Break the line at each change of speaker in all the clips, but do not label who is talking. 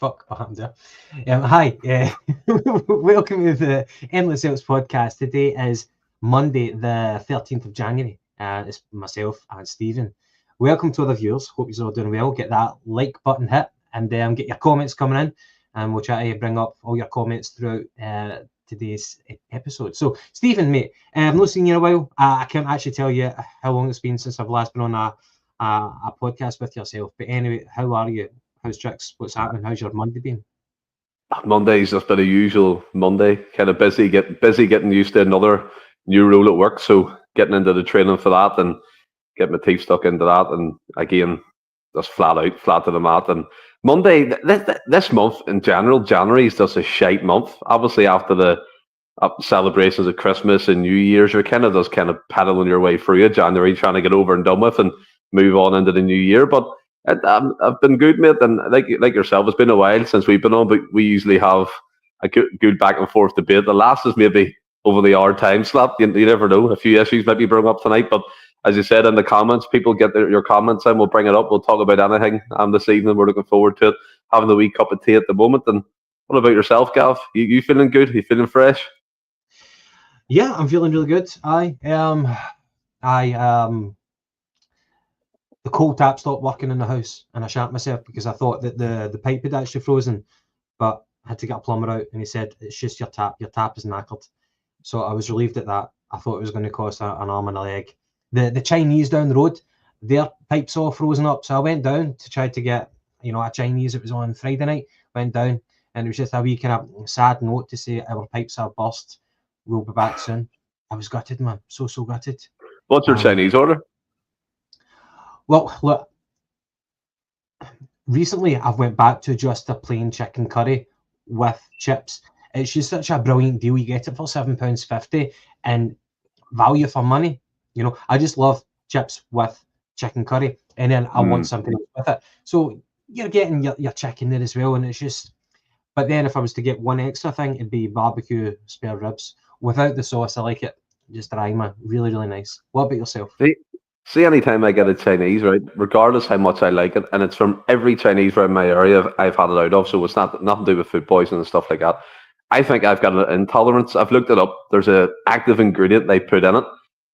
Fuck, what happened there? Hi, welcome to the Endless Celts Podcast. Today is Monday, the 13th of January. It's myself and Stephen. Welcome to all the viewers. Hope you're all doing well. Get that like button hit and get your comments coming in. And we'll try to bring up all your comments throughout today's episode. So, Stephen, mate, I've not seen you in a while. I can't actually tell you how long it's been since I've last been on a podcast with yourself. But anyway, how are you? How's tricks? What's happening? How's your Monday been?
Monday's just been a usual Monday. Kind of busy getting used to another new role at work. So getting into the training for that and getting my teeth stuck into that. And again, just flat to the mat. And Monday, this month in general, January is just a shite month. Obviously, after the celebrations of Christmas and New Year's, you're kind of pedaling your way through it. January, trying to get over and done with and move on into the new year. But I've been good, mate, and like yourself, it's been a while since we've been on, but we usually have a good back and forth debate. The last is maybe over the hour time slot. You never know. A few issues might be brought up tonight, but as you said in the comments, people get your comments in. We'll bring it up. We'll talk about anything this evening. We're looking forward to it. Having a wee cup of tea at the moment. And what about yourself, Gav? You feeling good? You feeling fresh?
Yeah, I'm feeling really good. The cold tap stopped working in the house and I shat myself because I thought that the pipe had actually frozen, but I had to get a plumber out and he said, it's just your tap is knackered. So I was relieved at that. I thought it was going to cost an arm and a leg. The Chinese down the road, their pipes all frozen up. So I went down to try to get, a Chinese. It was on Friday night, went down and it was just a wee kind of sad note to say our pipes are burst. We'll be back soon. I was gutted, man. So gutted.
What's your Chinese order?
Well, look, recently I've went back to just a plain chicken curry with chips. It's just such a brilliant deal. You get it for £7.50 and value for money. I just love chips with chicken curry and then I want something else with it. So you're getting your chicken there as well. And it's just, but then if I was to get one extra thing, it'd be barbecue spare ribs. Without the sauce, I like it just dry, man. Really, really nice. What about yourself?
See, anytime I get a Chinese, right, regardless how much I like it, and it's from every Chinese around my area I've had it out of, so it's nothing to do with food poisoning and stuff like that. I think I've got an intolerance. I've looked it up. There's an active ingredient they put in it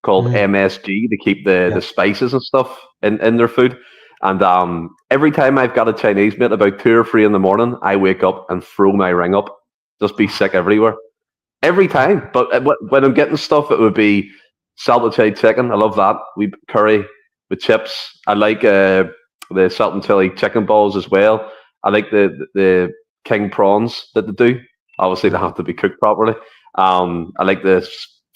called MSG to keep the spices and stuff in their food. And every time I've got a Chinese, mate, about 2 or 3 in the morning, I wake up and throw my ring up. Just be sick everywhere. Every time. But when I'm getting stuff, it would be salted chicken. I love that. We curry with chips. I like the salt and chili chicken balls as well. I like the king prawns that they do. Obviously, they have to be cooked properly. I like the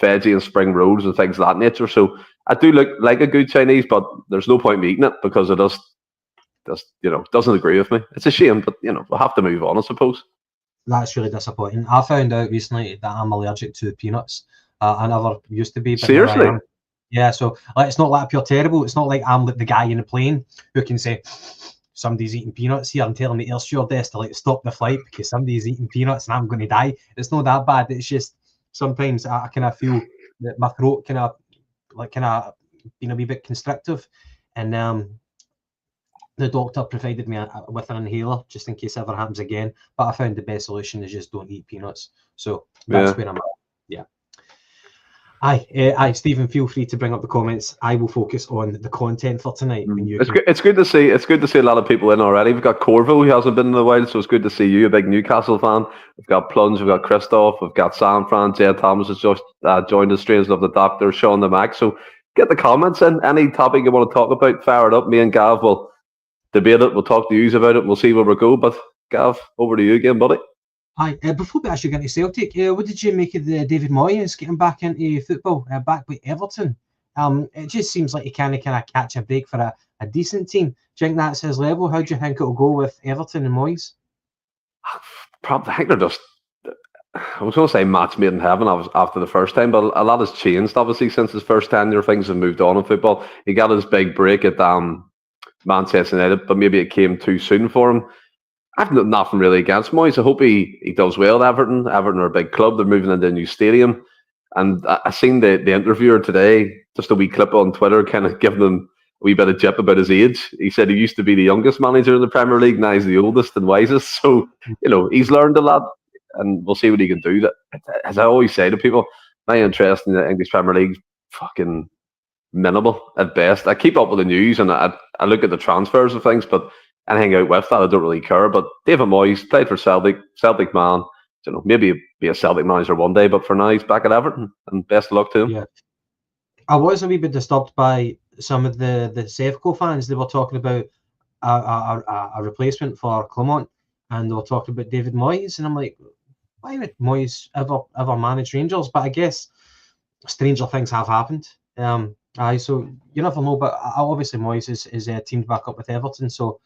veggie and spring rolls and things of that nature. So I do like a good Chinese, but there's no point in me eating it because it just doesn't agree with me. It's a shame, but we'll have to move on, I suppose.
That's really disappointing. I found out recently that I'm allergic to peanuts. I never used to be. But
seriously?
Yeah, so it's not like you're terrible. It's not like I'm like the guy in the plane who can say, somebody's eating peanuts here and telling the air stewardess to stop the flight because somebody's eating peanuts and I'm going to die. It's not that bad. It's just sometimes I kind of feel that my throat kind of being a wee bit constrictive. And the doctor provided me with an inhaler just in case it ever happens again. But I found the best solution is just don't eat peanuts. So that's where I'm at. Yeah. Aye, Stephen, feel free to bring up the comments. I will focus on the content for tonight.
It's good to see. It's good to see a lot of people in already. We've got Corville, who hasn't been in a while, so it's good to see you, a big Newcastle fan. We've got Plunge, we've got Christoph, we've got San Fran, Jay Thomas has just joined us. Strange Love the Doctor, Sean the Mac. So get the comments in. Any topic you want to talk about, fire it up. Me and Gav will debate it. We'll talk to you about it. We'll see where we go. But Gav, over to you again, buddy.
Hi, before we actually get into Celtic, what did you make of the David Moyes getting back into football, back with Everton? It just seems like he kind of catch a break for a decent team. Do you think that's his level? How do you think it'll go with Everton and Moyes?
I think they're just, I was going to say match made in heaven after the first time, but a lot has changed, obviously, since his first tenure. Things have moved on in football. He got his big break at Manchester United, but maybe it came too soon for him. I've got nothing really against Moyes. I hope he does well at Everton. Everton are a big club. They're moving into a new stadium. And I seen the interviewer today, just a wee clip on Twitter, kind of giving them wee bit of jip about his age. He said he used to be the youngest manager in the Premier League, now he's the oldest and wisest. So, he's learned a lot, and we'll see what he can do. That, as I always say to people, my interest in the English Premier League fucking minimal at best. I keep up with the news and I look at the transfers of things, but anything out with that, I don't really care. But David Moyes played for Celtic man. Maybe be a Celtic manager one day, but for now he's back at Everton, and best of luck to him.
Yeah, I was a wee bit disturbed by some of the Sevco fans. They were talking about a replacement for Clement, and they were talking about David Moyes, and I'm like, why would Moyes ever manage Rangers? But I guess stranger things have happened. So you never know. But obviously Moyes is teamed back up with Everton. So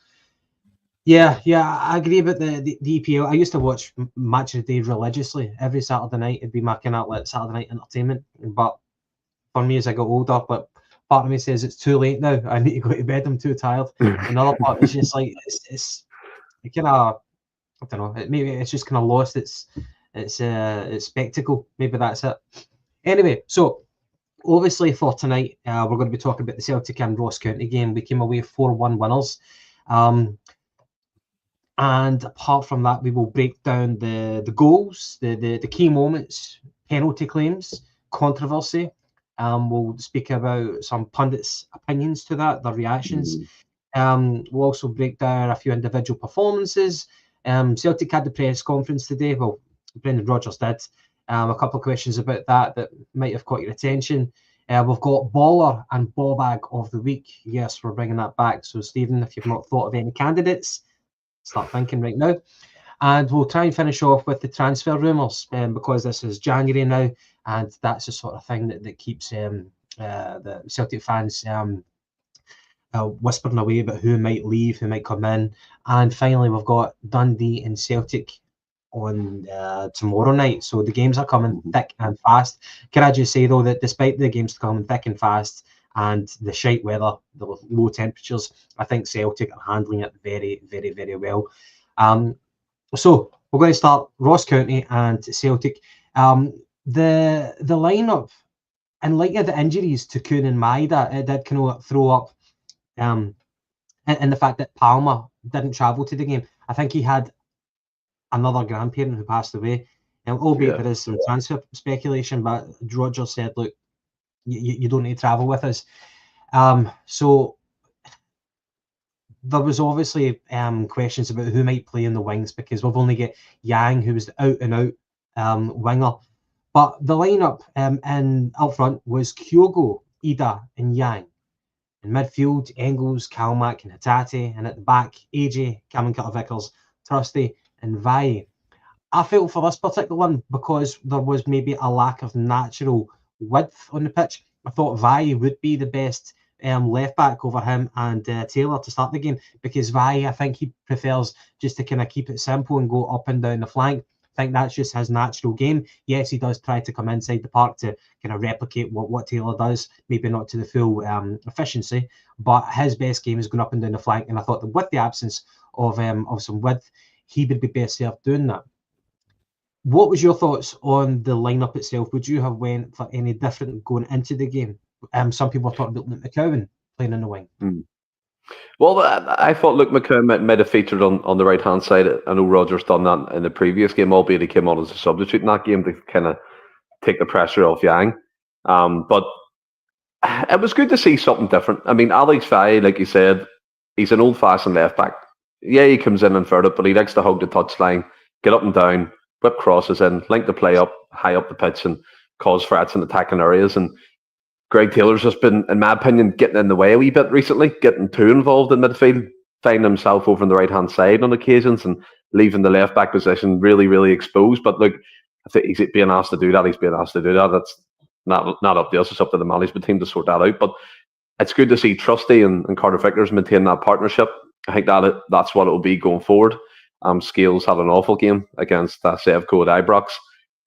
yeah, I agree about the EPL. I used to watch Match of the Day religiously every Saturday night. It'd be my kind of like Saturday night entertainment. But for me, as I got older, but part of me says it's too late now. I need to go to bed. I'm too tired. Another part is just like it's kind of, I don't know. Maybe it's just kind of lost its spectacle. Maybe that's it. Anyway, so obviously for tonight, we're going to be talking about the Celtic and Ross County game. We came away 4-1 winners. And apart from that, we will break down the goals, the key moments, penalty claims, controversy. We'll speak about some pundits' opinions to that, their reactions. We'll also break down a few individual performances. Celtic had the press conference today. Well, Brendan Rodgers did. A couple of questions about that might have caught your attention. We've got Baller and Ball Bag of the Week. Yes, we're bringing that back. So, Stephen, if you've not thought of any candidates, start thinking right now. And we'll try and finish off with the transfer rumours, because this is January now, and that's the sort of thing that keeps the Celtic fans whispering away about who might leave, who might come in. And finally, we've got Dundee and Celtic on tomorrow night. So the games are coming thick and fast. Can I just say, though, that despite the games coming thick and fast and the shite weather, the low temperatures, I think Celtic are handling it very, very, very well. So we're going to start Ross County and Celtic. The lineup, in light of the injuries to Kuhn and Maida, it did kind of throw up, and the fact that Palmer didn't travel to the game. I think he had another grandparent who passed away, albeit there is some transfer speculation, but Rodgers said, look, you don't need to travel with us. So there was obviously questions about who might play in the wings, because we've only got Yang, who was the out-and-out winger. But the lineup in up front was Kyogo, Idah and Yang. In midfield, Engels, Kalmak and Hatate. And at the back, AJ, Cameron Carter-Vickers, Trusty and Vai. I felt for this particular one because there was maybe a lack of natural width on the pitch. I thought Vai would be the best left back over him and Taylor to start the game, because Vai, I think he prefers just to kind of keep it simple and go up and down the flank. I think that's just his natural game. Yes, he does try to come inside the park to kind of replicate what Taylor does, maybe not to the full efficiency, but his best game is going up and down the flank. And I thought that with the absence of some width, he would be best served doing that. What was your thoughts on the lineup itself? Would you have went for any different going into the game? Some people are talking about Luke McCowan playing in the wing.
Well, I thought Luke McCowan might have featured on the right-hand side. I know Rodgers done that in the previous game, albeit he came on as a substitute in that game to kind of take the pressure off Yang. But it was good to see something different. I mean, Alex Vai, like you said, he's an old-fashioned left-back. Yeah, he comes in and third it, but he likes to hug the touchline, get up and down, whip crosses in, link the play up, high up the pitch and cause threats in attacking areas. And Greg Taylor's just been, in my opinion, getting in the way a wee bit recently, getting too involved in midfield, finding himself over on the right-hand side on occasions and leaving the left-back position really, really exposed. But look, I think he's being asked to do that. He's being asked to do that. That's not up to us. It's up to the management team to sort that out. But it's good to see Trusty and Carter Vickers maintain that partnership. I think that's what it will be going forward. Scales had an awful game against Sevco at Ibrox.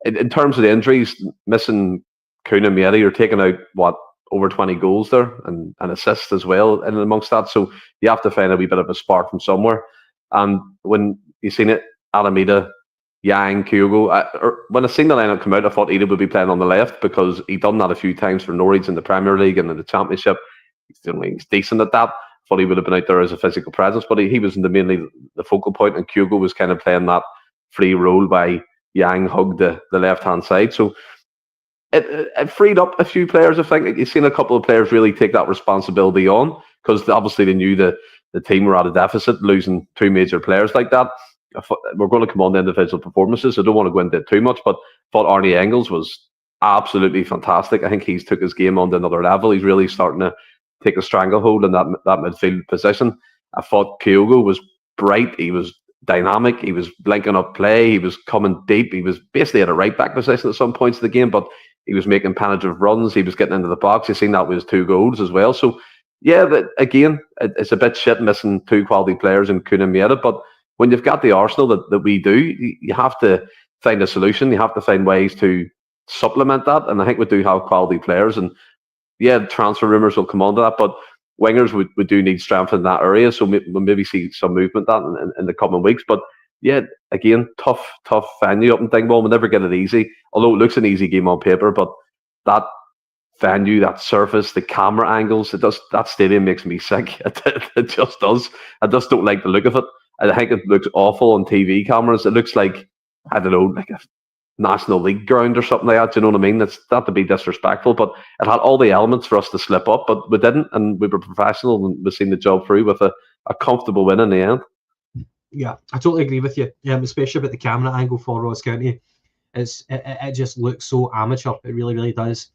In terms of the injuries, missing Kuhn and Maida, you're taking out, over 20 goals there and assists as well and amongst that. So you have to find a wee bit of a spark from somewhere. And when you seen it, Alameda, Yang, Kyogo, when I seen the lineup come out, I thought Idah would be playing on the left because he'd done that a few times for Norwich in the Premier League and in the Championship. he's decent at that. Thought he would have been out there as a physical presence, but he was mainly the focal point, and Kyogo was kind of playing that free role by Yang hugged the left hand side. So it freed up a few players. I think you've seen a couple of players really take that responsibility on, because obviously they knew the team were at a deficit, losing two major players like that. We're going to come on to individual performances. I don't want to go into it too much, but I thought Arnie Engels was absolutely fantastic. I think he's took his game on to another level. He's really starting to take a stranglehold in that midfield position. I thought Kyogo was bright. He was dynamic. He was linking up play. He was coming deep. He was basically at a right back position at some points of the game, but he was making penetrative runs. He was getting into the box. You've seen that with his 2 goals as well. So, yeah, again, it's a bit shit missing 2 quality players in Kun and Mieta, but when you've got the Arsenal that we do, you have to find a solution. You have to find ways to supplement that, and I think we do have quality players. And yeah, transfer rumours will come on to that, but wingers we do need strength in that area, so we'll maybe see some movement that in the coming weeks. But yeah, again, tough venue up in Dingwall. We'll never get it easy, although it looks an easy game on paper. But that venue, that surface, the camera angles, that stadium makes me sick. It just does. I just don't like the look of it. I think it looks awful on TV cameras. It looks like, I don't know, like a National League ground or something like that. Do you know what I mean? It's not to be disrespectful, but it had all the elements for us to slip up, but we didn't, and we were professional, and we've seen the job through with a comfortable win in the end.
Yeah, I totally agree with you. Especially about the camera angle for Ross County. It just looks so amateur. It really, really does.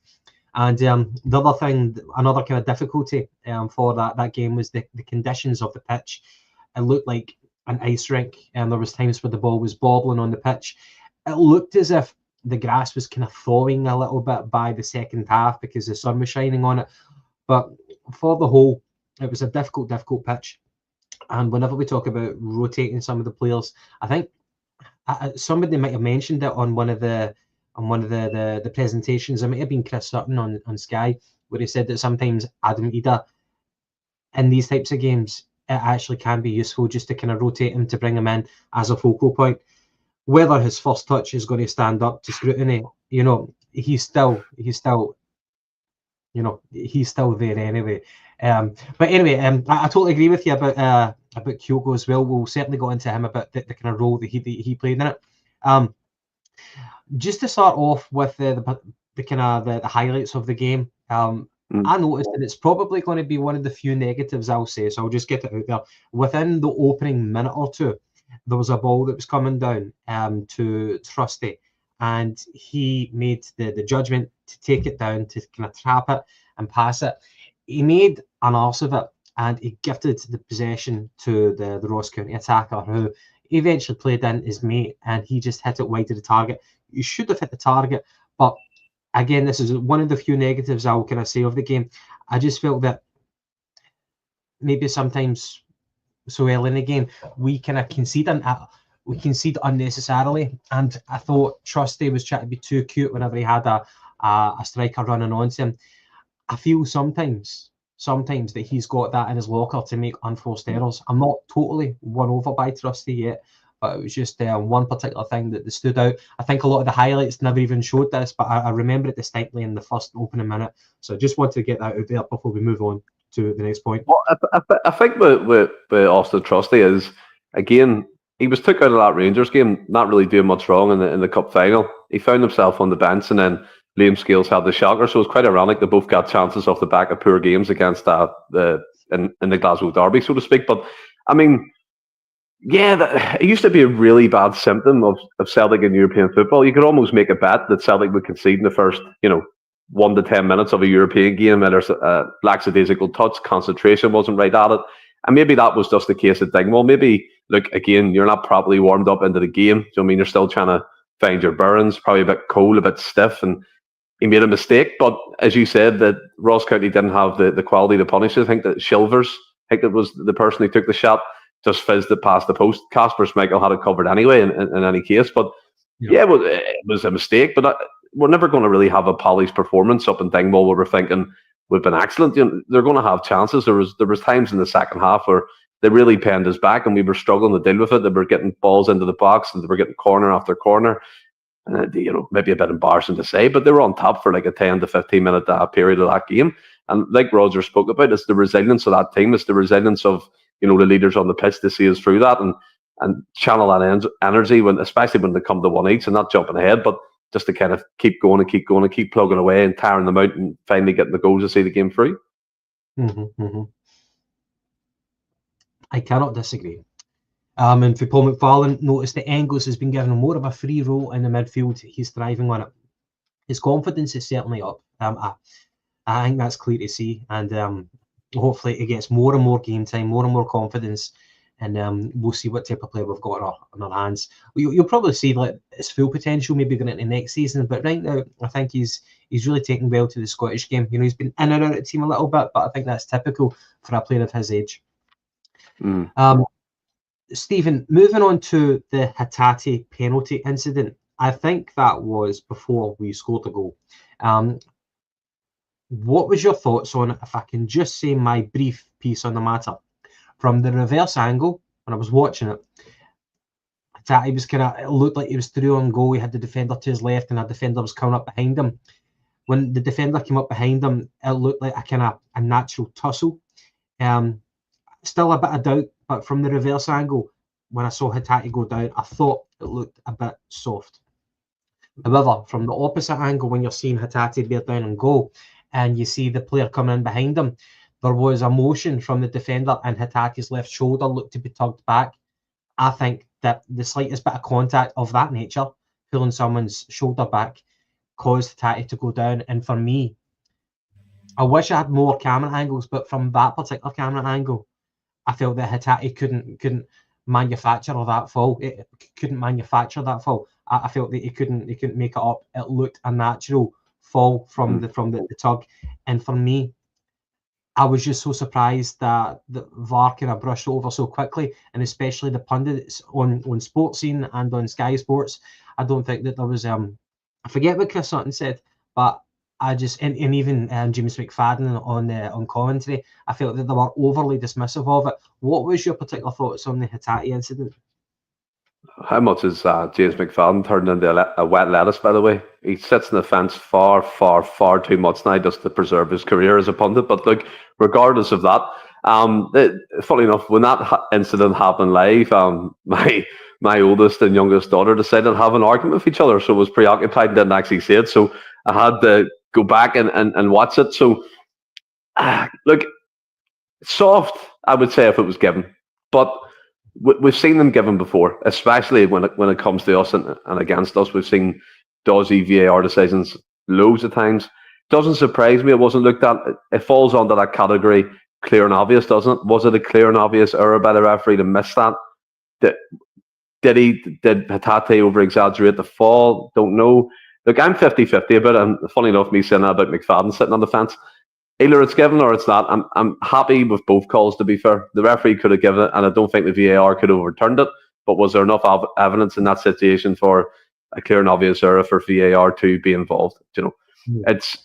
And the other thing, another kind of difficulty for that game was the conditions of the pitch. It looked like an ice rink, and there was times where the ball was bobbling on the pitch. It looked as if the grass was kind of thawing a little bit by the second half because the sun was shining on it. But for the whole, it was a difficult pitch. And whenever we talk about rotating some of the players, I think somebody might have mentioned it on one of the presentations. It might have been Chris Sutton on Sky, where he said that sometimes Adam Idah in these types of games, it actually can be useful just to kind of rotate him to bring him in as a focal point. Whether his first touch is going to stand up to scrutiny, he's still there anyway. But anyway, I totally agree with you about Kyogo as well. We'll certainly go into him about the kind of role that he played in it. Just to start off with the kind of the highlights of the game. I noticed that it's probably going to be one of the few negatives I'll say, so I'll just get it out there. Within the opening minute or two, there was a ball that was coming down to Trusty, and he made the judgment to take it down, to kind of trap it and pass it. He made an arse of it, and he gifted the possession to the Ross County attacker, who eventually played in his mate, and he just hit it wide of the target. You should have hit the target, but again, this is one of the few negatives I'll kind of say of the game. I just felt that maybe sometimes so early in the game we kind of concede unnecessarily, and I thought Trusty was trying to be too cute whenever he had a striker running onto him. I feel sometimes that he's got that in his locker to make unforced errors. I'm not totally won over by Trusty yet, but it was just one particular thing that stood out. I think a lot of the highlights never even showed this, but I remember it distinctly in the first opening minute. So I just wanted to get that out there before we move on to the next point.
Well, I think with Austin Trusty is, again, he was took out of that Rangers game, not really doing much wrong in the cup final. He found himself on the bench, and then Liam Scales had the shocker. So it's quite ironic they both got chances off the back of poor games against in the Glasgow derby, so to speak. But I mean, yeah, it used to be a really bad symptom of Celtic in European football. You could almost make a bet that Celtic would concede in the first, 1 to 10 minutes of a European game, and there's a lackadaisical touch, concentration wasn't right at it. And maybe that was just the case at Dingwall. Maybe, look, again, you're not properly warmed up into the game. So, I mean, you're still trying to find your bearings, probably a bit cold, a bit stiff, and he made a mistake. But as you said, that Ross County didn't have the quality to punish it. I think that Shilvers, that was the person who took the shot, just fizzed it past the post. Kasper Schmeichel had it covered anyway in any case. But yeah, it was a mistake. But we're never going to really have a polished performance up in Dingwall where we're thinking we've been excellent. They're going to have chances. There was times in the second half where they really penned us back and we were struggling to deal with it. They were getting balls into the box and they were getting corner after corner. Maybe a bit embarrassing to say, but they were on top for like a 10 to 15 minute period of that game. And like Roger spoke about, it's the resilience of that team. It's the resilience of, the leaders on the pitch to see us through that and channel that energy especially when they come to one each and not jumping ahead, but just to kind of keep going and keep going and keep plugging away and tiring them out and finally getting the goals to see the game through.
I cannot disagree. And for Paul McFarlane, notice that Engels has been given more of a free role in the midfield. He's thriving on it. His confidence is certainly up. I think that's clear to see. And hopefully he gets more and more game time, more and more confidence. And we'll see what type of player we've got on our hands. You'll probably see like his full potential maybe going into next season. But right now, I think he's really taken well to the Scottish game. He's been in and out of the team a little bit, but I think that's typical for a player of his age. Stephen, moving on to the Hatate penalty incident, I think that was before we scored the goal. What was your thoughts on it, if I can just say my brief piece on the matter? From the reverse angle, when I was watching it, Hatate was it looked like he was through on goal. He had the defender to his left and a defender was coming up behind him. When the defender came up behind him, it looked like a natural tussle. Still a bit of doubt, but from the reverse angle, when I saw Hatate go down, I thought it looked a bit soft. However, from the opposite angle, when you're seeing Hatate bear down and go, and you see the player coming in behind him, there was a motion from the defender and Hatate's left shoulder looked to be tugged back. I think that the slightest bit of contact of that nature, pulling someone's shoulder back, caused Hatate to go down. And for me, I wish I had more camera angles, but from that particular camera angle, I felt that Hatate couldn't manufacture that fall. It couldn't manufacture that fall. I felt that he couldn't make it up. It looked a natural fall from the tug. And for me, I was just so surprised that the VAR kind of brushed over so quickly, and especially the pundits on Sportscene and on Sky Sports. I don't think that there was I forget what Chris Sutton said, but I just and even James McFadden on commentary, I felt that they were overly dismissive of it. What was your particular thoughts on the Hatate incident?
How much is James McFadden turned into a wet lettuce, by the way? He sits in the fence far, far, far too much now just to preserve his career as a pundit. But look, regardless of that, funny enough, when that incident happened live, my oldest and youngest daughter decided to have an argument with each other, so was preoccupied and didn't actually see it. So I had to go back and watch it. So, look, soft, I would say, if it was given. But we've seen them given before, especially when it comes to us and against us. We've seen dodgy VAR decisions loads of times. Doesn't surprise me it wasn't looked at. It falls under that category, clear and obvious, doesn't it? Was it a clear and obvious error by the referee to miss that? Did Hatate over-exaggerate the fall? Don't know. Look, I'm 50-50 about it, and funny enough, me saying that about McFadden sitting on the fence. Either it's given or it's not. I'm happy with both calls, to be fair. The referee could have given it, and I don't think the VAR could have overturned it. But was there enough evidence in that situation for a clear and obvious error for VAR to be involved? That's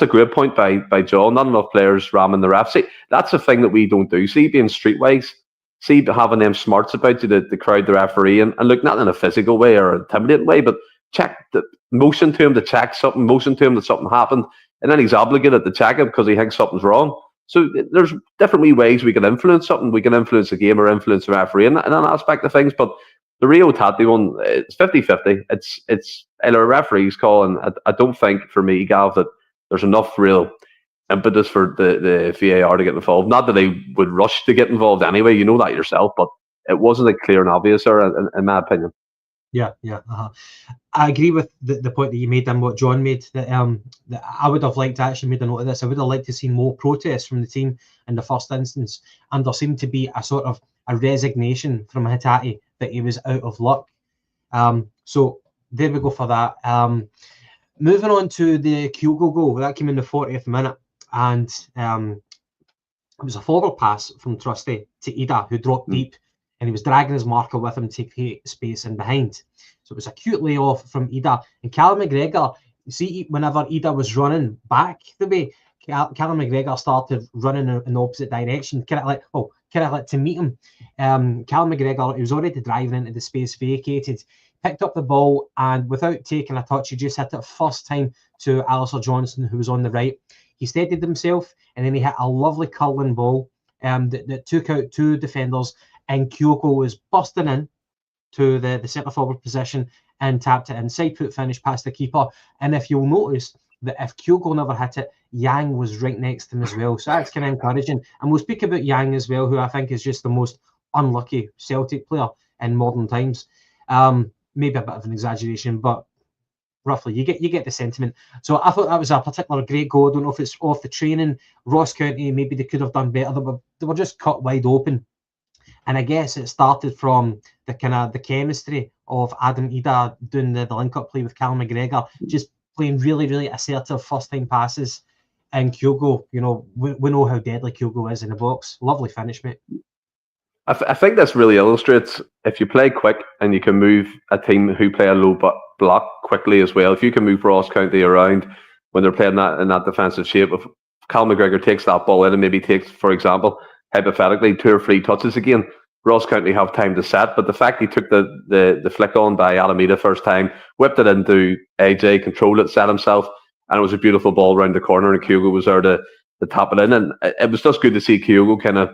a great point by John. Not enough players ramming the ref. See, that's a thing that we don't do. See, being streetwise, see having them smarts about you to crowd the referee and look, not in a physical way or intimidating way, but check the motion to him to check something, motion to him that something happened. And then he's obligated to check it because he thinks something's wrong. So there's different wee ways we can influence something. We can influence the game or influence the referee in that aspect of things. But the Rio Hatate one, it's 50-50. It's either a referee's call, and I don't think, for me, Gav, that there's enough real impetus for the VAR to get involved. Not that they would rush to get involved anyway, you know that yourself, but it wasn't a clear and obvious error, in my opinion.
Yeah. I agree with the point that you made and what John made. That I would have liked to actually made a note of this. I would have liked to see more protests from the team in the first instance, and there seemed to be a sort of a resignation from Hatate that he was out of luck. So there we go for that. Moving on to the Kyogo goal, that came in the 40th minute, and it was a forward pass from Trusty to Idah, who dropped deep. And he was dragging his marker with him to create space in behind. So it was a cute layoff from Idah. And Callum McGregor, you see, whenever Idah was running back the way, Callum McGregor started running in the opposite direction, kind of like to meet him. Callum McGregor, he was already driving into the space vacated, picked up the ball, and without taking a touch, he just hit it first time to Alistair Johnson, who was on the right. he steadied himself, and then he hit a lovely curling ball that took out 2 defenders, and Kyogo was busting in to the centre forward position and tapped it in. Side foot finish past the keeper. And if you'll notice that if Kyogo never hit it, Yang was right next to him as well. So that's kind of encouraging. And we'll speak about Yang as well, who I think is just the most unlucky Celtic player in modern times. Maybe a bit of an exaggeration, but roughly you get the sentiment. So I thought that was a particular great goal. I don't know if it's off the training. Ross County, maybe they could have done better. They were just cut wide open. And I guess it started from the chemistry of Adam Idah doing the link-up play with Callum McGregor, just playing really, really assertive first-time passes. And Kyogo, we know how deadly Kyogo is in the box. Lovely finish, mate.
I think this really illustrates if you play quick and you can move a team who play a low block quickly as well. If you can move Ross County around when they're playing in that defensive shape, if Callum McGregor takes that ball in and maybe takes, for example, hypothetically 2 or 3 touches again, Ross County have time to set. But the fact he took the flick on by Adam Idah first time, whipped it into AJ, controlled it, set himself, and it was a beautiful ball around the corner, and Kyogo was there to tap it in. And it was just good to see Kyogo kind of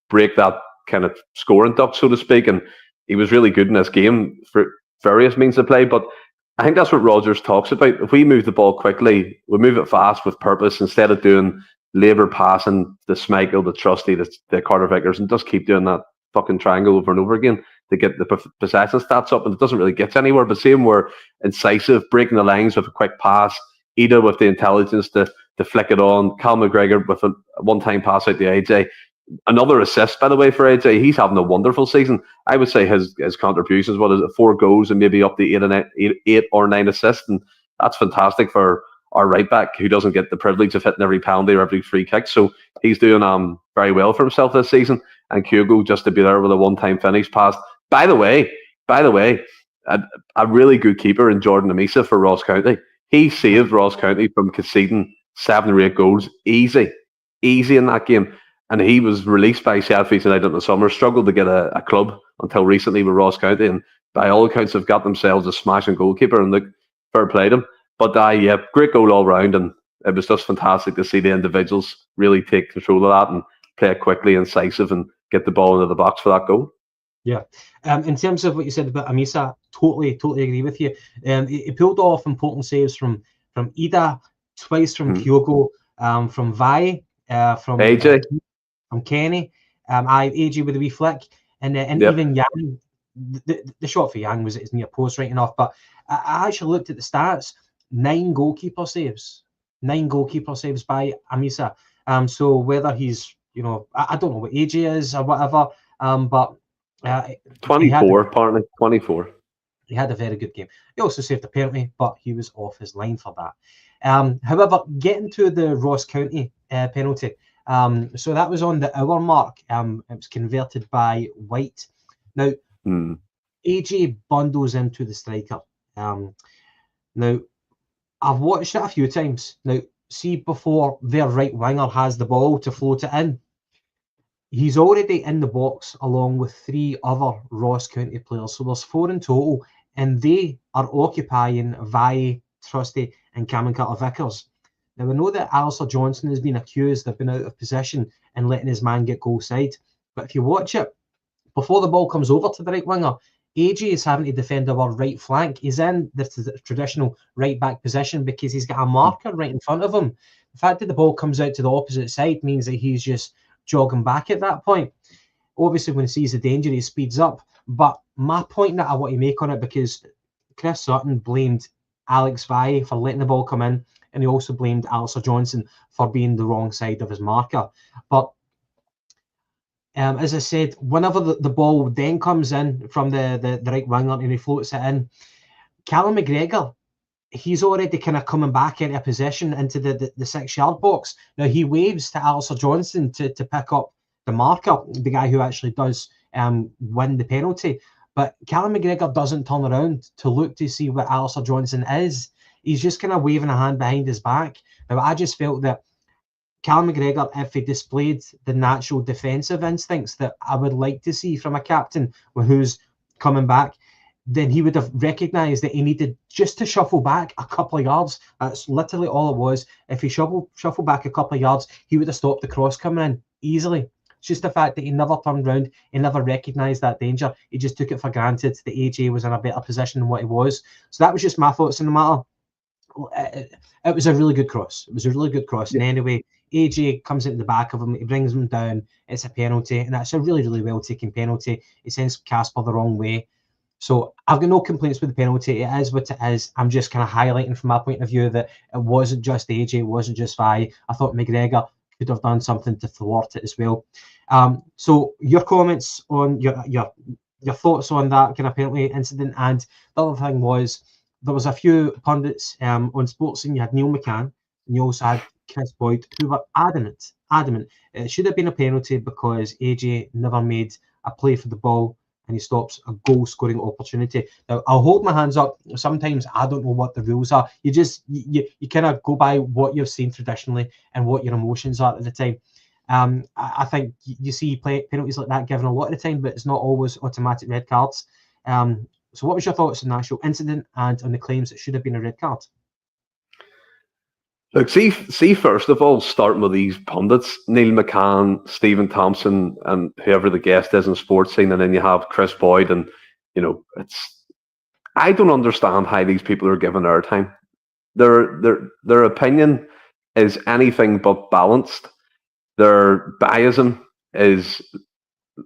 break that kind of scoring duck, so to speak. And he was really good in this game for various means of play. But I think that's what Rodgers talks about. If we move the ball quickly, we move it fast with purpose instead of doing labour passing the Schmeichel, the Trusty, the Carter Vickers, and just keep doing that fucking triangle over and over again to get the possession stats up, and it doesn't really get anywhere. But seeing we're incisive, breaking the lines with a quick pass, Idah with the intelligence to flick it on, Cal McGregor with a one-time pass out to AJ. Another assist, by the way, for AJ. He's having a wonderful season. I would say his contributions, 4 goals and maybe up to 8 or 9 assists, and that's fantastic for our right back who doesn't get the privilege of hitting every penalty or every free kick. So he's doing very well for himself this season. And Kyogo just to be there with a one-time finish pass. By the way, a really good keeper in Jordan Amisa for Ross County. He saved Ross County from conceding 7 or 8 goals easy in that game. And he was released by Sheffield United in the summer, struggled to get a club until recently with Ross County, and by all accounts have got themselves a smashing goalkeeper, and fair play to him. But great goal all round, and it was just fantastic to see the individuals really take control of that and play it quickly, incisive, and get the ball into the box for that goal.
Yeah. In terms of what you said about Amisa, totally agree with you. He pulled off important saves from Idah, twice from Kyogo, from Vai, from
AJ.
From Kenny, AJ with a wee flick, and even Yang. The shot for Yang was at his near post right enough, but I actually looked at the stats. 9 goalkeeper saves by Amisa. So whether he's, I don't know what AJ is or whatever, but
24, apparently 24.
He had a very good game. He also saved a penalty, but he was off his line for that. However, getting to the Ross County penalty. So that was on the hour mark. It was converted by White. Now, AJ bundles into the striker. Now, I've watched it a few times. Now, see, before their right winger has the ball to float it in, he's already in the box along with 3 other Ross County players. So there's 4 in total, and they are occupying Vai, Trusty, and Cameron Carter-Vickers. Now, we know that Alistair Johnson has been accused of being out of position and letting his man get goal side. But if you watch it, before the ball comes over to the right winger, AJ is having to defend our right flank. He's in the traditional right back position because he's got a marker right in front of him. The fact that the ball comes out to the opposite side means that he's just jogging back at that point. Obviously, when he sees the danger, he speeds up. But my point that I want to make on it, because Chris Sutton blamed Alex Vai for letting the ball come in, and he also blamed Alistair Johnson for being the wrong side of his marker. But as I said, whenever the ball then comes in from the right winger and he floats it in, Callum McGregor, he's already kind of coming back into a position into the 6-yard box. Now, he waves to Alistair Johnson to pick up the marker, the guy who actually does win the penalty. But Callum McGregor doesn't turn around to look to see what Alistair Johnson is. He's just kind of waving a hand behind his back. Now, I just felt that Callum McGregor, if he displayed the natural defensive instincts that I would like to see from a captain who's coming back, then he would have recognised that he needed just to shuffle back a couple of yards. That's literally all it was. If he shuffled back a couple of yards, he would have stopped the cross coming in easily. It's just the fact that he never turned around, he never recognised that danger. He just took it for granted that AJ was in a better position than what he was. So that was just my thoughts on the matter. It was a really good cross. It was a really good cross. Yeah. And anyway, AJ comes into the back of him. He brings him down. It's a penalty. And that's a really, really well-taken penalty. He sends Casper the wrong way. So I've got no complaints with the penalty. It is what it is. I'm just kind of highlighting from my point of view that it wasn't just AJ. It wasn't just Vi. I thought McGregor could have done something to thwart it as well. So your comments on your thoughts on that kind of penalty incident. And the other thing was, there was a few pundits on Sportsing. You had Neil McCann, and you also had Chris Boyd, who were adamant. It should have been a penalty because AJ never made a play for the ball and he stops a goal-scoring opportunity. Now, I'll hold my hands up. Sometimes I don't know what the rules are. You just you kind of go by what you've seen traditionally and what your emotions are at the time. I think you see penalties like that given a lot of the time, but it's not always automatic red cards. So what was your thoughts on the actual incident and on the claims it should have been a red card?
Look, see, first of all, starting with these pundits, Neil McCann, Stephen Thompson, and whoever the guest is in sports scene, and then you have Chris Boyd, and, I don't understand how these people are given airtime. Their opinion is anything but balanced. Their biasm is,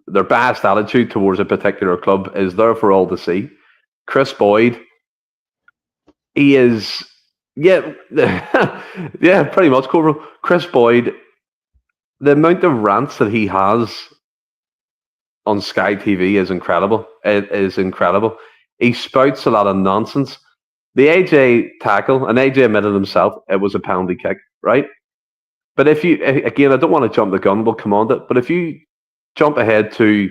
their biased attitude towards a particular club is there for all to see. Chris Boyd, he is, yeah, pretty much, Corporal. Chris Boyd, the amount of rants that he has on Sky TV is incredible. It is incredible. He spouts a lot of nonsense. The AJ tackle, and AJ admitted himself, it was a penalty kick, right? But if you, again, I don't want to jump the gun, we'll come on to it, but if you jump ahead to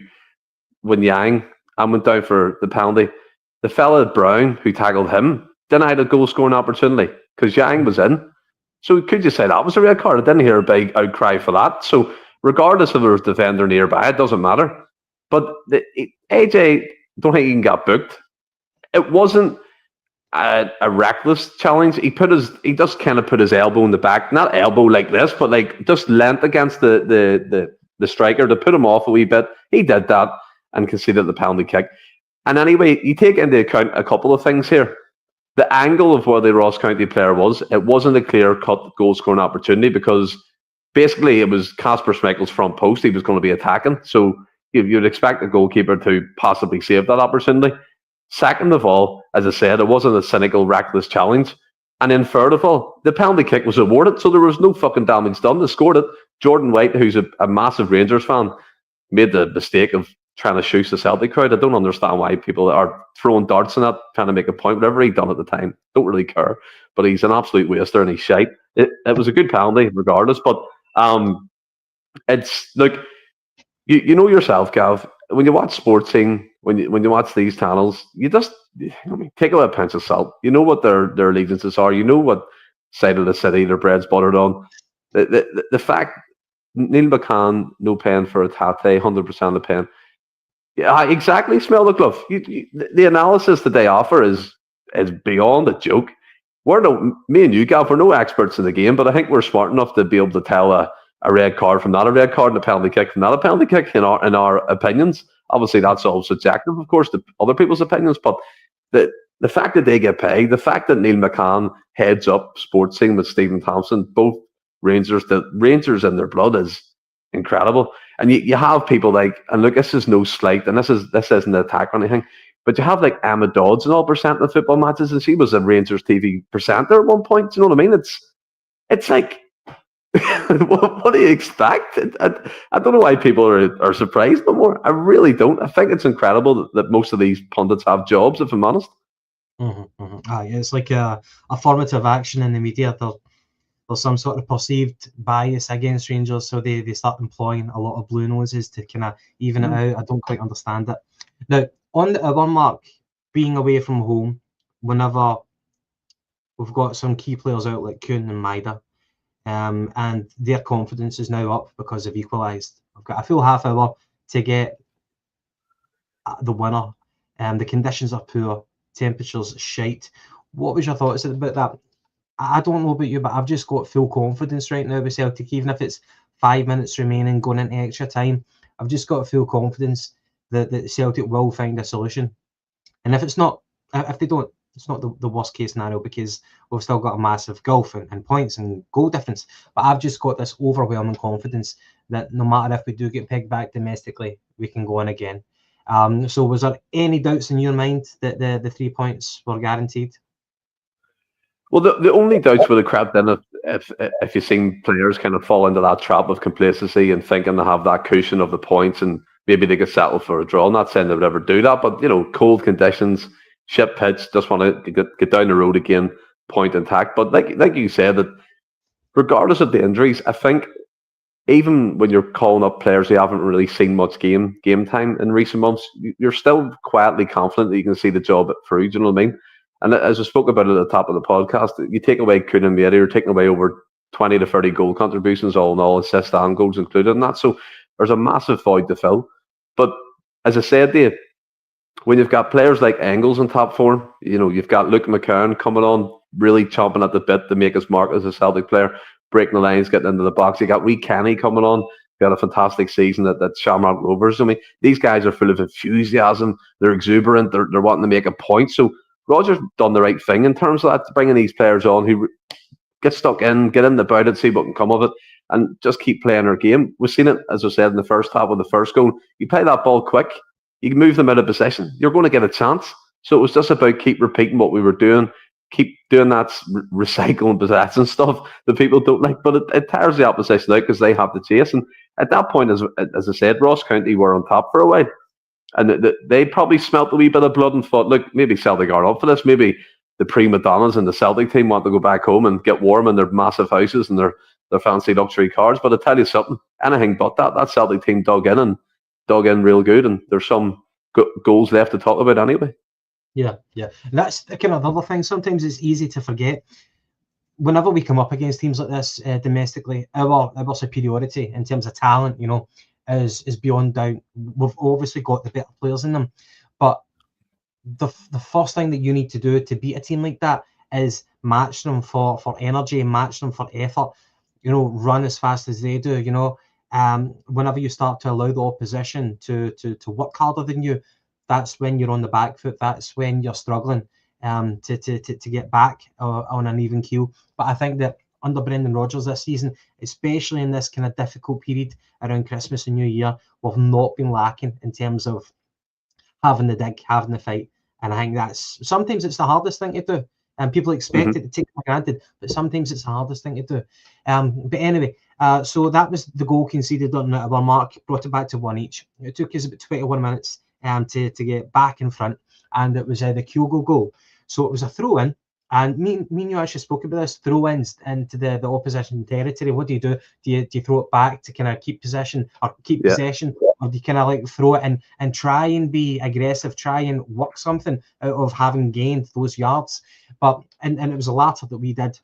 when Yang went down for the penalty, the fella Brown who tackled him denied a goal scoring opportunity because Yang was in. So could you say that was a red card? I didn't hear a big outcry for that. So regardless if there was a defender nearby, it doesn't matter. But AJ, don't think he can get booked. It wasn't a reckless challenge. He just kind of put his elbow in the back, not elbow like this, but like just leant against the striker to put him off a wee bit. He did that and conceded the penalty kick. And anyway, you take into account a couple of things here. The angle of where the Ross County player was, it wasn't a clear-cut goal-scoring opportunity because basically it was Casper Schmeichel's front post he was going to be attacking. So you'd expect the goalkeeper to possibly save that opportunity. Second of all, as I said, it wasn't a cynical, reckless challenge. And then third of all, the penalty kick was awarded, so there was no fucking damage done. They scored it. Jordan White, who's a massive Rangers fan, made the mistake of trying to shoot the Celtic crowd. I don't understand why people are throwing darts in that, trying to make a point. Whatever he done at the time, don't really care. But he's an absolute waster and he's shite. It was a good penalty regardless. But it's like you know yourself, Gav. When you watch Sportsing, when you watch these channels, you just take a pinch of salt. You know what their allegiances are. You know what side of the city their bread's buttered on. The fact Neil McCann no pen for a Tate, 100% of pen. Yeah, exactly. Smell the glove. The analysis that they offer is beyond a joke. Me and you, Gav, we're no experts in the game, but I think we're smart enough to be able to tell a red card from not a red card and a penalty kick from not a penalty kick in our opinions. Obviously, that's all subjective, of course, to other people's opinions. But the fact that they get paid, the fact that Neil McCann heads up Sportsing with Stephen Thompson, both Rangers, the Rangers in their blood is incredible. And you have people like, and look, this is no slight, and this isn't an attack or anything, but you have like Emma Dodds and all percent of football matches, and she was a Rangers TV presenter at one point. Do you know what I mean? It's like, what do you expect? I don't know why people are surprised no more. I really don't. I think it's incredible that most of these pundits have jobs, if I'm honest.
It's like a formative action in the media. There's some sort of perceived bias against Rangers, so they start employing a lot of blue noses to kind of even it out. I don't quite understand it. Now, on the other mark, being away from home, whenever we've got some key players out like Kuhn and Idah, and their confidence is now up because they've equalised. I've got a full half hour to get the winner The conditions are poor, temperatures shite. What was your thoughts about that? I don't know about you, but I've just got full confidence right now with Celtic, even if it's 5 minutes remaining, going into extra time. I've just got full confidence that Celtic will find a solution. And if they don't, it's not the worst case scenario, because we've still got a massive gulf and points and goal difference. But I've just got this overwhelming confidence that no matter if we do get pegged back domestically, we can go in again. So was there any doubts in your mind that the 3 points were guaranteed?
Well, the only doubts would have crept in if you've seen players kind of fall into that trap of complacency and thinking they have that cushion of the points and maybe they could settle for a draw. I'm not saying they would ever do that, but, cold conditions, shit pitch, just want to get down the road again, point intact. But like you said, that regardless of the injuries, I think even when you're calling up players who haven't really seen much game time in recent months, you're still quietly confident that you can see the job through. Do you know what I mean? And as I spoke about at the top of the podcast, you take away Kuhn and Mady, you're taking away over 20 to 30 goal contributions, all in all, assists and goals included in that. So there's a massive void to fill. But as I said to you, when you've got players like Engels in top form, you've got Luke McCann coming on, really chomping at the bit to make his mark as a Celtic player, breaking the lines, getting into the box. You got wee Kenny coming on, got a fantastic season at Shamrock Rovers. I mean, these guys are full of enthusiasm. They're exuberant. They're wanting to make a point. So Roger's done the right thing in terms of that, bringing these players on who get stuck in, get in the bout it, see what can come of it, and just keep playing their game. We've seen it, as I said, in the first half with the first goal. You play that ball quick, you can move them out of possession, you're going to get a chance. So it was just about keep repeating what we were doing, keep doing that recycling possession stuff that people don't like, but it tires the opposition out because they have the chase. And at that point, as I said, Ross County were on top for a while. And they probably smelt a wee bit of blood and thought, look, maybe Celtic are up for this. Maybe the prima donnas and the Celtic team want to go back home and get warm in their massive houses and their fancy luxury cars. But I tell you something, anything but that. That Celtic team dug in real good, and there's some goals left to talk about anyway.
Yeah. And that's kind of another thing. Sometimes it's easy to forget. Whenever we come up against teams like this domestically, our superiority in terms of talent, is beyond doubt. We've obviously got the better players in them, but the first thing that you need to do to beat a team like that is match them for energy, match them for effort. Run as fast as they do. Whenever you start to allow the opposition to work harder than you, that's when you're on the back foot. That's when you're struggling to get back on an even keel. But I think that under Brendan Rodgers this season, especially in this kind of difficult period around Christmas and New Year, we've not been lacking in terms of having the dig, having the fight. And I think sometimes it's the hardest thing to do. And people expect it to take it for granted, but sometimes it's the hardest thing to do. But anyway, so that was the goal conceded on our mark, brought it back to one each. It took us about 21 minutes to get back in front, and it was the Kyogo goal. So it was a throw-in. And me and you actually spoke about this, throw-ins into the opposition territory. What do you do? Do you throw it back to kind of keep possession, or possession, or do you kind of like throw it and try and be aggressive, try and work something out of having gained those yards? But and it was the latter that we did.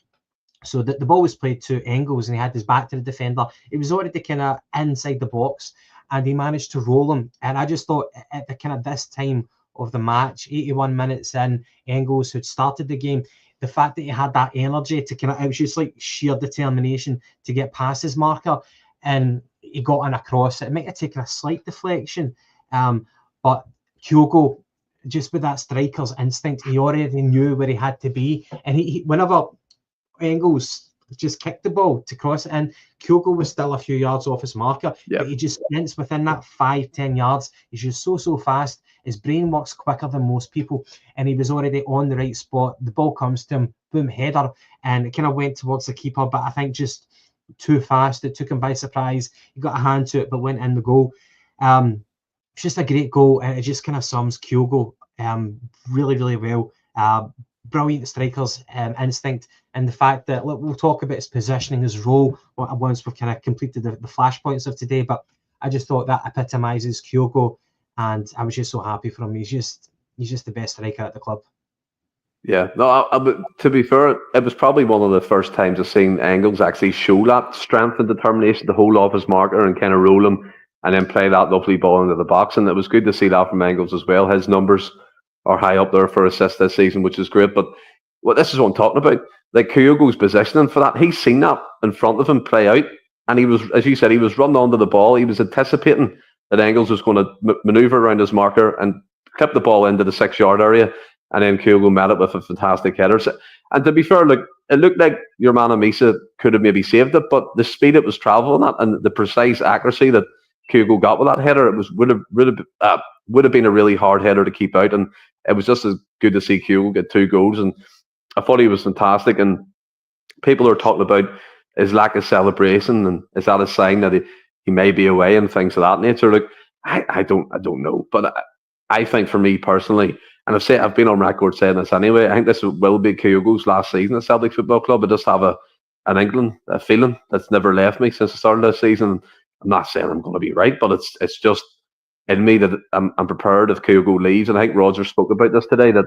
So the ball was played to Engels, and he had his back to the defender. It was already kind of inside the box, and he managed to roll him. And I just thought at the kind of this time of the match, 81 minutes in, Engels, who'd started the game, the fact that he had that energy to kind of, it was just like sheer determination to get past his marker, and he got in a cross. It might have taken a slight deflection, but Kyogo, just with that striker's instinct, he already knew where he had to be. And he whenever Engels just kicked the ball to cross it in, Kyogo was still a few yards off his marker, but he just sprints within that 5-10 yards. He's just so fast. His brain works quicker than most people, and he was already on the right spot. The ball comes to him, boom, header, and it kind of went towards the keeper, but I think just too fast. It took him by surprise. He got a hand to it, but went in the goal. It's just a great goal, and it just kind of sums Kyogo really, really well. Brilliant strikers instinct, and the fact that, look, we'll talk about his positioning, his role once we've kind of completed the flashpoints of today, but I just thought that epitomises Kyogo, and I was just so happy for him. He's just the best striker at the club.
Yeah, no. To be fair, it was probably one of the first times I've seen Engels actually show that strength and determination to hold off his marker and kind of roll him and then play that lovely ball into the box. And it was good to see that from Engels as well. His numbers are high up there for assists this season, which is great. But this is what I'm talking about. Like Kyogo's positioning for that. He's seen that in front of him play out. And he was, as you said, he was running onto the ball. He was anticipating that Engels was going to manoeuvre around his marker and clip the ball into the 6-yard area. And then Kyogo met it with a fantastic header. And to be fair, look, it looked like your man Amisa could have maybe saved it, but the speed it was travelling at and the precise accuracy that Kyogo got with that header, would have been a really hard header to keep out. And it was just as good to see Kyogo get 2 goals. And I thought he was fantastic. And people are talking about his lack of celebration, and is that a sign that he may be away and things of that nature? Look, I don't know, but I think for me personally, and I've been on record saying this anyway, I think this will be Kyogo's last season at Celtic Football Club. I just have an inkling, a feeling that's never left me since the start of this season. I'm not saying I'm going to be right, but it's just in me that I'm prepared if Kyogo leaves. And I think Roger spoke about this today, that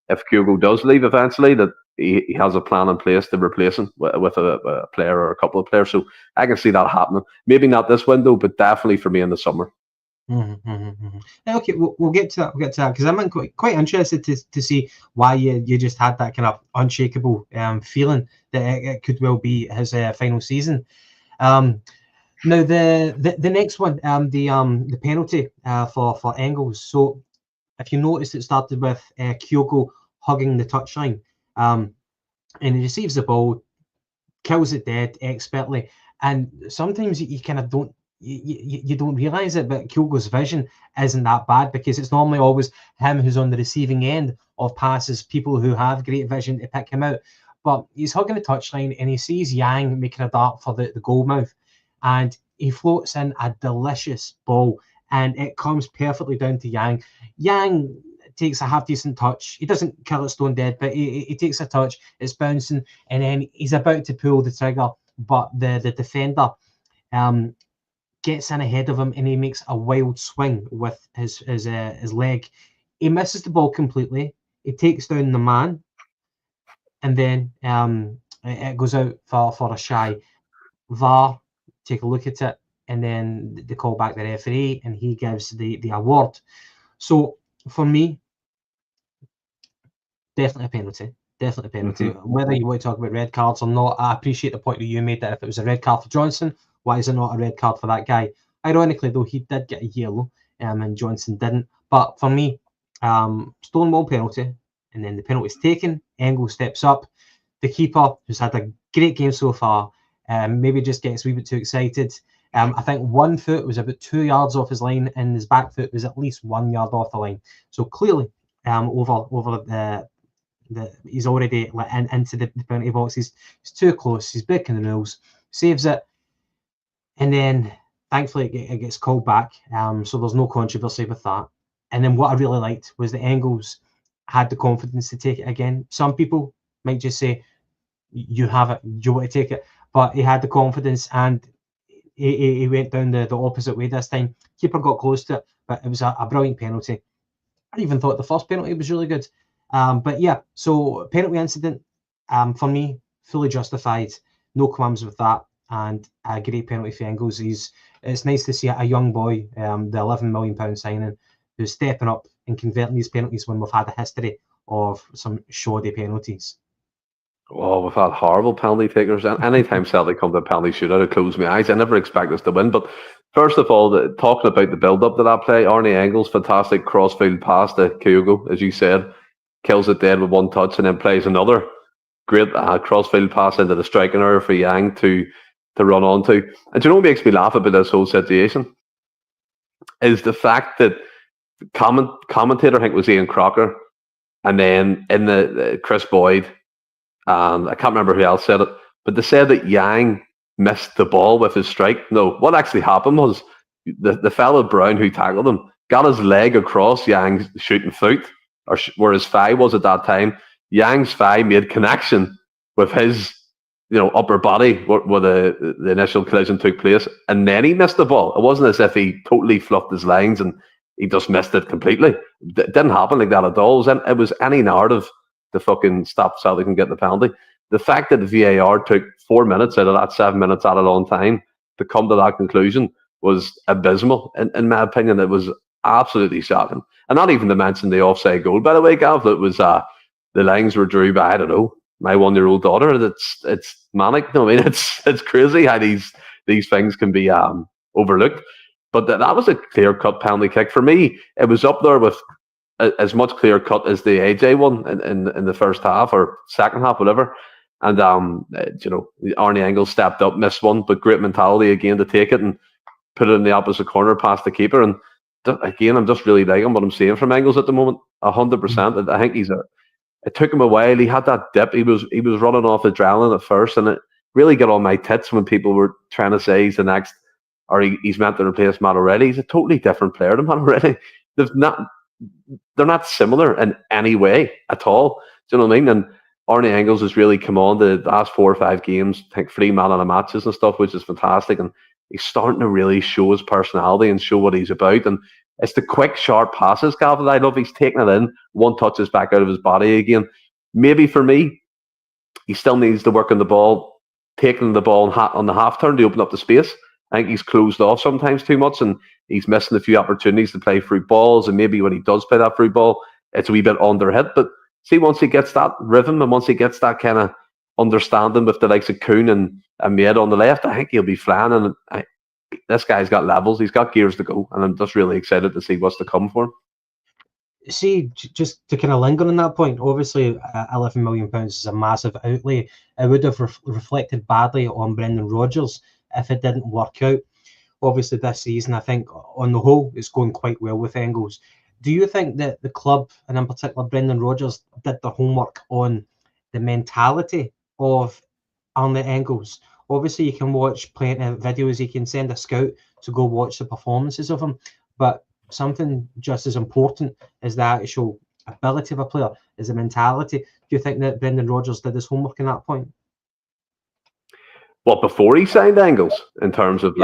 if Kyogo does leave eventually, that he has a plan in place to replace him with a player or a couple of players. So I can see that happening. Maybe not this window, but definitely for me in the summer.
Okay, we'll get to that. Because I'm quite interested to see why you just had that kind of unshakable feeling that it could well be his final season. Now the next one, the penalty for Engels. So if you notice, it started with Kyogo hugging the touchline, and he receives the ball, kills it dead expertly, and sometimes you kind of don't. You don't realise it, but Kyogo's vision isn't that bad, because it's normally always him who's on the receiving end of passes, people who have great vision to pick him out. But he's hugging the touchline and he sees Yang making a dart for the goal mouth, and he floats in a delicious ball, and it comes perfectly down to Yang. Yang takes a half-decent touch. He doesn't kill it stone dead, but he takes a touch, it's bouncing, and then he's about to pull the trigger, but the defender gets in ahead of him, and he makes a wild swing with his leg. He misses the ball completely. He takes down the man, and then it goes out for a shy. VAR take a look at it, and then they call back the referee, and he gives the award. So for me, definitely a penalty. Whether you want to talk about red cards or not, I appreciate the point that you made, that if it was a red card for Johnson, why is it not a red card for that guy? Ironically, though, he did get a yellow, and Johnson didn't. But for me, Stonewall penalty, and then the penalty is taken. Engel steps up. The keeper, who's had a great game so far, maybe just gets a wee bit too excited. I think 1 foot was about 2 yards off his line, and his back foot was at least 1 yard off the line. So clearly, over he's already into the penalty box. He's too close. He's breaking the rules. Saves it. And then, thankfully, it gets called back, so there's no controversy with that. And then what I really liked was that Engels had the confidence to take it again. Some people might just say, you have it, you want to take it. But he had the confidence, and he went down the opposite way this time. Keeper got close to it, but it was a brilliant penalty. I even thought the first penalty was really good. But yeah, so penalty incident, for me, fully justified. No qualms with that. And a great penalty for Engels. It's nice to see a young boy, the £11 million signing, who's stepping up and converting these penalties when we've had a history of some shoddy penalties.
Oh, we've had horrible penalty takers. And anytime Celtic come to a penalty shootout, I close my eyes. I never expect us to win. But first of all, talking about the build-up to that play, Arnie Engels, fantastic cross-field pass to Kyogo, as you said, kills it dead with 1 touch, and then plays another great cross-field pass into the striking area for Yang to run onto. And do you know what makes me laugh about this whole situation? Is the fact that commentator, I think, was Ian Crocker, and then in the Chris Boyd, and I can't remember who else said it, but they said that Yang missed the ball with his strike. No, what actually happened was the fellow Brown who tackled him got his leg across Yang's shooting foot, or where his thigh was at that time. Yang's thigh made connection with his upper body where the initial collision took place, and then he missed the ball. It wasn't as if he totally fluffed his lines and he just missed it completely. It didn't happen like that at all. It was any narrative to fucking stop Celtic and get the penalty. The fact that the VAR took 4 minutes out of that 7 minutes out of long time to come to that conclusion was abysmal. In my opinion, it was absolutely shocking. And not even to mention the offside goal, by the way, Gav. It was the lines were drew by, I don't know, my 1-year-old daughter. It's manic. No, I mean, it's crazy how these things can be overlooked. But that was a clear cut penalty kick for me. It was up there with as much clear cut as the AJ one in the first half or second half, whatever. And Arnie Engels stepped up, missed one, but great mentality again to take it and put it in the opposite corner past the keeper. And again, I'm just really liking what I'm seeing from Engels at the moment. 100%. I think it took him a while. He had that dip. He was running off adrenaline at first, and it really got on my tits when people were trying to say he's the next, or he's meant to replace Matt O'Reilly. He's a totally different player to Matt O'Reilly. They're not similar in any way at all. Do you know what I mean? And Arnie Engels has really come on the last 4 or 5 games, I think 3 man of the matches and stuff, which is fantastic. And he's starting to really show his personality and show what he's about. And it's the quick, sharp passes, Gav, that I love. He's taking it in. One touches back out of his body again. Maybe for me, he still needs to work on the ball, taking the ball on the half turn to open up the space. I think he's closed off sometimes too much, and he's missing a few opportunities to play through balls. And maybe when he does play that through ball, it's a wee bit under hit. But see, once he gets that rhythm and once he gets that kind of understanding with the likes of Kuhn and Mead on the left, I think he'll be flying. And this guy's got levels. He's got gears to go. And I'm just really excited to see what's to come for him.
See, just to kind of linger on that point, obviously £11 million is a massive outlay. It would have reflected badly on Brendan Rodgers if it didn't work out. Obviously this season, I think on the whole, it's going quite well with Engels. Do you think that the club, and in particular Brendan Rodgers, did their homework on the mentality of Arnie Engels? Obviously, you can watch plenty of videos. You can send a scout to go watch the performances of him. But something just as important as the actual ability of a player is the mentality. Do you think that Brendan Rodgers did his homework in that point?
Well, before he signed Engels, in terms of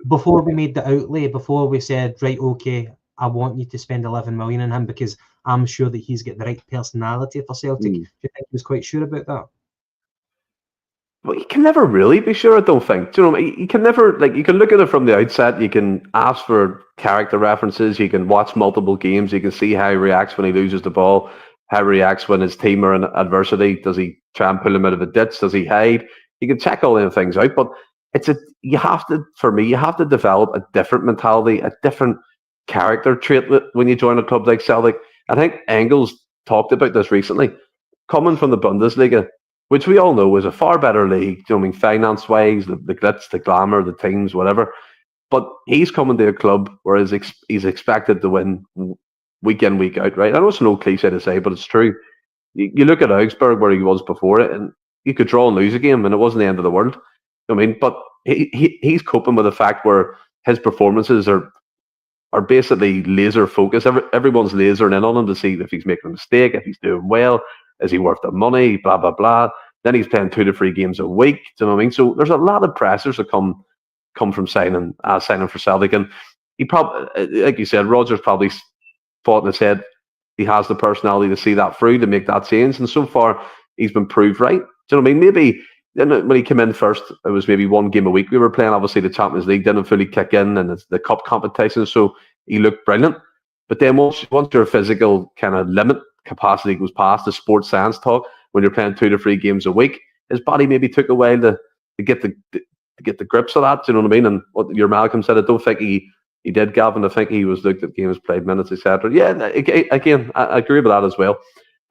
before we made the outlay, before we said, right, okay, I want you to spend 11 million on him because I'm sure that he's got the right personality for Celtic. Do you think he was quite sure about that?
Well, you can never really be sure, I don't think. Do you know, you can never, you can look at it from the outset, you can ask for character references, you can watch multiple games, you can see how he reacts when he loses the ball, how he reacts when his team are in adversity. Does he try and pull him out of a ditch? Does he hide? You can check all them things out, but you have to develop a different mentality, a different character trait when you join a club like Celtic. I think Engels talked about this recently. Coming from the Bundesliga, which we all know is a far better league, you know, I mean, finance-wise, the glitz, the glamour, the teams, whatever. But he's coming to a club where he's expected to win week in, week out, right? I know it's an old cliche to say, but it's true. You look at Augsburg, where he was before it, and you could draw and lose a game, and it wasn't the end of the world. I mean, but he's coping with the fact where his performances are basically laser focused. Everyone's lasering in on him to see if he's making a mistake, if he's doing well, is he worth the money, blah, blah, blah. Then he's playing 2 to 3 games a week. Do you know what I mean? So there's a lot of pressures that come from signing for Celtic. And he probably, like you said, Rodgers probably thought in his head he has the personality to see that through, to make that change. And so far, he's been proved right. Do you know what I mean? Maybe when he came in first, it was maybe 1 game a week. We were playing, obviously, the Champions League didn't fully kick in, and the cup competition, so he looked brilliant. But then once your physical kind of limit capacity goes past, the sports science talk, when you're playing 2 to 3 games a week, his body maybe took a while to get the grips of that. Do you know what I mean? And what your Malcolm said, I don't think he did, Gavin. I think he was looked at games played, minutes, etc. Yeah, again, I agree with that as well.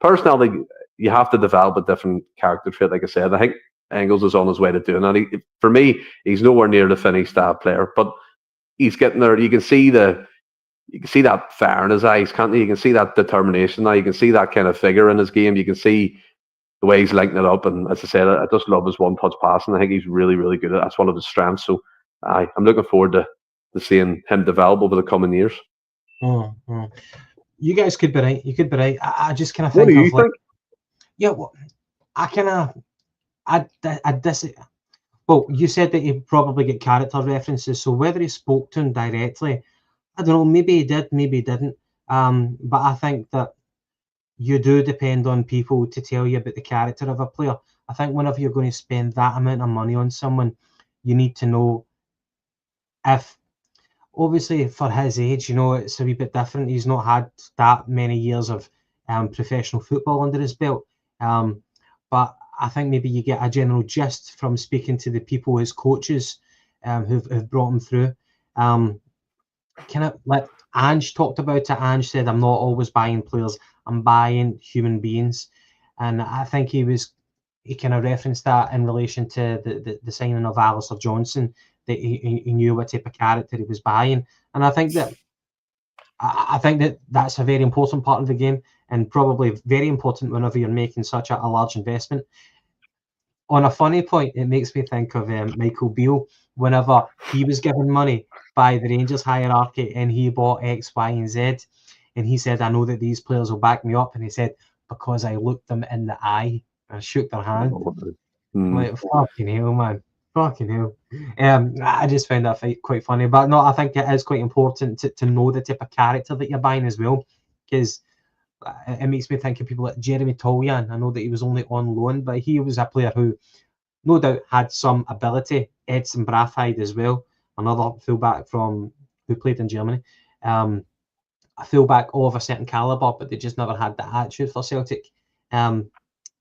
Personally, you have to develop a different character trait, like I said. I think Engels is on his way to doing that. For me, he's nowhere near the finished player, but he's getting there. You can see that fire in his eyes, can't you? You can see that determination now. You can see that kind of figure in his game. You can see the way he's linking it up. And as I said, I just love his one-touch passing. I think he's really, really good at it. That's one of his strengths. So I'm looking forward to seeing him develop over the coming years.
Mm-hmm. You guys could be right. You could be right. I just kind of
think. What do you
think?
Like,
yeah, well, well, you said that he probably get character references. So whether he spoke to him directly, I don't know. Maybe he did, maybe he didn't. But I think that you do depend on people to tell you about the character of a player. I think whenever you're going to spend that amount of money on someone, you need to know if obviously for his age, it's a wee bit different. He's not had that many years of professional football under his belt. But I think maybe you get a general gist from speaking to the people, his coaches, who've brought him through. Kind of like Ange talked about it. Ange said, "I'm not always buying players. I'm buying human beings," and I think he kind of referenced that in relation to the signing of Alistair Johnson, that he knew what type of character he was buying, and I think that that's a very important part of the game, and probably very important whenever you're making such a large investment. On a funny point, it makes me think of Michael Beale whenever he was given money by the Rangers hierarchy and he bought X, Y, and Z. And he said, "I know that these players will back me up." And he said, "Because I looked them in the eye and shook their hand." Like, fucking hell, man. Fucking hell. I just found that quite funny. But no, I think it is quite important to know the type of character that you're buying as well. Because it makes me think of people like Jeremy Tolyan. I know that he was only on loan, but he was a player who no doubt had some ability. Edson Brathide as well, another fullback who played in Germany. A fullback of a certain calibre, but they just never had the attitude for Celtic.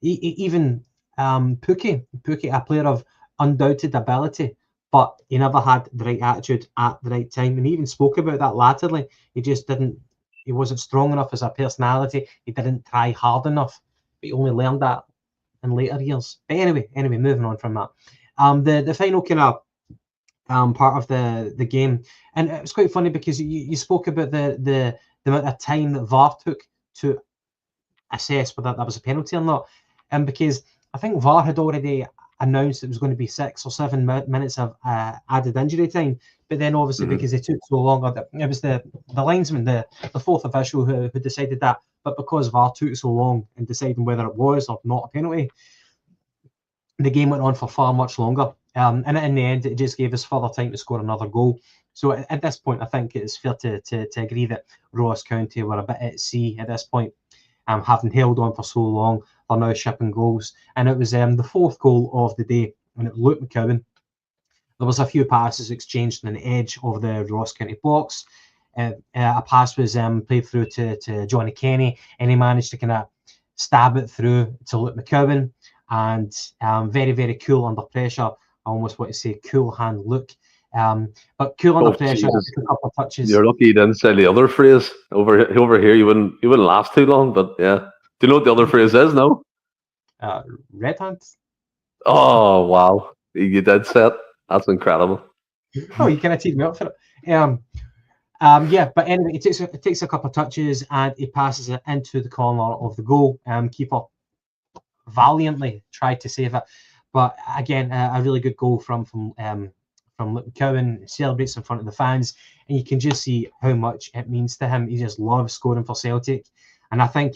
Even Pukki, a player of undoubted ability, but he never had the right attitude at the right time. And he even spoke about that latterly. He wasn't strong enough as a personality. He didn't try hard enough. But he only learned that in later years. But anyway, moving on from that. The final kind of part of the game, and it was quite funny because you spoke about the amount of time that VAR took to assess whether that was a penalty or not, and because I think VAR had already announced it was going to be 6 or 7 minutes of added injury time, but then obviously because it took so long, it was the linesman, the fourth official who decided that, but because VAR took so long in deciding whether it was or not a penalty, the game went on for far much longer, and in the end it just gave us further time to score another goal. So at this point I think it's fair to agree that Ross County were a bit at sea at this point, having held on for so long. They're now shipping goals, and it was the fourth goal of the day, and it was Luke McCowan. There was a few passes exchanged on the edge of the Ross County box. A pass was played through to Johnny Kenny, and he managed to kind of stab it through to Luke McCowan, and very, very cool under pressure. I almost want to say cool hand Luke. But cool under pressure, a couple of touches.
You're lucky you didn't say the other phrase. Over here, you wouldn't last too long. But yeah, do you know what the other phrase is? No.
Red hand.
Oh wow, you did say it. That's incredible.
Oh, you kind of teed me up for it. Yeah, but anyway, it takes a couple of touches and he passes it into the corner of the goal. Keeper valiantly tried to save it, but again, a really good goal from Luke McCowan. Celebrates in front of the fans, and you can just see how much it means to him. He just loves scoring for Celtic, and I think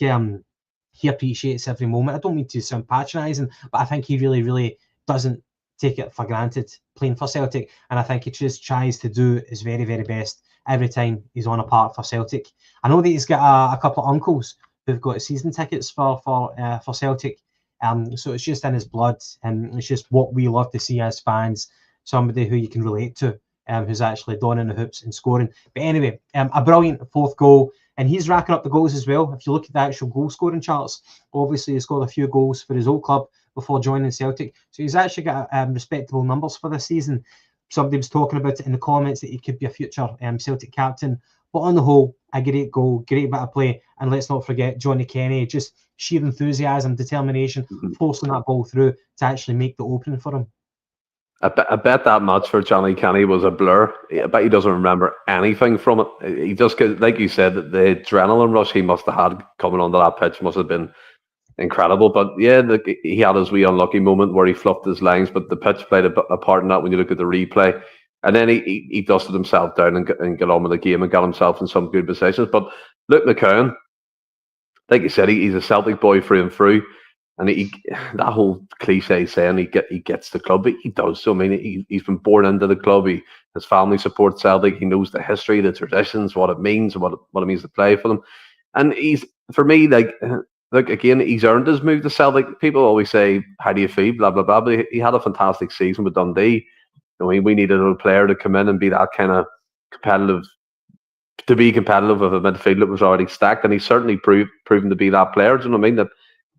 he appreciates every moment. I don't mean to sound patronising, but I think he really, really doesn't take it for granted playing for Celtic, and I think he just tries to do his very, very best every time he's on a park for Celtic. I know that he's got a couple of uncles who've got season tickets for Celtic, so it's just in his blood, and it's just what we love to see as fans. Somebody who you can relate to, who's actually donning the hoops and scoring. But anyway, a brilliant fourth goal, and he's racking up the goals as well. If you look at the actual goal scoring charts, obviously he scored a few goals for his old club before joining Celtic, so he's actually got respectable numbers for this season. Somebody was talking about it in the comments that he could be a future Celtic captain. But on the whole, a great goal, great bit of play, and let's not forget Johnny Kenny, just sheer enthusiasm, determination, forcing that ball through to actually make the opening for him.
I bet that match for Johnny Kenny was a blur. I bet he doesn't remember anything from it. He just, like you said, the adrenaline rush he must have had coming onto that pitch must have been incredible. But yeah, he had his wee unlucky moment where he fluffed his lines, but the pitch played a part in that when you look at the replay. And then he dusted himself down and got on with the game and got himself in some good positions. But Luke McCowan, like you said, he's a Celtic boy through and through. And that whole cliche saying he gets the club, he does. So I mean, he's been born into the club. His family supports Celtic. He knows the history, the traditions, what it means, what it means to play for them. And he's, for me, like, look, again, he's earned his move to Celtic. People always say, "How do you feel?" Blah blah blah. But he had a fantastic season with Dundee. I mean, we needed a player to come in and be that kind of competitive to be competitive with a midfield that was already stacked, and he's certainly proven to be that player. Do you know what I mean? That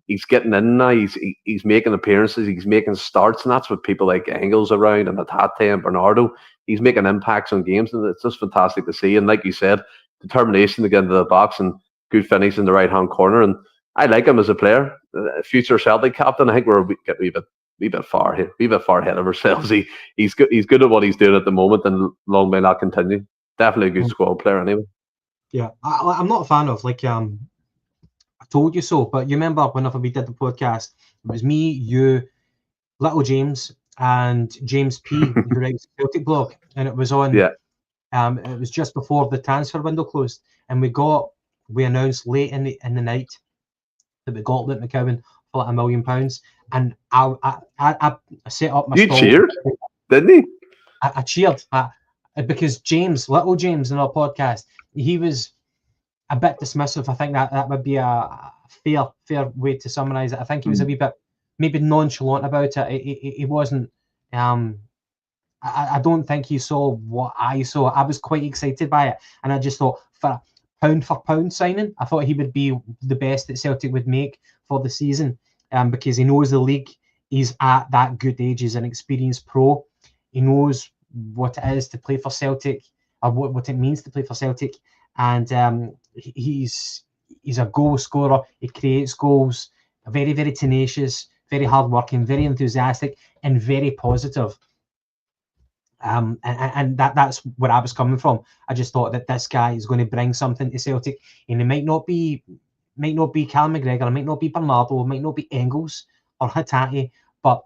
he's getting in now. He's making appearances. He's making starts, and that's what people like Engels around and Atate and Bernardo. He's making impacts on games, and it's just fantastic to see. And like you said, determination to get into the box and good finish in the right hand corner. And I like him as a player. Future Celtic captain. I think we're getting a wee bit far ahead of ourselves. He's good at what he's doing at the moment, and long may that continue. Definitely a good squad player anyway.
Yeah, I'm not a fan of, like, I told you so, but you remember whenever we did the podcast, it was me, you, Little James, and James P, who writes the Celtic blog, and it was on.
Yeah.
It was just before the transfer window closed, and we announced late in the night that we got Luke McCowan for like £1 million, and I set up my.
You cheered, didn't you?
I cheered because Little James, in our podcast, he was a bit dismissive. I think that would be a fair way to summarise it. I think he was a wee bit maybe nonchalant about it. He wasn't. I don't think he saw what I saw. I was quite excited by it, and I just thought for pound signing, I thought he would be the best that Celtic would make for the season, because he knows the league. He's at that good age. He's an experienced pro. He knows what it is to play for Celtic, or what it means to play for Celtic, and he's a goal scorer. He creates goals. Very, very tenacious, very hardworking, very enthusiastic, and very positive. And that's where I was coming from. I just thought that this guy is going to bring something to Celtic, and it might not be Callum McGregor, it might not be Bernardo, it might not be Engels or Hatate, but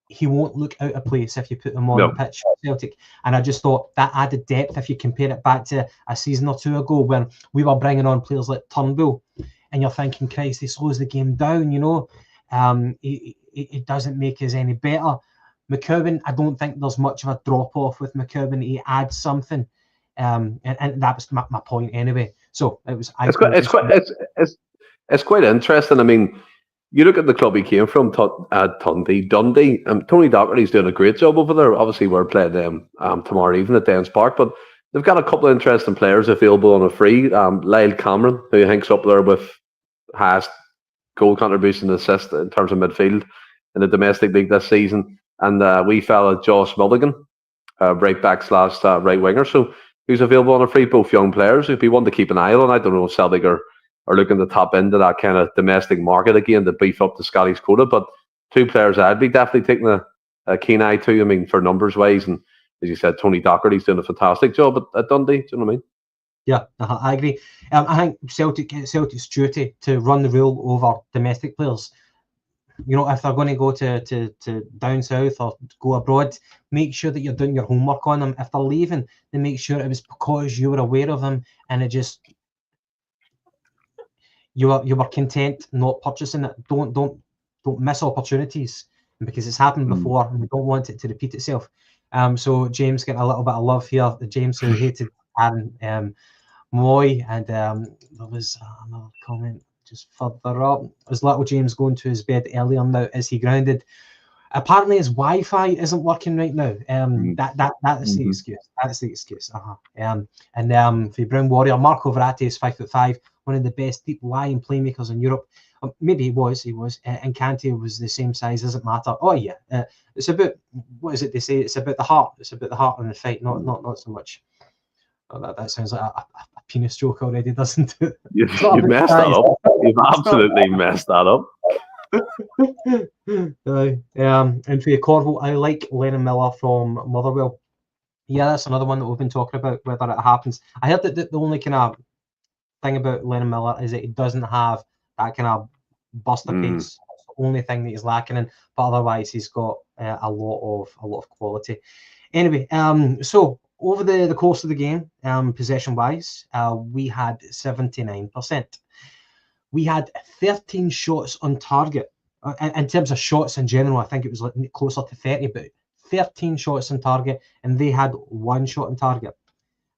he won't look out of place if you put him on the pitch for Celtic. And I just thought that added depth, if you compare it back to a season or two ago when we were bringing on players like Turnbull, and you're thinking, Christ, he slows the game down, you know. It doesn't make us any better. McCowan, I don't think there's much of a drop-off with McCowan. He adds something, and that was my point anyway. So it was.
It's quite interesting. I mean, you look at the club he came from, Dundee. Tony Docherty's doing a great job over there. Obviously, we're playing them tomorrow evening at Dens Park, but they've got a couple of interesting players available on a free. Lyle Cameron, who hangs up there with highest goal contribution and assist in terms of midfield in the domestic league this season, and wee fella Josh Mulligan, right back / right winger. So who's available on a free? Both young players. If you want to keep an eye on, I don't know if Celtic are looking to tap into that kind of domestic market again to beef up the Scottish quota, but two players I'd be definitely taking a keen eye to. I mean, for numbers wise, and as you said, Tony Docherty's doing a fantastic job at Dundee. Do you know what I mean?
Yeah, I agree. I think Celtic's duty to run the rule over domestic players. You know, if they're going to go to down south or go abroad, make sure that you're doing your homework on them. If they're leaving, then make sure it was because you were aware of them, and it just you were content not purchasing it. Don't miss opportunities, because it's happened before, and we don't want it to repeat itself. So James getting a little bit of love here. James, who hated Aaron Moy, and there was another comment just further up. Is Little James going to his bed earlier now? Is he grounded? Apparently his Wi-Fi isn't working right now. That is the excuse. That's the excuse. And for Brown Warrior, Marco Verratti is 5'5", one of the best deep lying playmakers in Europe. Maybe he was. And Kante was the same size. Doesn't matter. Oh yeah, it's about, what is it they say? It's about the heart. It's about the heart in the fight, not so much. Oh, that sounds like a penis joke already, doesn't it?
You messed that up. You've absolutely messed that up.
And for Corville, I like Lennon Miller from Motherwell. Yeah, that's another one that we've been talking about, whether it happens. I heard that the only kind of thing about Lennon Miller is that he doesn't have that kind of burst of pace. That's the only thing that he's lacking in, but otherwise he's got a lot of quality. Anyway, so over the course of the game, possession-wise, we had 79%. We had 13 shots on target. In terms of shots in general, I think it was like closer to 30, but 13 shots on target, and they had 1 shot on target.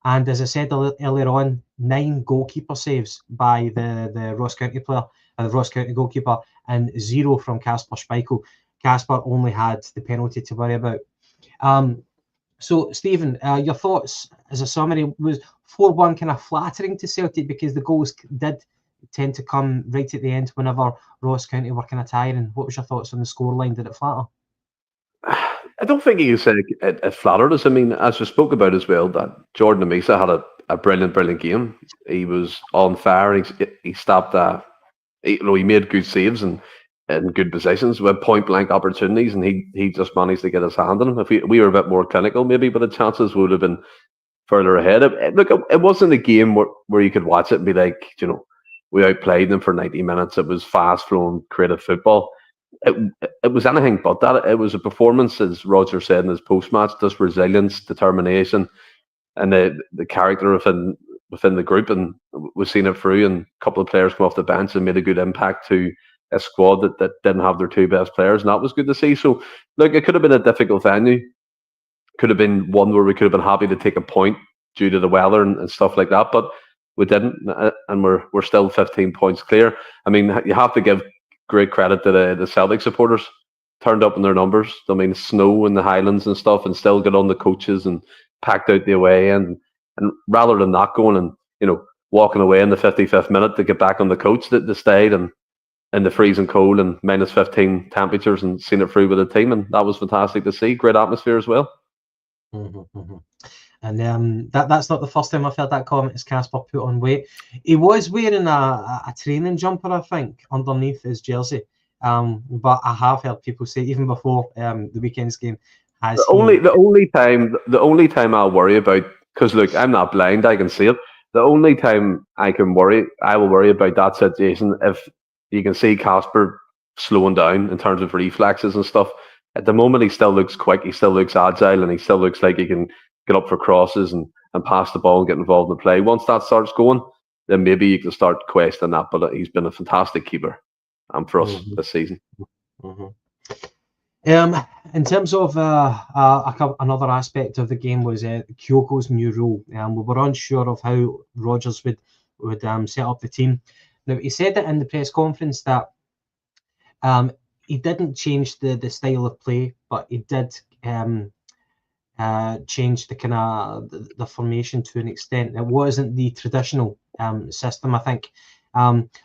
And as I said earlier on, 9 goalkeeper saves by the Ross County player, the Ross County goalkeeper, and 0 from Kasper Schmeichel. Kasper only had the penalty to worry about. So, Stephen, your thoughts as a summary, was 4-1 kind of flattering to Celtic because the goals did tend to come right at the end whenever Ross County were kind of tiring? What was your thoughts on the scoreline? Did it flatter?
I don't think you can say it flattered us. I mean, as we spoke about as well, that Jordan Amisa had a brilliant game. He was on fire. He stopped that. He made good saves and good positions with point blank opportunities, and he just managed to get his hand on him. If we were a bit more clinical, maybe, but the chances would have been further ahead. Look, it wasn't a game where you could watch it and be like, we outplayed them for 90 minutes. It was fast flowing, creative football. It was anything but that. It was a performance, as Roger said in his post match, just resilience, determination, and the character within the group, and we've seen it through. And a couple of players come off the bench and made a good impact to a squad that didn't have their two best players, and that was good to see. So, look, it could have been a difficult venue. Could have been one where we could have been happy to take a point due to the weather and stuff like that, but we didn't, and we're still 15 points clear. I mean, you have to give great credit to the Celtic supporters. Turned up in their numbers. I mean, snow in the Highlands and stuff, and still got on the coaches and packed out the away end. And rather than not going and walking away in the 55th minute to get back on the coach, that they stayed and in the freezing cold and minus 15 temperatures and seen it through with the team, and that was fantastic to see. Great atmosphere as well.
Mm-hmm, mm-hmm. And that's not the first time I've heard that comment as Casper put on weight. He was wearing a training jumper, I think, underneath his jersey. But I have heard people say, even before the weekend's game,
the only time I'll worry about, because look, I'm not blind, I can see it. The only time I will worry about that situation, if you can see Casper slowing down in terms of reflexes and stuff. At the moment, he still looks quick, he still looks agile, and he still looks like he can get up for crosses and pass the ball and get involved in the play. Once that starts going, then maybe you can start questioning that. But he's been a fantastic keeper for us this season.
Mm-hmm. In terms of another aspect of the game was Kyogo's new role. We were unsure of how Rodgers would set up the team. Now, he said that in the press conference that he didn't change the style of play, but he did change the kind of the formation to an extent. It wasn't the traditional system, I think.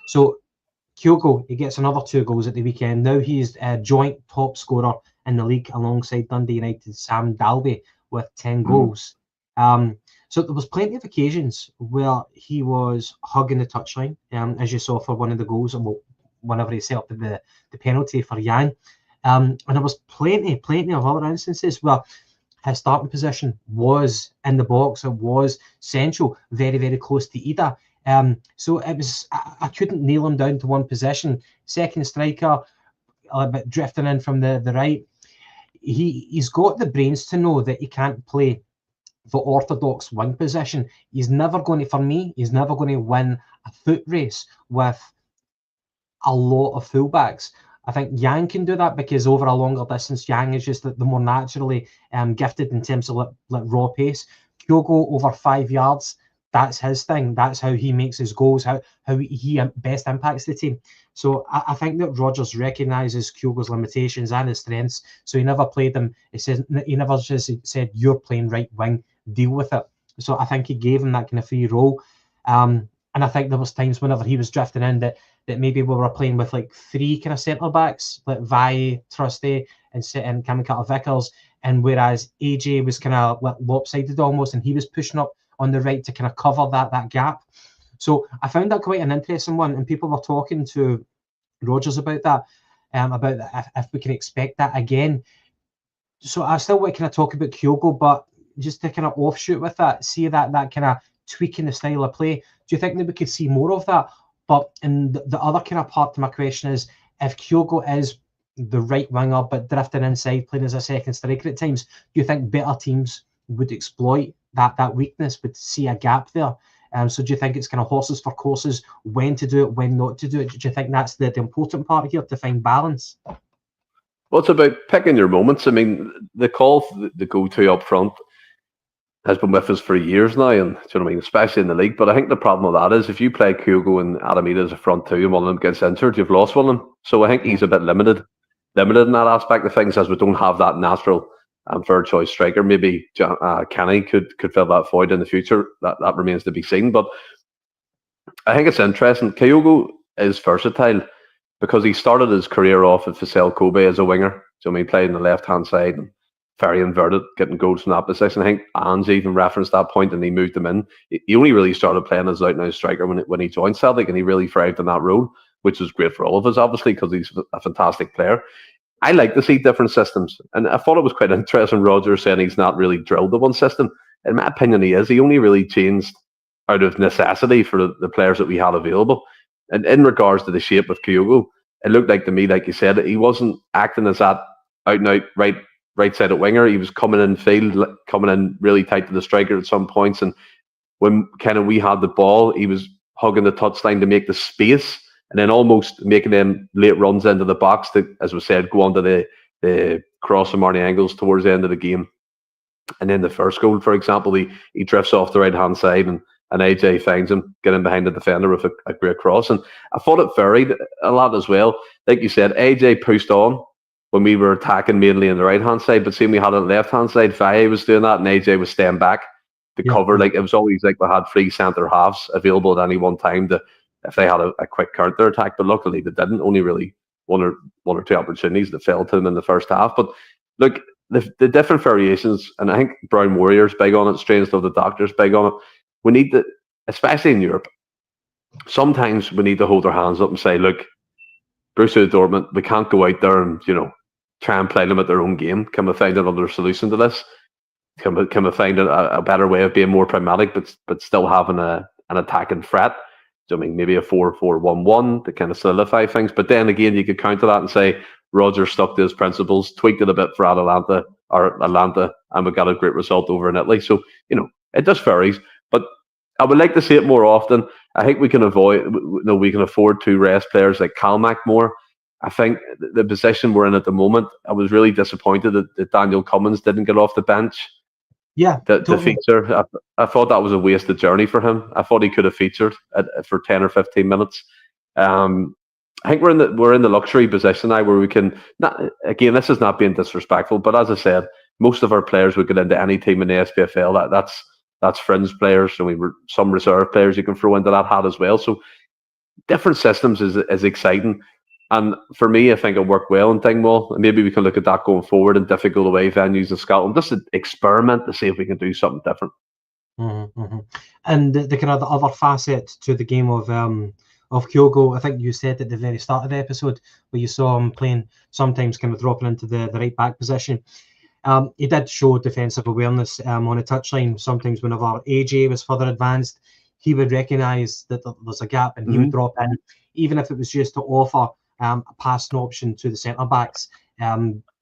So Kyogo, he gets another 2 goals at the weekend. Now he's a joint top scorer in the league alongside Dundee United Sam Dalby with 10 goals. So there was plenty of occasions where he was hugging the touchline, as you saw for one of the goals, whenever he set up the penalty for Yang. And there was plenty of other instances where his starting position was in the box. It was central, very, very close to Idah. So it was, I couldn't nail him down to one position. Second striker, a bit drifting in from the right. He's got the brains to know that he can't play the orthodox wing position. He's never going to win a foot race with a lot of fullbacks. I think Yang can do that because over a longer distance, Yang is just the more naturally gifted in terms of like raw pace. Kyogo over 5 yards, that's his thing. That's how he makes his goals, how he best impacts the team. So I think that Rodgers recognises Kyogo's limitations and his strengths. So he never played them. He never just said, "You're playing right wing, deal with it." So I think he gave him that kind of free role. And I think there was times whenever he was drifting in that maybe we were playing with like 3 kind of centre backs, like Vai, Trusty, and Cameron Carter-Vickers, and whereas AJ was kind of lopsided almost, and he was pushing up on the right to kind of cover that gap. So I found that quite an interesting one, and people were talking to Rodgers about that, if we can expect that again. So I still want to kind of talk about Kyogo, but just to kind of offshoot with that, see that kind of tweaking the style of play. Do you think that we could see more of that? But in the other kind of part to my question is, if Kyogo is the right winger but drifting inside, playing as a second striker at times, do you think better teams would exploit that weakness, would see a gap there? So do you think it's kind of horses for courses, when to do it, when not to do it? Do you think that's the important part here, to find balance?
Well, it's about picking your moments. I mean, the call, the go-to up front has been with us for years now, and do you know what I mean, especially in the league. But I think the problem with that is if you play Kyogo and Adam Idah as a front two and one of them gets injured, you've lost one of them. So I think he's a bit limited in that aspect of things, as we don't have that natural and fair choice striker. Maybe Kenny could fill that void in the future. That remains to be seen. But I think it's interesting. Kyogo is versatile because he started his career off at Vissel Kobe as a winger. So he played on the left-hand side and very inverted, getting goals from that position. I think Ange even referenced that point and he moved him in. He only really started playing as out-and-out striker when he joined Celtic, and he really thrived in that role, which was great for all of us, obviously, because he's a fantastic player. I like to see different systems, and I thought it was quite interesting Roger saying he's not really drilled the one system. In my opinion, he is. He only really changed out of necessity for the players that we had available. And in regards to the shape of Kyogo, it looked like to me, like you said, he wasn't acting as that out-and-out right-sided winger. He was coming in field, coming in really tight to the striker at some points. And when kind of we had the ball, he was hugging the touchline to make the space and then almost making them late runs into the box to, as we said, go on to the cross from Marnie Engels towards the end of the game. And then the first goal, for example, he drifts off the right-hand side and AJ finds him, getting behind the defender with a great cross. And I thought it varied a lot as well. Like you said, AJ pushed on when we were attacking mainly on the right-hand side, but seeing we had it on the left-hand side, Faye was doing that and AJ was staying back to cover. Like it was always like we had 3 centre halves available at any one time to, if they had a quick counter attack, but luckily they didn't. Only really one or two opportunities that fell to them in the first half. But look, the different variations, and I think Brown Warriors big on it, Strange Love the Doctors big on it. We need to, especially in Europe, sometimes we need to hold our hands up and say, look, Borussia Dortmund, we can't go out there and, try and play them at their own game. Can we find another solution to this? Can we find a better way of being more pragmatic, but still having an attacking threat? So, I mean, maybe a 4-4-1-1 to kind of solidify things. But then again, you could counter that and say Roger stuck to his principles, tweaked it a bit for Atalanta, and we got a great result over in Italy. So, it just varies. But I would like to see it more often. I think we can afford to rest players like Kalmack more. I think the position we're in at the moment, I was really disappointed that Daniel Cummins didn't get off the bench.
Yeah,
to feature. I thought that was a wasted journey for him. I thought he could have featured for 10 or 15 minutes. I think we're in the luxury position now where we can. Again, this is not being disrespectful, but as I said, most of our players would get into any team in the SPFL. That's fringe players. So some reserve players you can throw into that hat as well. So different systems is exciting. And for me, I think it'll work well in Dingwall. And maybe we can look at that going forward in difficult away venues in Scotland. Just to experiment to see if we can do something different.
Mm-hmm, mm-hmm. And the kind of the other facet to the game of Kyogo, I think you said at the very start of the episode, where you saw him playing, sometimes kind of dropping into the right back position. He did show defensive awareness on a touchline. Sometimes whenever AJ was further advanced, he would recognise that there's a gap and he would drop in, even if it was just to offer a passing option to the centre backs,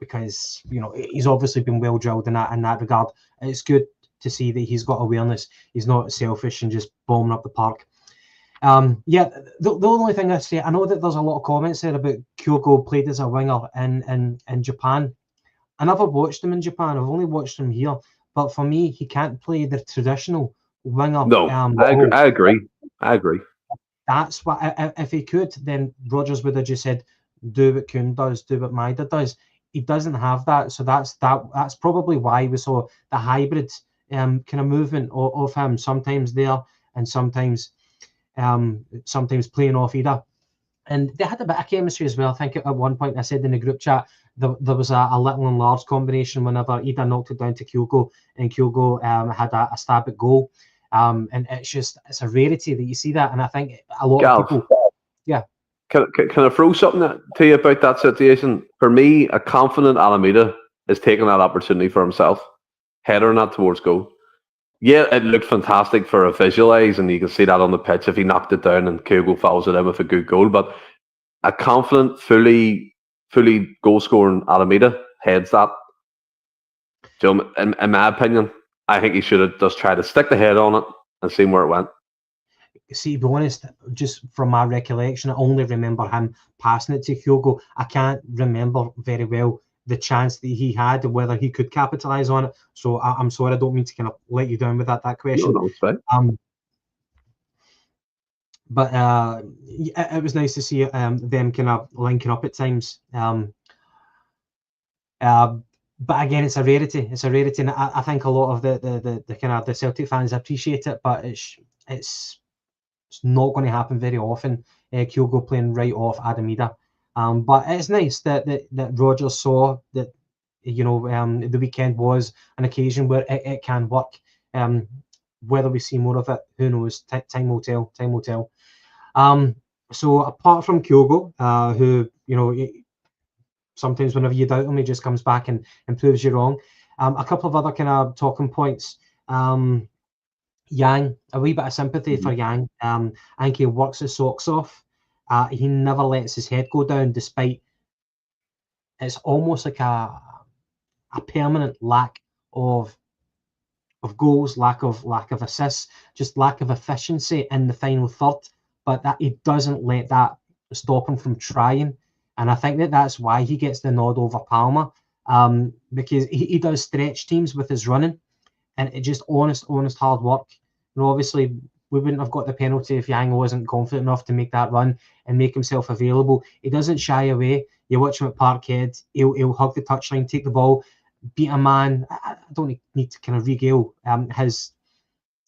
because he's obviously been well drilled in that regard. It's good to see that he's got awareness. He's not selfish and just bombing up the park. The only thing I say, I know that there's a lot of comments there about Kyogo played as a winger in Japan. I never watched him in Japan. I've only watched him here. But for me, he can't play the traditional winger.
No, I agree.
That's what, if he could, then Rodgers would have just said, do what Kuhn does, do what Maida does. He doesn't have that. So that's probably why we saw the hybrid kind of movement of him, sometimes there and sometimes playing off Idah. And they had a bit of chemistry as well. I think at one point I said in the group chat, there was a little and large combination whenever Idah knocked it down to Kyogo, and Kyogo had a stab at goal. And it's a rarity that you see that, and I think a lot of people. Yeah.
Can I throw something to you about that situation? For me, a confident Alameda is taking that opportunity for himself, headering that towards goal. Yeah, it looked fantastic for a visualize, and you can see that on the pitch if he knocked it down and Kyogo follows it in with a good goal. But a confident, fully goal scoring Alameda heads that. So in my opinion, I think he should have just tried to stick the head on it and see where it went.
See, to be honest, just from my recollection, I only remember him passing it to Kyogo. I can't remember very well the chance that he had and whether he could capitalise on it. So I'm sorry, I don't mean to kind of let you down with that question.
No, it's fine.
But it was nice to see them kind of linking up at times. But again, it's a rarity. It's a rarity, and I think a lot of the kind of the Celtic fans appreciate it, but it's not going to happen very often. Kyogo playing right off Adam Idah. But it's nice that Rodgers saw that, the weekend was an occasion where it can work. Whether we see more of it, who knows? Time will tell. Time will tell. So apart from Kyogo, who sometimes whenever you doubt him, he just comes back and proves you wrong. A couple of other kind of talking points. Yang, a wee bit of sympathy for Yang. I think he works his socks off. He never lets his head go down, despite it's almost like a permanent lack of goals, lack of assists, just lack of efficiency in the final third. But that he doesn't let that stop him from trying. And I think that's why he gets the nod over Palmer, because he does stretch teams with his running, and it just honest hard work. And obviously, we wouldn't have got the penalty if Yang wasn't confident enough to make that run and make himself available. He doesn't shy away. You watch him at Parkhead, he'll hug the touchline, take the ball, beat a man. I don't need to kind of regale his,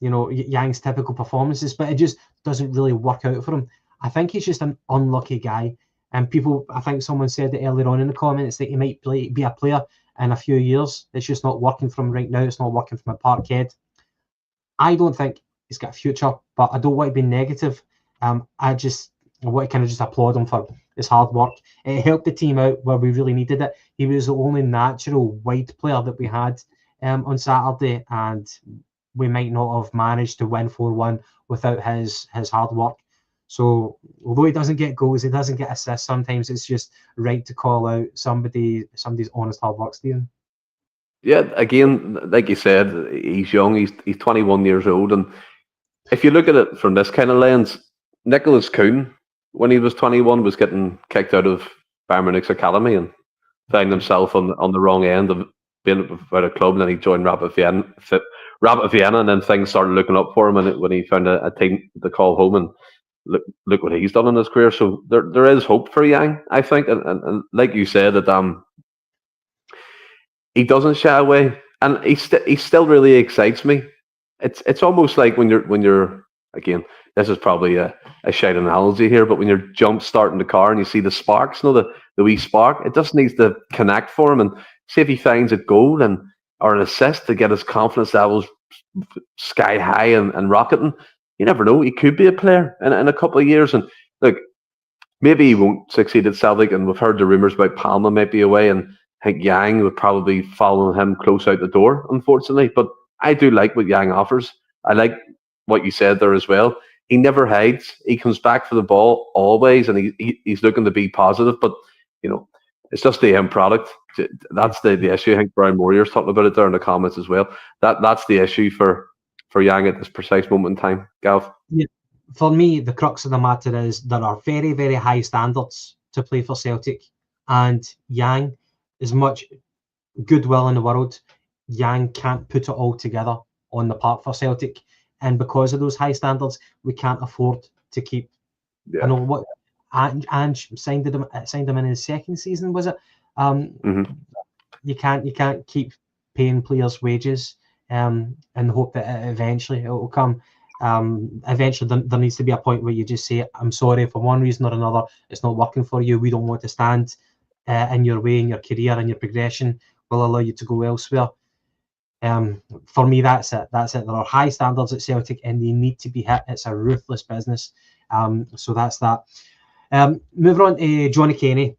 Yang's typical performances, but it just doesn't really work out for him. I think he's just an unlucky guy. And people, I think someone said it earlier on in the comments that he might be a player in a few years. It's just not working for him right now. It's not working for him at Parkhead. I don't think he's got a future, but I don't want to be negative. I want to kind of just applaud him for his hard work. It helped the team out where we really needed it. He was the only natural wide player that we had on Saturday, and we might not have managed to win 4-1 without his hard work. So although he doesn't get goals, he doesn't get assists, sometimes it's just right to call out somebody's honest hard work, Stephen.
Yeah, again, like you said, he's young. He's 21 years old, and if you look at it from this kind of lens, Nicholas Kuhn, when he was 21, was getting kicked out of Bayern Munich's academy and found himself on the wrong end of being without a club. And then he joined Rapid Vienna, and then things started looking up for him. And when he found a team to call home, and look what he's done in his career. So there is hope for Yang, I think, and like you said, that he doesn't shy away, and he still really excites me. It's almost like when you're again. This is probably a shite analogy here, but when you're jump starting the car and you see the sparks, the wee spark, it just needs to connect for him, and see if he finds a goal or an assist to get his confidence levels sky high and rocketing. You never know; he could be a player in a couple of years. And look, maybe he won't succeed at Celtic, and we've heard the rumours about Palma might be away, and I think Yang would probably follow him close out the door, unfortunately. But I do like what Yang offers. I like what you said there as well. He never hides. He comes back for the ball always, and he's looking to be positive. But it's just the end product. That's the issue. I think Brian Moyer's talking about it there in the comments as well. That's the issue for Yang at this precise moment in time, Gav.
Yeah. For me, the crux of the matter is there are very, very high standards to play for Celtic, and Yang, as much goodwill in the world, Yang can't put it all together on the park for Celtic. And because of those high standards, we can't afford to keep. Yeah. I know what Ange signed him in his second season, was it? You can't keep paying players wages and hope that eventually it will come. Eventually, there needs to be a point where you just say, "I'm sorry, for one reason or another, it's not working for you. We don't want to stand in your way in your career and your progression. We'll allow you to go elsewhere." For me, that's it. There are high standards at Celtic, and they need to be hit. It's a ruthless business. So that's that. Moving on to Johnny Kenny.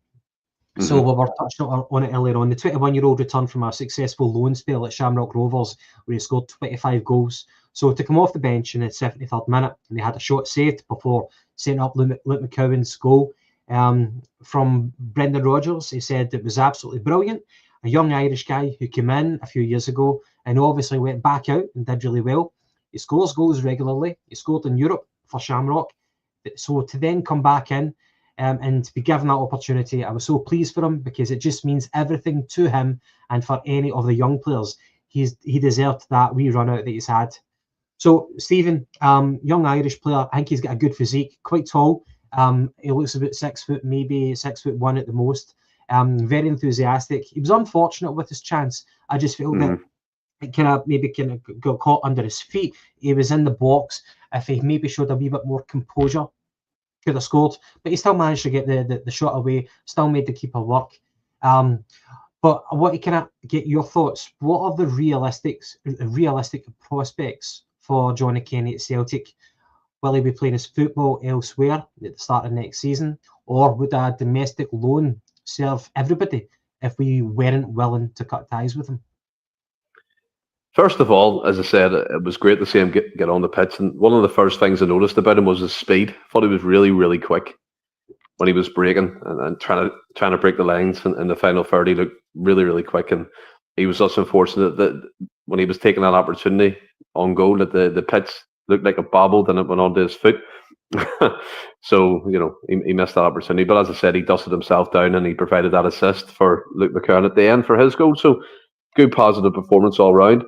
So we were touching on it earlier on. The 21-year-old returned from a successful loan spell at Shamrock Rovers, where he scored 25 goals. So to come off the bench in the 73rd minute, and they had a shot saved before setting up Luke McCowan's goal. From Brendan Rodgers, he said it was absolutely brilliant. A young Irish guy who came in a few years ago and obviously went back out and did really well. He scores goals regularly. He scored in Europe for Shamrock. So to then come back in and to be given that opportunity, I was so pleased for him, because it just means everything to him and for any of the young players. He deserved that wee run out that he's had. So Stephen, young Irish player, I think he's got a good physique, quite tall. He looks about 6 foot, maybe 6'1" at the most. Very enthusiastic. He was unfortunate with his chance. I just feel that it kind of got caught under his feet. He was in the box. If he maybe showed a wee bit more composure, could have scored. But he still managed to get the shot away. Still made the keeper work. But I want to kind of get your thoughts. What are the realistic prospects for Johnny Kenny at Celtic? Will he be playing his football elsewhere at the start of next season? Or would a domestic loan serve everybody if we weren't willing to cut ties with him?
First of all, as I said, it was great to see him get on the pitch. And one of the first things I noticed about him was his speed. I thought he was really, really quick when he was breaking and trying to break the lines in the final third. He looked really, really quick. And he was just unfortunate that when he was taking that opportunity on goal, that the pitch looked like it bobbled and it went onto his foot. So, he missed that opportunity. But as I said, he dusted himself down and he provided that assist for Luke McCann at the end for his goal. So, good positive performance all round.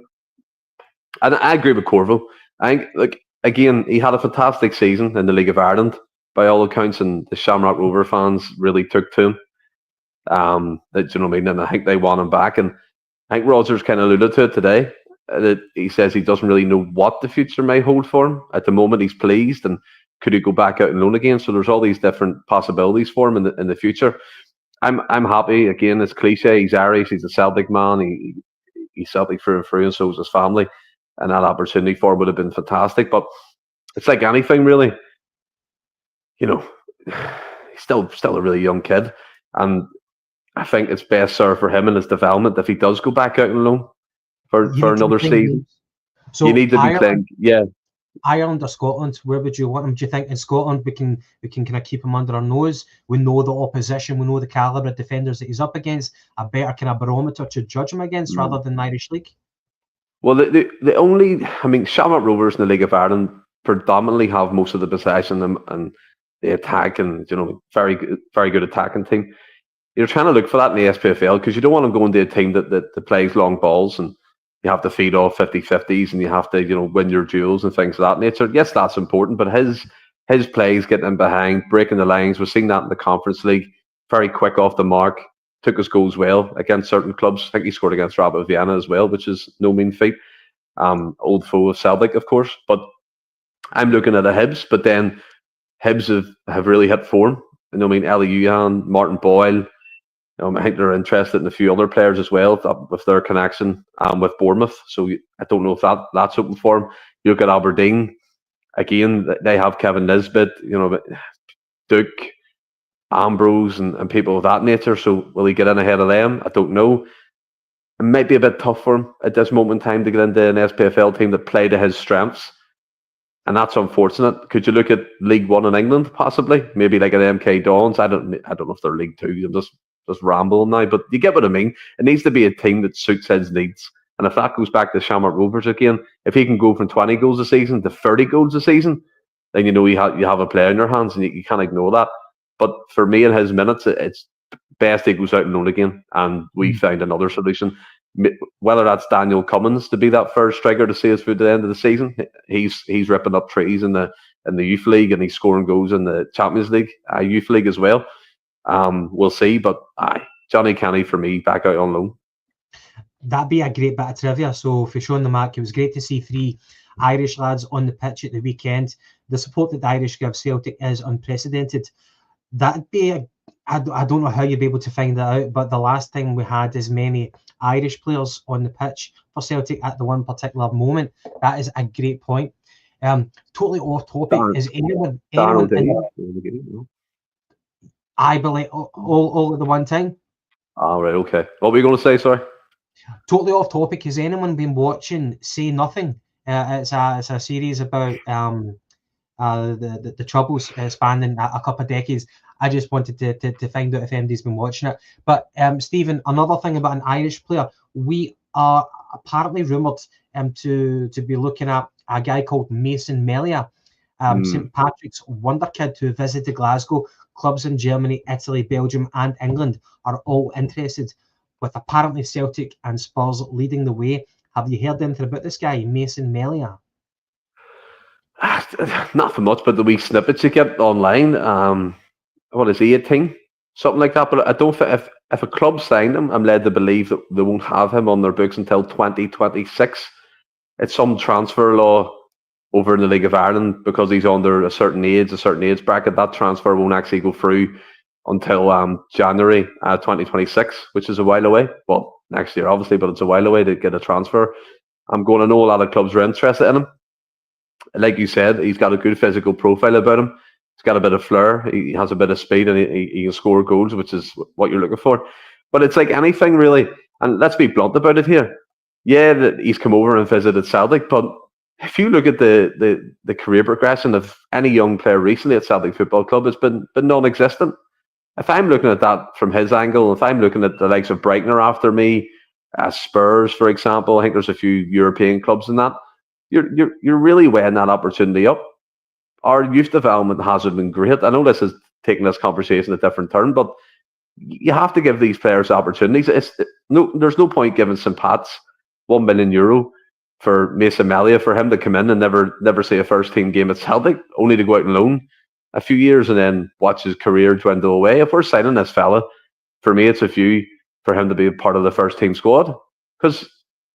And I agree with Corvo. I think, again, he had a fantastic season in the League of Ireland, by all accounts, and the Shamrock Rover fans really took to him. Do you know what I mean? And I think they want him back. And I think Rodgers kind of alluded to it today. That he says he doesn't really know what the future may hold for him. At the moment, he's pleased, and could he go back out and loan again? So there's all these different possibilities for him in the future. I'm happy. Again, it's cliche. He's Irish. He's a Celtic man. He's Celtic through and through, and so is his family. And that opportunity for him would have been fantastic. But it's like anything, really. He's still a really young kid, and I think it's best served for him and his development if he does go back out and loan for another season. So you need to be playing. Yeah.
Ireland or Scotland, where would you want him? Do you think in Scotland we can kind of keep him under our nose? We know the opposition, we know the calibre of defenders that he's up against, a better kind of barometer to judge him against rather than the Irish League?
Well, the only, Shamrock Rovers in the League of Ireland predominantly have most of the possession and the attack, and very good attacking team. You're trying to look for that in the SPFL because you don't want to go into a team that plays long balls and you have to feed off 50-50s and you have to win your duels and things of that nature. Yes, that's important, but his plays getting in behind, breaking the lines, we've seen that in the Conference League. Very quick off the mark, took his goals well against certain clubs. I think he scored against Rapid Vienna as well, which is no mean feat. Old foe of Celtic, of course. But I'm looking at the Hibs, but then Hibs have really hit form. Ellie Yuhan, Martin Boyle. I think they're interested in a few other players as well with their connection with Bournemouth. So I don't know if that's open for him. You look at Aberdeen, again, they have Kevin Nisbet, Duke, Ambrose, and people of that nature. So will he get in ahead of them? I don't know. It might be a bit tough for him at this moment in time to get into an SPFL team that play to his strengths. And that's unfortunate. Could you look at League One in England, possibly? Maybe like an MK Dons. I don't know if they're League Two. I'm just rambling now, but you get what I mean. It needs to be a team that suits his needs. And if that goes back to Shamrock Rovers again, if he can go from 20 goals a season to 30 goals a season, then you have a player in your hands, and you can't ignore that. But for me, in his minutes, it's best he goes out and loan again, and we find another solution. Whether that's Daniel Cummins to be that first striker to see us through the end of the season, he's ripping up trees in the youth league, and he's scoring goals in the Champions League, youth league as well. We'll see, but Johnny Kenny for me back out on loan.
That'd be a great bit of trivia. So for Sean the Mark, it was great to see 3 Irish lads on the pitch at the weekend. The support that the Irish give Celtic is unprecedented. That'd be I don't know how you'd be able to find that out, but the last time we had as many Irish players on the pitch for Celtic at the one particular moment, that is a great point. Totally off topic. Is anyone I believe all at the one time?
Right, okay. What were you going to say, sorry?
Totally off topic. Has anyone been watching Say Nothing? It's a series about the troubles spanning a couple of decades. I just wanted to find out if anybody's been watching it. But Stephen, another thing about an Irish player, we are apparently rumoured to be looking at a guy called Mason Melia, St Patrick's wonder kid who visited Glasgow. Clubs in Germany, Italy, Belgium and England are all interested, with apparently Celtic and Spurs leading the way. Have you heard anything about this guy, Mason Melia?
Not for much, but the wee snippets you get online. What is he, 18? Something like that. But I don't think if a club signed him, I'm led to believe that they won't have him on their books until 2026. It's some transfer law over in the League of Ireland because he's under a certain age bracket. That transfer won't actually go through until January 2026, which is a while away. Well, next year, obviously, but it's a while away to get a transfer. I'm going to know a lot of clubs are interested in him. Like you said, he's got a good physical profile about him. He's got a bit of flair. He has a bit of speed, and he can score goals, which is what you're looking for. But it's like anything, really. And let's be blunt about it here. Yeah, that he's come over and visited Celtic, but if you look at the career progression of any young player recently at Celtic Football Club, it's been non-existent. If I'm looking at that from his angle, if I'm looking at the likes of Brighton are after me, Spurs, for example, I think there's a few European clubs in that. You're really weighing that opportunity up. Our youth development hasn't been great. I know this is taking this conversation a different turn, but you have to give these players opportunities. There's no point giving St. Pat's €1 million for Mason Melia for him to come in and never see a first team game at Celtic, only to go out and loan a few years and then watch his career dwindle away. If we're signing this fella, for me, it's a view for him to be a part of the first team squad, because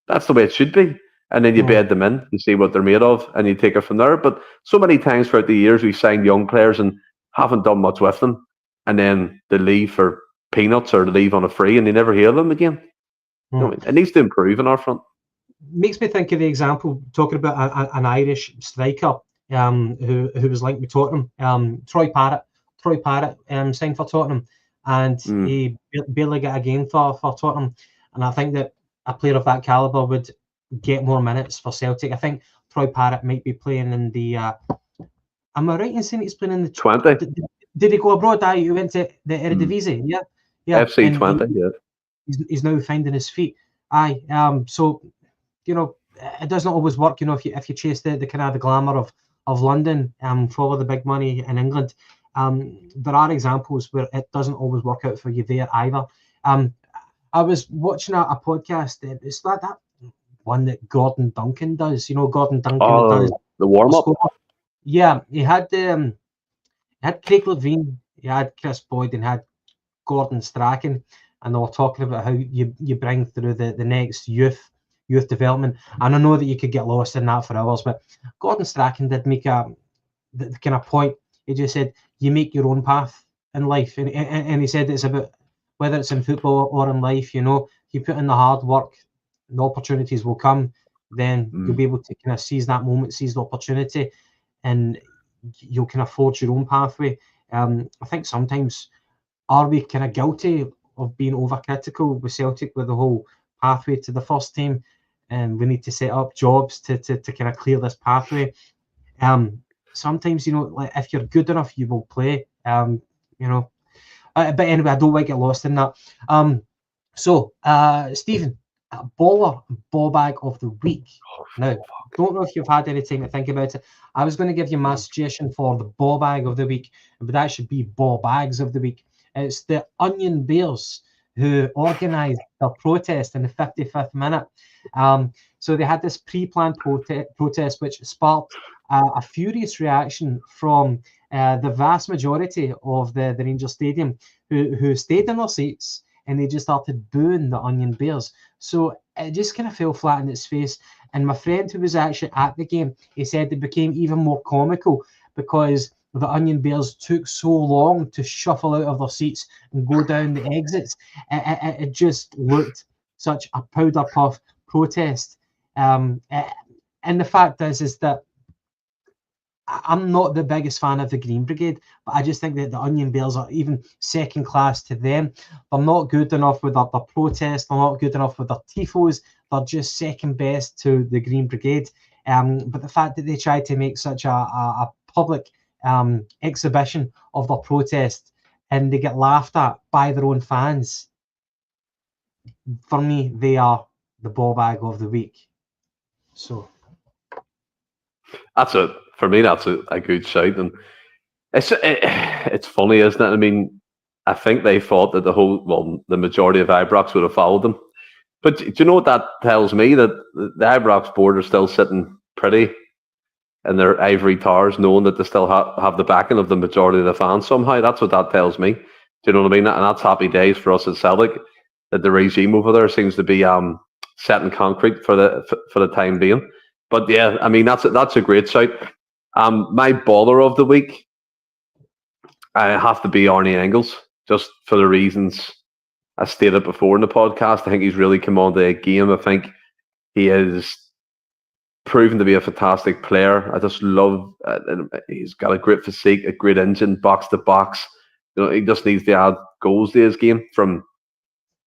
that's the way it should be. And then you bed them in, you see what they're made of, and you take it from there. But so many times throughout the years, we've signed young players and haven't done much with them, and then they leave for peanuts or they leave on a free, and you never hear them again. You know, it needs to improve in our front.
Makes me think of the example talking about an Irish striker who was linked with Tottenham, Troy Parrott signed for Tottenham, and he barely got a game for Tottenham. And I think that a player of that caliber would get more minutes for Celtic. I think Troy Parrott might be playing in the. Am I right in saying he's playing in the
20?
Did he go abroad? He went to the Eredivisie. Yeah.
FC 20.
He's now finding his feet. So you know, it doesn't always work. You know, if you chase the kind of the glamour of London, follow the big money in England. There are examples where it doesn't always work out for you there either. I was watching a podcast. It's that one that Gordon Duncan does. You know, Gordon Duncan does
the warm up.
Yeah, he had Craig Levine, he had Chris Boyd, and had Gordon Strachan, and they were talking about how you bring through the next youth development. And I know that you could get lost in that for hours, but Gordon Strachan did make the kind of point. He just said you make your own path in life, and he said it's about whether it's in football or in life. You know, you put in the hard work, the opportunities will come. Then you'll be able to kind of seize that moment, seize the opportunity, and you'll kind of forge your own pathway. I think sometimes are we kind of guilty of being overcritical with Celtic with the whole pathway to the first team, and we need to set up jobs to kind of clear this pathway. Sometimes, you know, like if you're good enough, you will play. You know, but anyway, I don't want to get lost in that. So Stephen, ball bag of the week. Now, don't know if you've had any time to think about it. I was going to give you my suggestion for the ball bag of the week, but that should be ball bags of the week. It's the Onion Bears who organised their protest in the 55th minute. So they had this pre-planned protest, which sparked a furious reaction from the vast majority of the Rangers Stadium, who stayed in their seats, and they just started booing the Onion Bears. So it just kind of fell flat in its face. And my friend who was actually at the game, he said it became even more comical because the Onion Bears took so long to shuffle out of their seats and go down the exits. It just looked such a powder puff protest. And the fact is that I'm not the biggest fan of the Green Brigade, but I just think that the Onion Bears are even second class to them. They're not good enough with their protest. They're not good enough with their tifos. They're just second best to the Green Brigade. But the fact that they tried to make such a public exhibition of their protest and they get laughed at by their own fans, for me, they are the ball bag of the week. So
for me, that's a good shout, and it's funny, isn't it? I mean, I think they thought that the majority of Ibrox would have followed them, but do you know what that tells me? That the Ibrox board are still sitting pretty in their ivory towers, knowing that they still have the backing of the majority of the fans somehow. That's what that tells me. Do you know what I mean? And that's happy days for us at Celtic. That the regime over there seems to be set in concrete for the time being. But yeah, I mean that's a great shout. My baller of the week, I have to be Arnie Engels, just for the reasons I stated before in the podcast. I think he's really come on the game. I think he is proven to be a fantastic player. I just love. He's got a great physique, a great engine, box to box. You know, he just needs to add goals to his game from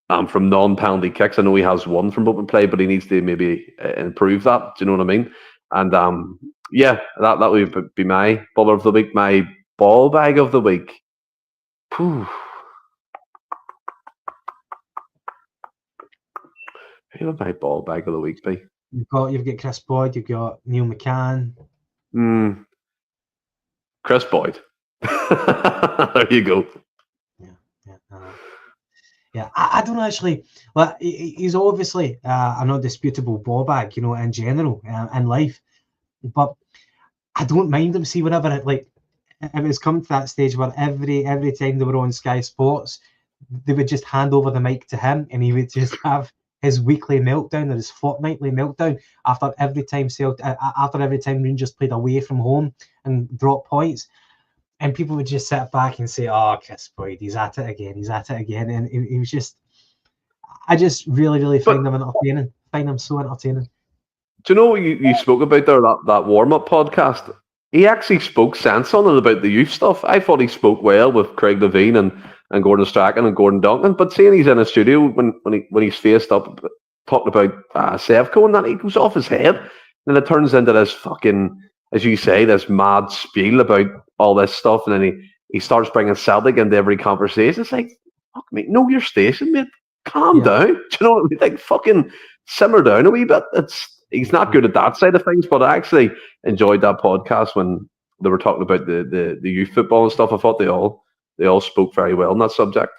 non-penalty kicks. I know he has one from open play, but he needs to maybe improve that. Do you know what I mean? And yeah, that would be my baller of the week. My ball bag of the week. Whew. Who would my ball bag of the week be?
You've got Chris Boyd, you've got Neil McCann.
Chris Boyd. There you go.
Yeah, I don't actually. Well, he's obviously an undisputable ball bag, you know, in general in life. But I don't mind him. See, whenever it was come to that stage where every time they were on Sky Sports, they would just hand over the mic to him, and he would just have his weekly meltdown or his fortnightly meltdown after every time Rangers played away from home and dropped points. And people would just sit back and say, "Oh, Chris Boyd, he's at it again. And he was just, I just really find him entertaining. Find him so entertaining.
Do you know what you spoke about there, that warm-up podcast? He actually spoke sense on it about the youth stuff. I thought he spoke well with Craig Levine and Gordon Strachan and Gordon Duncan. But seeing he's in a studio when he's faced up talking about Sevco and that, he goes off his head. And it turns into this fucking, as you say, this mad spiel about all this stuff. And then he starts bringing Celtic into every conversation. It's like, fuck me, know your station, mate. Calm down. Do you know what I mean? Like, fucking simmer down a wee bit. He's not good at that side of things, but I actually enjoyed that podcast when they were talking about the youth football and stuff. I thought they all spoke very well on that subject.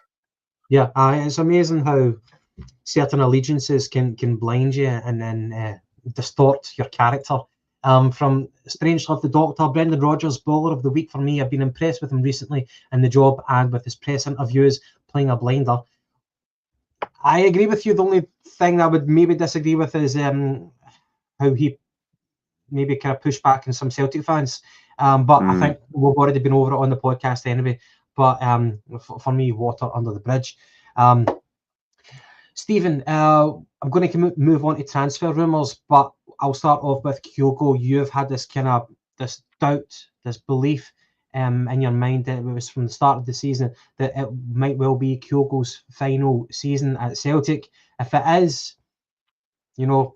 Yeah, it's amazing how certain allegiances can blind you and then distort your character. From Strange Love the Doctor, Brendan Rodgers, baller of the week for me. I've been impressed with him recently in the job and with his press interviews, playing a blinder. I agree with you. The only thing I would maybe disagree with is how he maybe kind of pushed back on some Celtic fans. But I think we've already been over it on the podcast anyway. But for me, water under the bridge. Stephen, I'm going to move on to transfer rumours, but I'll start off with Kyogo. You've had this doubt, this belief in your mind that it was from the start of the season that it might well be Kyogo's final season at Celtic. If it is, you know,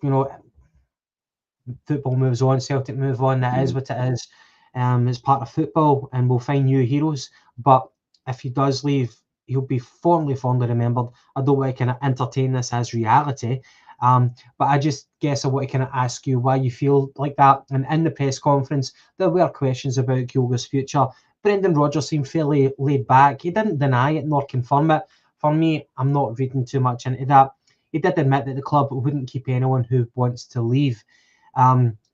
football moves on, Celtic move on. That is what it is. It's part of football, and we'll find new heroes. But if he does leave, he'll be fondly remembered. I don't want to kind of entertain this as reality, but I just guess I want to kind of ask you why you feel like that. And in the press conference, there were questions about Kyogo's future. Brendan Rodgers seemed fairly laid back. He didn't deny it nor confirm it. For me, I'm not reading too much into that. He did admit that the club wouldn't keep anyone who wants to leave.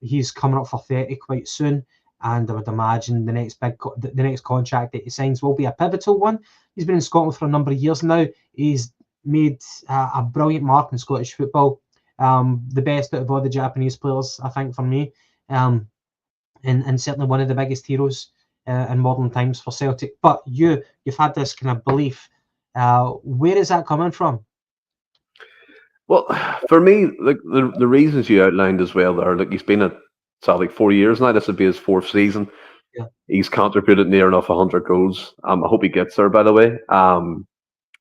He's coming up for 30 quite soon, and I would imagine the next contract that he signs will be a pivotal one. He's been in Scotland for a number of years now. He's made a brilliant mark in Scottish football, the best out of all the Japanese players, I think, for me, and certainly one of the biggest heroes in modern times for Celtic. But you've had this kind of belief. Where is that coming from?
Well, for me, like the reasons you outlined as well there, like he's been at Celtic 4 years now. This would be his fourth season.
Yeah.
He's contributed near enough 100 goals. I hope he gets there, by the way.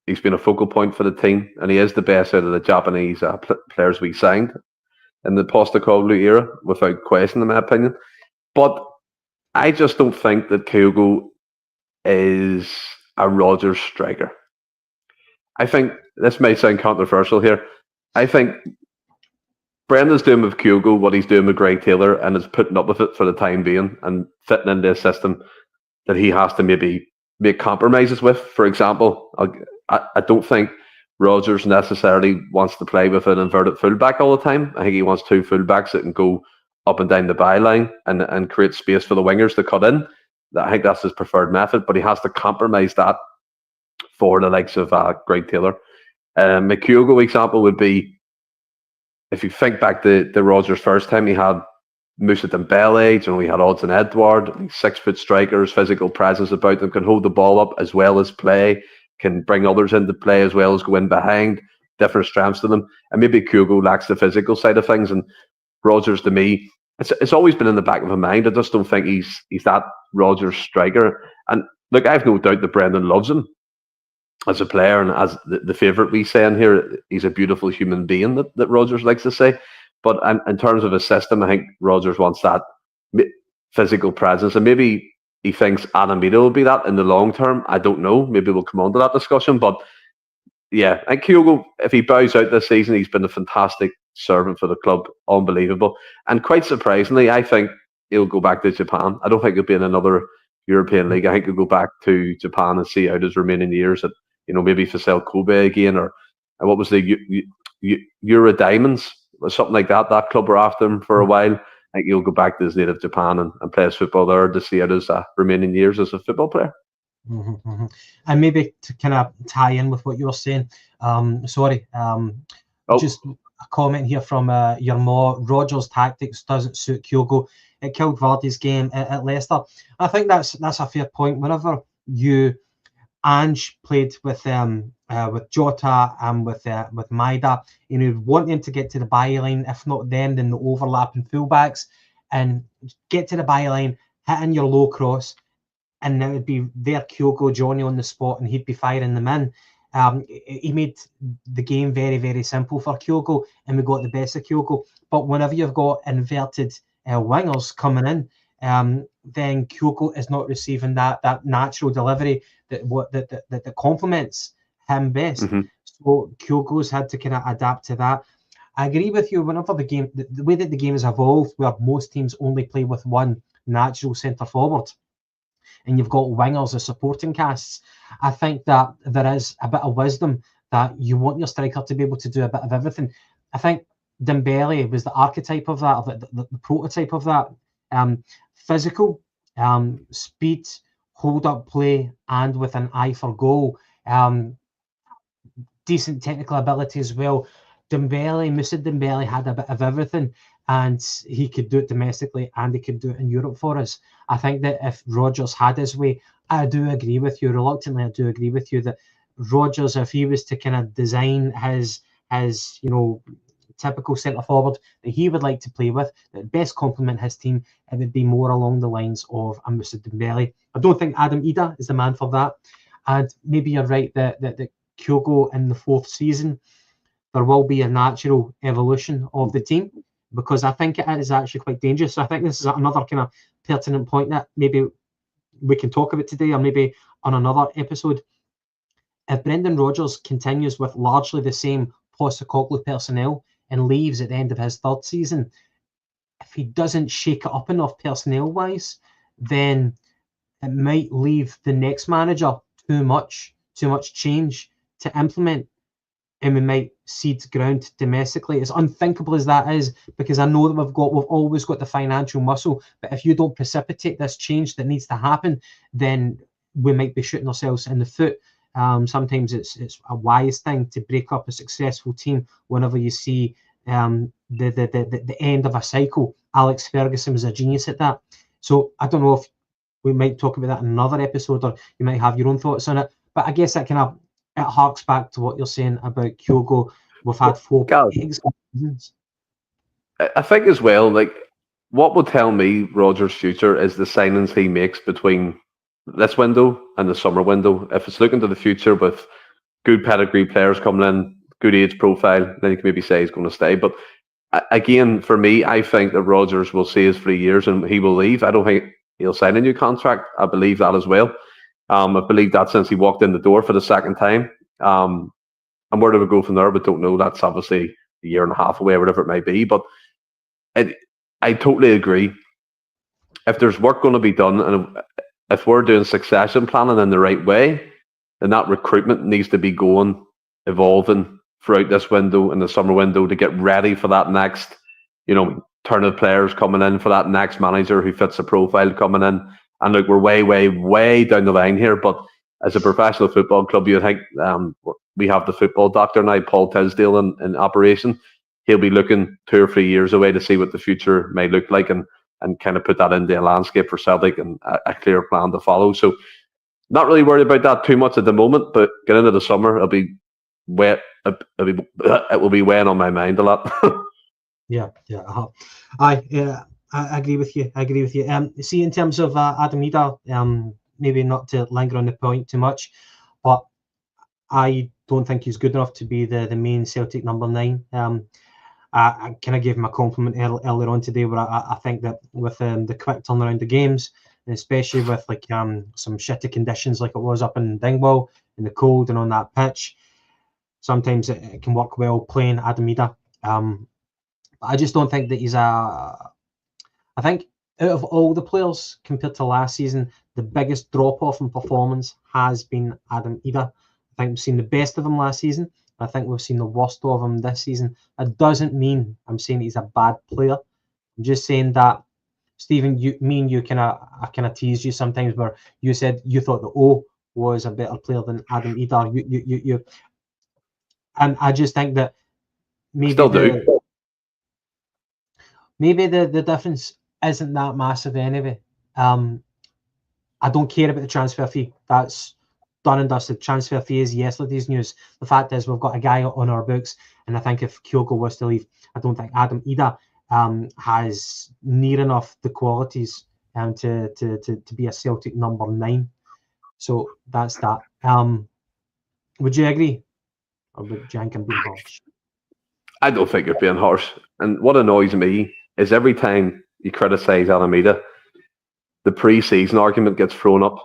He's been a focal point for the team, and he is the best out of the Japanese players we signed in the Postecoglou era, without question, in my opinion. But I just don't think that Kyogo is a Rodgers striker. I think this may sound controversial here. I think Brendan's doing with Kyogo what he's doing with Greg Taylor, and is putting up with it for the time being and fitting into a system that he has to maybe make compromises with. For example, I don't think Rodgers necessarily wants to play with an inverted fullback all the time. I think he wants two fullbacks that can go up and down the byline and create space for the wingers to cut in. I think that's his preferred method, but he has to compromise that for the likes of Greg Taylor. Kyogo example would be, if you think back to Rodgers' first time, he had Moussa Dembele, we had Odds and Edward, 6-foot strikers, physical presence about them, can hold the ball up as well as play, can bring others into play as well as go in behind, different strengths to them. And maybe Kyogo lacks the physical side of things. And Rodgers, to me, it's always been in the back of my mind. I just don't think he's that Rodgers striker. And look, I have no doubt that Brendan loves him as a player, and as the favourite we say in here, he's a beautiful human being that Rodgers likes to say. But in terms of his system, I think Rodgers wants that physical presence, and maybe he thinks Adam Idah will be that in the long term. I don't know. Maybe we'll come on to that discussion. But yeah, and Kyogo, if he bows out this season, he's been a fantastic servant for the club, unbelievable. And quite surprisingly, I think he'll go back to Japan. I don't think he'll be in another European league. I think he'll go back to Japan and see out his remaining years at, maybe Vissel Kobe again, or what was the Euro Diamonds, or something like that. That club were after him for a while. I think he'll go back to his native Japan and play his football there to see out his remaining years as a football player.
Mm-hmm, mm-hmm. And maybe to kind of tie in with what you were saying, just a comment here from your Ma. Rodgers' tactics doesn't suit Kyogo. It killed Vardy's game at Leicester. I think that's a fair point. Whenever Ange played with Jota and with Maida, want them to get to the byline. If not them, then the overlapping fullbacks, and get to the byline, hit in your low cross, and it would be there Kyogo, Johnny on the spot, and he'd be firing them in. He made the game very, very simple for Kyogo, and we got the best of Kyogo. But whenever you've got inverted wingers coming in, then Kyogo is not receiving that natural delivery that complements him best. Mm-hmm. So Kyogo's had to kind of adapt to that. I agree with you. Whenever the way that the game has evolved, where most teams only play with one natural centre forward, and you've got wingers as supporting casts, I think that there is a bit of wisdom that you want your striker to be able to do a bit of everything. I think Dembele was the archetype of that, the prototype of that. Physical, speed, hold-up play, and with an eye for goal. Decent technical ability as well. Moussa Dembele had a bit of everything, and he could do it domestically and he could do it in Europe for us. I think that if Rodgers had his way, I do agree with you. Reluctantly, I do agree with you that Rodgers, if he was to kind of design his typical centre forward that he would like to play with, that best complement his team, it would be more along the lines of a Moussa Dembele. I don't think Adam Idah is the man for that. And maybe you're right that Kyogo in the fourth season, there will be a natural evolution of the team, because I think it is actually quite dangerous. So I think this is another kind of pertinent point that maybe we can talk about today, or maybe on another episode. If Brendan Rodgers continues with largely the same Postecoglou personnel and leaves at the end of his third season, if he doesn't shake it up enough personnel-wise, then it might leave the next manager too much change to implement, and we might cede ground domestically. As unthinkable as that is, because I know that we've always got the financial muscle, but if you don't precipitate this change that needs to happen, then we might be shooting ourselves in the foot. Sometimes it's a wise thing to break up a successful team whenever you see the end of a cycle. Alex Ferguson was a genius at that. So I don't know if we might talk about that in another episode, or you might have your own thoughts on it. But I guess it harks back to what you're saying about Kyogo. We've had 4 seasons.
I think as well, like, what will tell me Rodgers' future is the signings he makes between this window and the summer window. If it's looking to the future with good pedigree players coming in, good age profile, then you can maybe say he's going to stay. But again, for me, I think that Rodgers will see his 3 years and he will leave. I don't think he'll sign a new contract. I believe that as well. I believe that since he walked in the door for the second time. And where do we go from there? We don't know. That's obviously a year and a half away, or whatever it may be. But I totally agree. If there's work going to be done, and if we're doing succession planning in the right way, then that recruitment needs to be evolving throughout this window and the summer window to get ready for that next, turn of players coming in, for that next manager who fits the profile coming in. And look, we're way, way, way down the line here, but as a professional football club, you think we have the football doctor now, Paul Tisdale, in operation. He'll be looking 2 or 3 years away to see what the future may look like, and kind of put that into a landscape for Celtic and a clear plan to follow. So not really worried about that too much at the moment, but get into the summer, it'll be wet. It will be weighing on my mind a lot.
Yeah. I agree with you. See, in terms of Adam Idah, maybe not to linger on the point too much, but I don't think he's good enough to be the main Celtic number 9. I kind of gave him a compliment earlier on today, where I think that with the quick turnaround of games, and especially with like some shitty conditions like it was up in Dingwall in the cold and on that pitch, sometimes it can work well playing Adam Idah. I just don't think that he's I think out of all the players compared to last season, the biggest drop off in performance has been Adam Idah. I think we've seen the best of him last season. I think we've seen the worst of him this season. That doesn't mean I'm saying he's a bad player. I'm just saying that, Stephen, you kind of teased you sometimes, where you said you thought the O was a better player than Adam Idah. You and I just think that maybe
Still do.
Maybe the difference isn't that massive anyway. I don't care about the transfer fee. That's done and dusted. Transfer fee is yesterday's news. The fact is, we've got a guy on our books, and I think if Kyogo was to leave, I don't think Adam Idah has near enough the qualities to be a Celtic number 9. So that's that. Would you agree, or would you think I'm being harsh?
I don't think you're being harsh. And what annoys me is every time you criticise Adam Idah, the pre-season argument gets thrown up.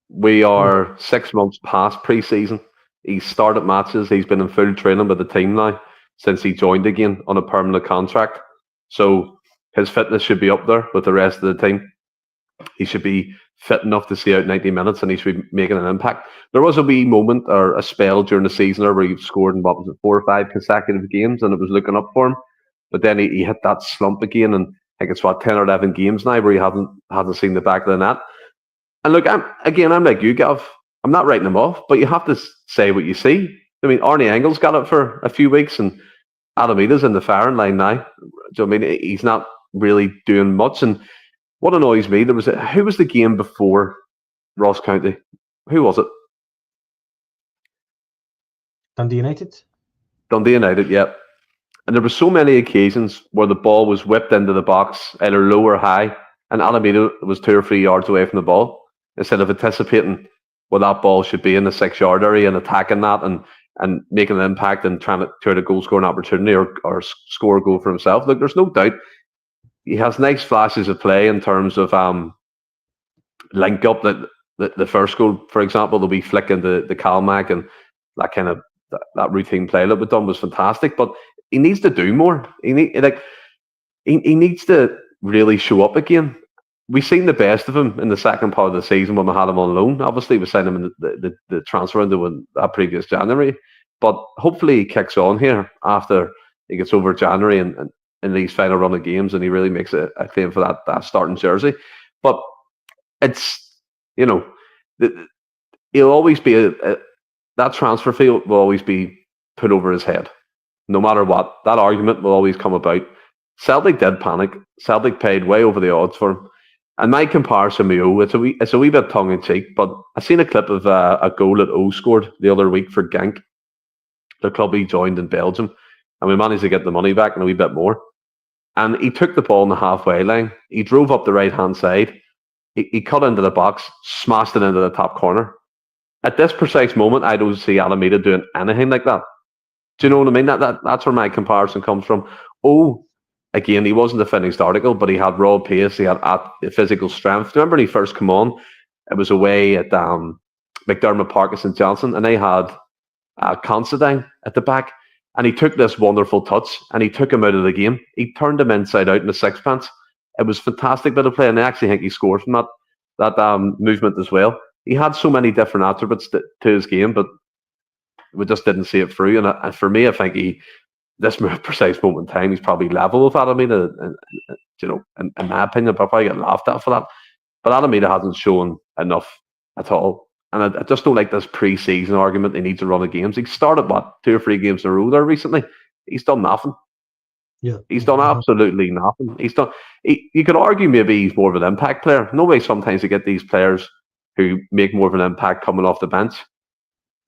We are 6 months past pre-season. He's started matches. He's been in full training with the team now since he joined again on a permanent contract. So his fitness should be up there with the rest of the team. He should be fit enough to see out 90 minutes, and he should be making an impact. There was a wee moment or a spell during the season where he scored in, 4 or 5 consecutive games, and it was looking up for him. But then he hit that slump again, and I think it's 10 or 11 games now where he hasn't seen the back of the net. And look, I'm like you, Gav. I'm not writing him off, but you have to say what you see. I mean, Arnie Engels got it for a few weeks, and Adam Idah's in the firing line now. So, I mean, he's not really doing much. And what annoys me, who was the game before Ross County? Who was it?
Dundee United.
Dundee United, yeah. And there were so many occasions where the ball was whipped into the box, either low or high, and Adam Idah was 2 or 3 yards away from the ball, instead of anticipating where that ball should be in the 6-yard area and attacking that and making an impact and trying to turn a goal scoring opportunity or score a goal for himself. Look, there's no doubt he has nice flashes of play in terms of link up. That the first goal, for example, they'll be flicking the Calmac, and that kind of that routine play that was done was fantastic. But he needs to do more. He needs to really show up again. We've seen the best of him in the second part of the season when we had him on loan. Obviously, we signed him in the transfer window in that previous January. But hopefully he kicks on here after he gets over January and in these final run of games, and he really makes a claim for that starting jersey. But it's, he'll always be that transfer fee will always be put over his head. No matter what, that argument will always come about. Celtic did panic. Celtic paid way over the odds for him. And my comparison with O, it's a wee bit tongue-in-cheek, but I seen a clip of a goal that O scored the other week for Genk, the club he joined in Belgium, and we managed to get the money back and a wee bit more. And he took the ball in the halfway line. He drove up the right-hand side. He cut into the box, smashed it into the top corner. At this precise moment, I don't see Adam Idah doing anything like that. Do you know what I mean? That's where my comparison comes from. Oh, again, he wasn't the finished article, but he had raw pace. He had physical strength. Remember when he first came on? It was away at McDermott Park at St Johnson, and they had Considine at the back. And he took this wonderful touch, and he took him out of the game. He turned him inside out in the sixpence. It was a fantastic bit of play, and I actually think he scored from that movement as well. He had so many different attributes to his game, but we just didn't see it through. And for me, I think this precise moment in time, he's probably level with Adam Idah, in my opinion, but I'll probably get laughed at for that. But Adam Idah hasn't shown enough at all. And I just don't like this pre-season argument. He needs to run of games. He started, 2 or 3 games in a row there recently. He's done nothing.
Yeah,
He's done absolutely nothing. You could argue maybe he's more of an impact player. No way sometimes you get these players who make more of an impact coming off the bench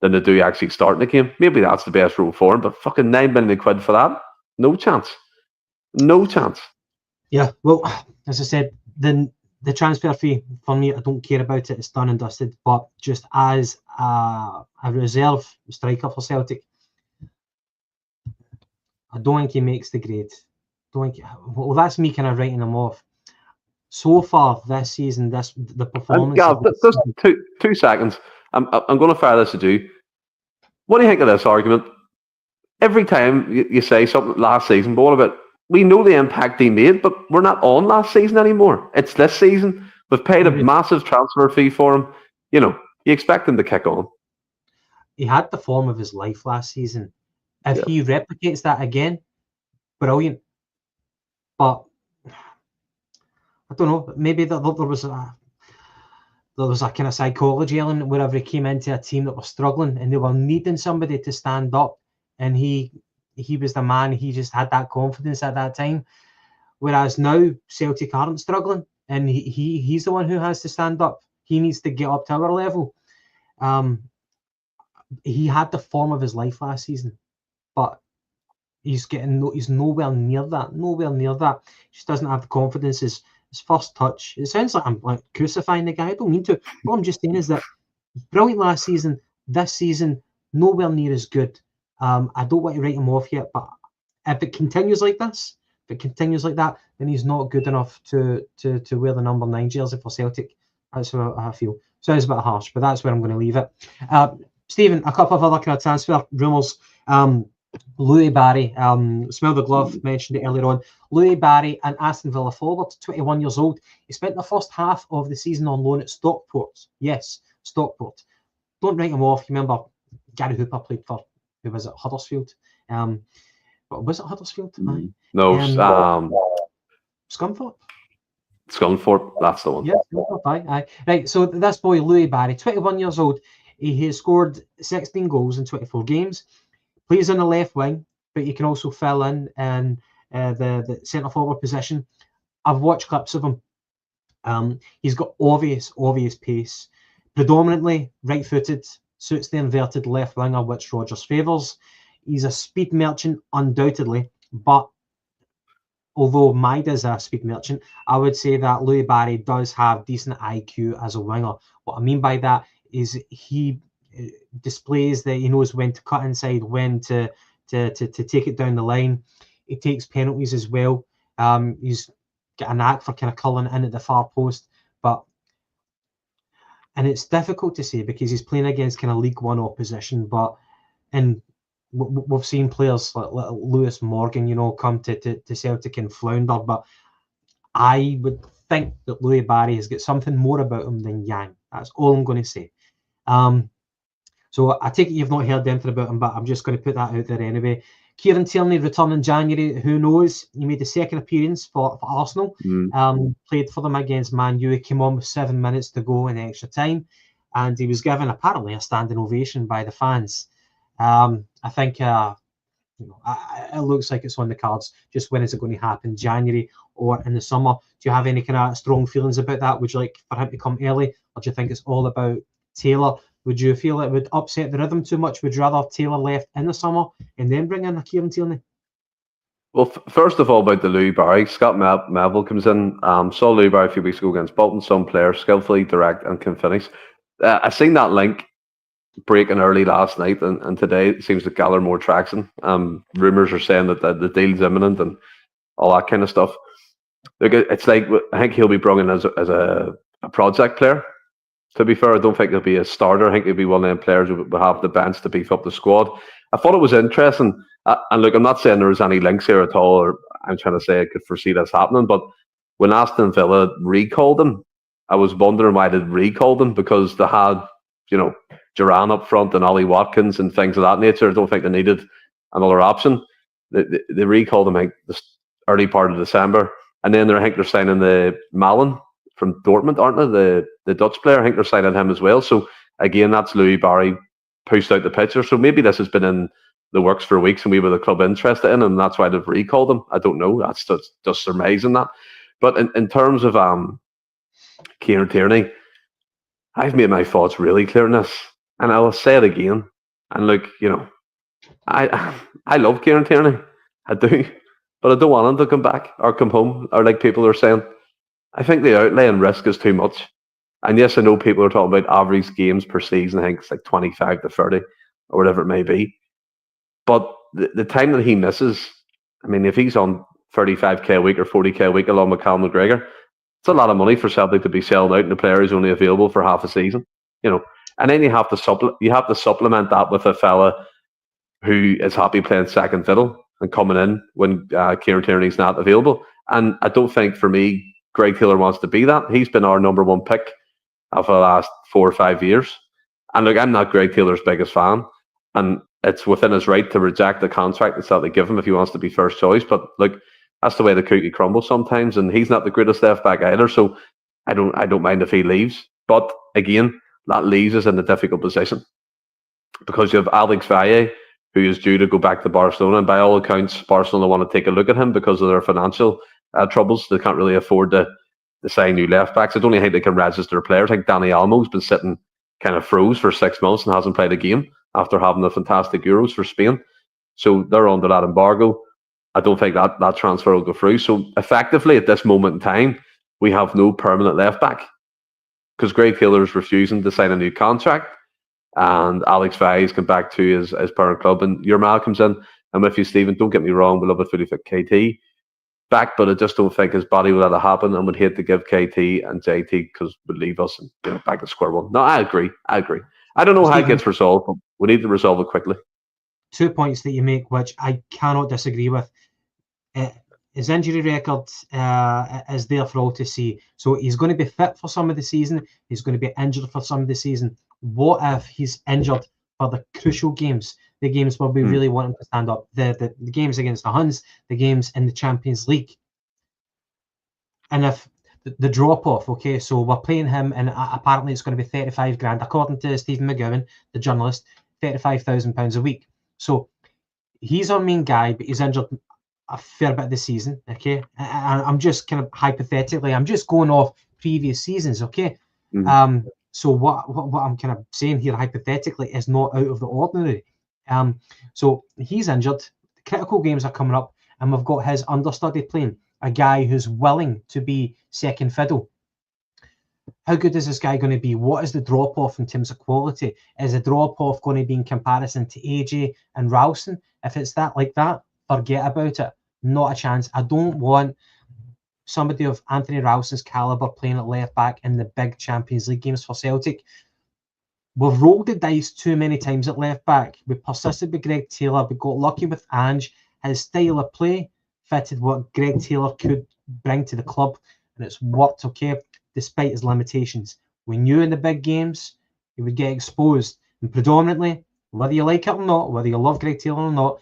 than they do actually starting the game. Maybe that's the best role for him, but fucking £9 million for that? No chance. No chance.
Yeah, well, as I said, the transfer fee, for me, I don't care about it. It's done and dusted. But just as a reserve striker for Celtic, I don't think he makes the grade. Well, that's me kind of writing him off. So far this season, the performance.
Just 2 seconds. I'm going to fire this at you. What do you think of this argument? Every time you say something last season, but what about, we know the impact he made, but we're not on last season anymore. It's this season. We've paid a massive transfer fee for him. You expect him to kick on.
He had the form of his life last season. If he replicates that again, brilliant. But I don't know. Maybe there was a kind of psychology element wherever he came into a team that was struggling and they were needing somebody to stand up, and he was the man. He just had that confidence at that time. Whereas now Celtic aren't struggling, and he's the one who has to stand up. He needs to get up to our level. He had the form of his life last season, but he's nowhere near that. Nowhere near that. He just doesn't have the confidence. His first touch. It sounds like I'm like crucifying the guy. I don't mean to. What I'm just saying is that brilliant last season. This season, nowhere near as good. I don't want to write him off yet, but if it continues like this, then he's not good enough to wear the number 9 jersey for Celtic. That's how I feel. Sounds a bit harsh, but that's where I'm going to leave it. Stephen, a couple of other kind of transfer rumours. Louis Barry, Smell the Glove, mentioned it earlier on. Louis Barry, an Aston Villa forward, 21 years old. He spent the first half of the season on loan at Stockport. Yes, Stockport. Don't write him off. You remember Gary Hooper played for, who was at Huddersfield. Was it Huddersfield?
No,
Scunthorpe?
Scunthorpe, that's the one.
Yeah, Scunthorpe, aye. Right, so this boy, Louis Barry, 21 years old. He has scored 16 goals in 24 games. Plays on the left wing, but he can also fill in the centre forward position. I've watched clips of him. He's got obvious pace. Predominantly right-footed, suits the inverted left winger, which Rodgers favours. He's a speed merchant, undoubtedly, but although Maida's a speed merchant, I would say that Louis Barry does have decent IQ as a winger. What I mean by that is he displays that he knows when to cut inside, when to take it down the line. He takes penalties as well. He's got a knack for kind of culling in at the far post, and it's difficult to say because he's playing against kind of League One opposition. And we've seen players like Lewis Morgan, come to Celtic and flounder. But I would think that Louis Barry has got something more about him than Yang. That's all I'm going to say. So I take it you've not heard anything about him, but I'm just going to put that out there anyway. Kieran Tierney returned in January. Who knows? He made the second appearance for Arsenal. Played for them against Man U. He came on with 7 minutes to go in extra time, and he was given apparently a standing ovation by the fans. I think it looks like it's on the cards. Just when is it going to happen? January or in the summer? Do you have any kind of strong feelings about that? Would you like for him to come early, or do you think it's all about Taylor? Would you feel it would upset the rhythm too much? Would you rather Taylor left in the summer and then bring in a Kieran Tierney?
Well, first of all, about the Louis Barry, Scott Melville comes in. Saw Louis Barry a few weeks ago against Bolton. Some player, skillfully direct and can finish. I seen that link breaking early last night, and today it seems to gather more traction. Rumours are saying that the deal's imminent and all that kind of stuff. Look, it's like, I think he'll be brought in as a project player. To be fair, I don't think he'll be a starter. I think he'll be one of them players who will have the bench to beef up the squad. I thought it was interesting. And look, I'm not saying there was any links here at all, or I'm trying to say I could foresee this happening, but when Aston Villa recalled him, I was wondering why they'd recalled him, because they had, Duran up front and Ollie Watkins and things of that nature. I don't think they needed another option. They recalled him, I think, the early part of December. And then I think they're signing the Malin from Dortmund, aren't they? The Dutch player. I think they're signing him as well. So Again, that's Louis Barry pushed out the picture. So maybe this has been in the works for weeks and we were the club interested in him, and that's why they've recalled him. I don't know. That's just surmising that. But in terms of Kieran Tierney, I've made my thoughts really clear in this, and I'll say it again. And look, I love Kieran Tierney, I do, but I don't want him to come back or come home, or like people are saying. I think the outlay and risk is too much. And yes, I know people are talking about average games per season. I think it's like 25 to 30 or whatever it may be. But the time that he misses, I mean, if he's on 35k a week or 40k a week along with Callum McGregor, it's a lot of money for Celtic to be selling out and the player is only available for half a season. And then you have to supplement that with a fella who is happy playing second fiddle and coming in when Kieran Tierney's not available. And I don't think, for me, Greg Taylor wants to be that. He's been our number one pick of the last 4 or 5 years. And look, I'm not Greg Taylor's biggest fan, and it's within his right to reject the contract that Celtic give him if he wants to be first choice. But look, that's the way the cookie crumbles sometimes, and he's not the greatest left back either. So I don't mind if he leaves. But again, that leaves us in a difficult position because you have Alex Valle, who is due to go back to Barcelona, and by all accounts, Barcelona want to take a look at him because of their financial troubles. They can't really afford to sign new left backs. I don't even think they can register players. I think Danny Almo's been sitting kind of froze for 6 months and hasn't played a game after having the fantastic Euros for Spain. So they're under that embargo. I don't think that transfer will go through. So effectively, at this moment in time, we have no permanent left back because Greg Taylor is refusing to sign a new contract, and Alex Vaille's come back to his parent club, and your man comes in. And with you, Stephen, don't get me wrong, we love a fully fit KT back, but I just don't think his body will let it happen, and would hate to give KT and JT because would leave us and back to square one. No, I agree. I don't know how it gets resolved, but we need to resolve it quickly.
2 points that you make, which I cannot disagree with. His injury record is there for all to see. So he's going to be fit for some of the season. He's going to be injured for some of the season. What if he's injured for the crucial games? The games where we really want him to stand up. The games against the Huns, the games in the Champions League. And if the drop-off, okay, so we're playing him, and apparently it's going to be 35 grand, according to Stephen McGowan, the journalist, £35,000 a week. So he's our main guy, but he's injured a fair bit of the season, okay? I'm just kind of hypothetically, I'm just going off previous seasons, okay? So what I'm kind of saying here hypothetically is not out of the ordinary. So he's injured, the critical games are coming up, and we've got his understudy playing, a guy who's willing to be second fiddle. How good is this guy going to be? What is the drop-off in terms of quality? Is the drop-off going to be in comparison to AJ and Ralston? If it's like that, forget about it. Not a chance. I don't want somebody of Anthony Ralston's calibre playing at left back in the big Champions League games for Celtic. We've rolled the dice too many times at left back. We persisted with Greg Taylor. We got lucky with Ange. His style of play fitted what Greg Taylor could bring to the club, and it's worked okay, despite his limitations. We knew in the big games he would get exposed, and predominantly, whether you like it or not, whether you love Greg Taylor or not,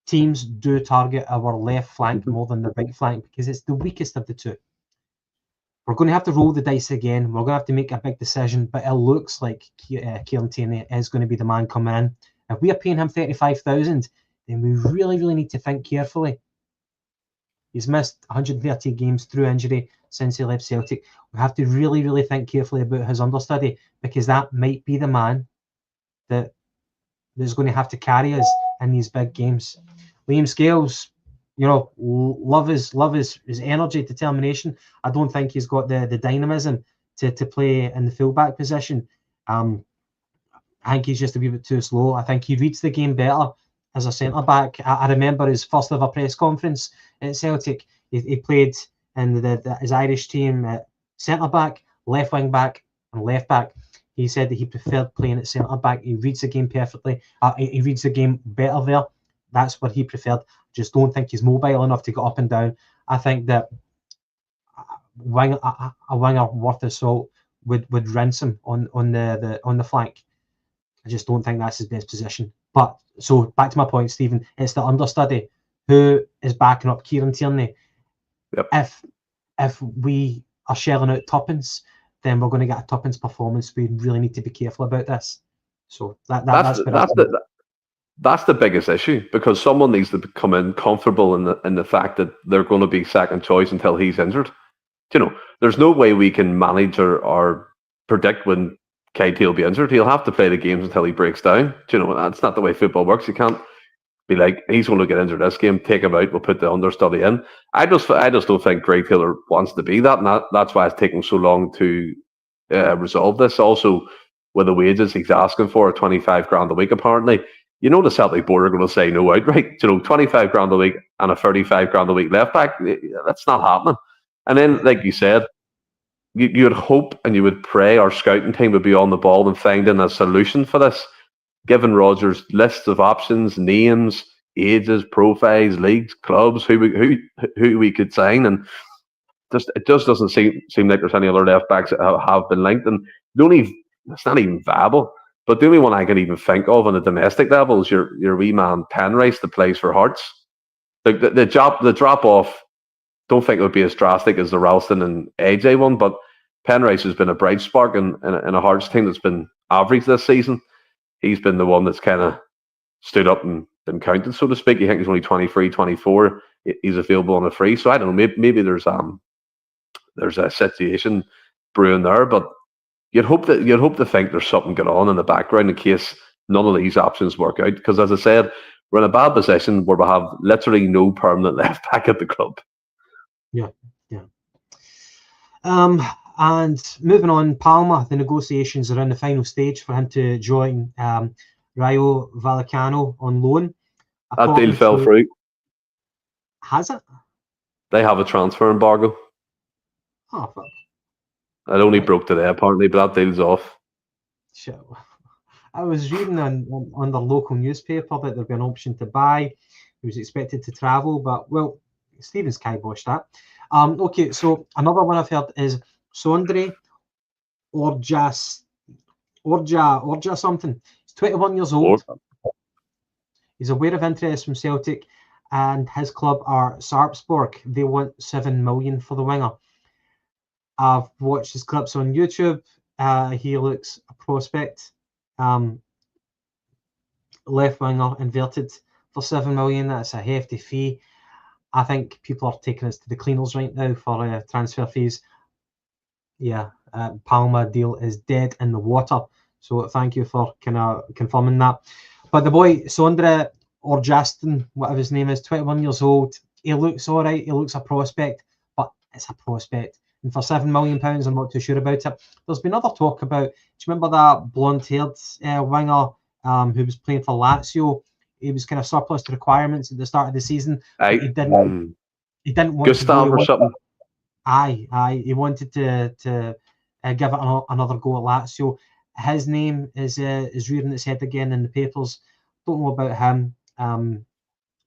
teams do target our left flank more than the right flank because it's the weakest of the two. We're going to have to roll the dice again. We're going to have to make a big decision, but it looks like Kieran Tierney is going to be the man coming in. If we are paying him 35,000, then we really, really need to think carefully. He's missed 130 games through injury since he left Celtic. We have to really, really think carefully about his understudy because that might be the man that is going to have to carry us in these big games. Liam Scales, love his energy, determination. I don't think he's got the dynamism to play in the fullback position. I think he's just a wee bit too slow. I think he reads the game better as a centre back. I remember his first ever press conference at Celtic. He played in his Irish team at centre back, left wing back, and left back. He said that he preferred playing at centre back. He reads the game perfectly. He reads the game better there. That's what he preferred. Just don't think he's mobile enough to get up and down. I think that a winger worth his salt would rinse him on the flank. I just don't think that's his best position. But so back to my point, Stephen, it's the understudy who is backing up Kieran Tierney. Yep. If we are shelling out tuppence, then we're going to get a tuppence performance. We really need to be careful about this. So that's
the biggest issue, because someone needs to come in comfortable in the fact that they're going to be second choice until he's injured. There's no way we can manage or predict when KT will be injured. He'll have to play the games until he breaks down. That's not the way football works. You can't be like, he's going to get injured this game, take him out, we'll put the understudy in. I just don't think Greg Taylor wants to be that, and that's why it's taking so long to resolve this. Also, with the wages he's asking for, 25 grand a week apparently, the Celtic board are going to say no outright. 25 grand a week and a 35 grand a week left back, that's not happening. And then, like you said, you would hope and you would pray our scouting team would be on the ball and finding a solution for this, giving Rodgers lists of options, names, ages, profiles, leagues, clubs, who we could sign, and it just doesn't seem like there's any other left backs that have been linked, and it's not even viable. But the only one I can even think of on a domestic level is your wee man Penrice that plays for Hearts. Like the drop off, don't think it would be as drastic as the Ralston and AJ one, but Penrice has been a bright spark in a Hearts team that's been average this season. He's been the one that's kind of stood up and been counted, so to speak. You think he's only 23, 24. He's available on a free. So I don't know. Maybe there's a situation brewing there, but you'd hope to think there's something going on in the background in case none of these options work out. Because as I said, we're in a bad position where we have literally no permanent left back at the club.
Yeah. And moving on, Palma, the negotiations are in the final stage for him to join Rayo Vallecano on loan.
That deal fell through.
Has it?
They have a transfer embargo.
Oh, fuck.
It only broke today, apparently, but that deal's off.
Shit. I was reading on the local newspaper that there'd be an option to buy. He was expected to travel, but, well, Stephen's kiboshed that. Okay, so another one I've heard is Sondre Orja something. He's 21 years old. He's aware of interest from Celtic, and his club are Sarpsborg. They want 7 million for the winger. I've watched his clips on YouTube. He looks a prospect. Left winger, inverted, for 7 million. That's a hefty fee. I think people are taking us to the cleaners right now for transfer fees. Yeah, Palma deal is dead in the water. So thank you for kind of confirming that. But the boy, Sondre Orjaston, whatever his name is, 21 years old. He looks all right. He looks a prospect, but it's a prospect. And for £7 million, I'm not too sure about it. There's been other talk about, do you remember that blonde-haired winger who was playing for Lazio? He was kind of surplus to requirements at the start of the season. He didn't want
Gustav
to go.
Or something.
Aye. He wanted to give it another go at Lazio. His name is rearing its head again in the papers. Don't know about him. And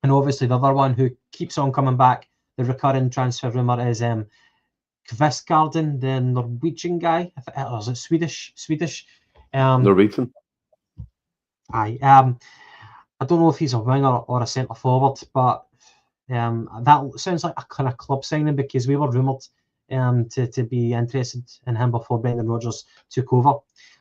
obviously the other one who keeps on coming back, the recurring transfer rumour is Kvistgarden, the Norwegian guy. Or is it Swedish?
Norwegian.
Aye. I don't know if he's a winger or a centre forward, but that sounds like a kind of club signing, because we were rumoured to be interested in him before Brendan Rodgers took over.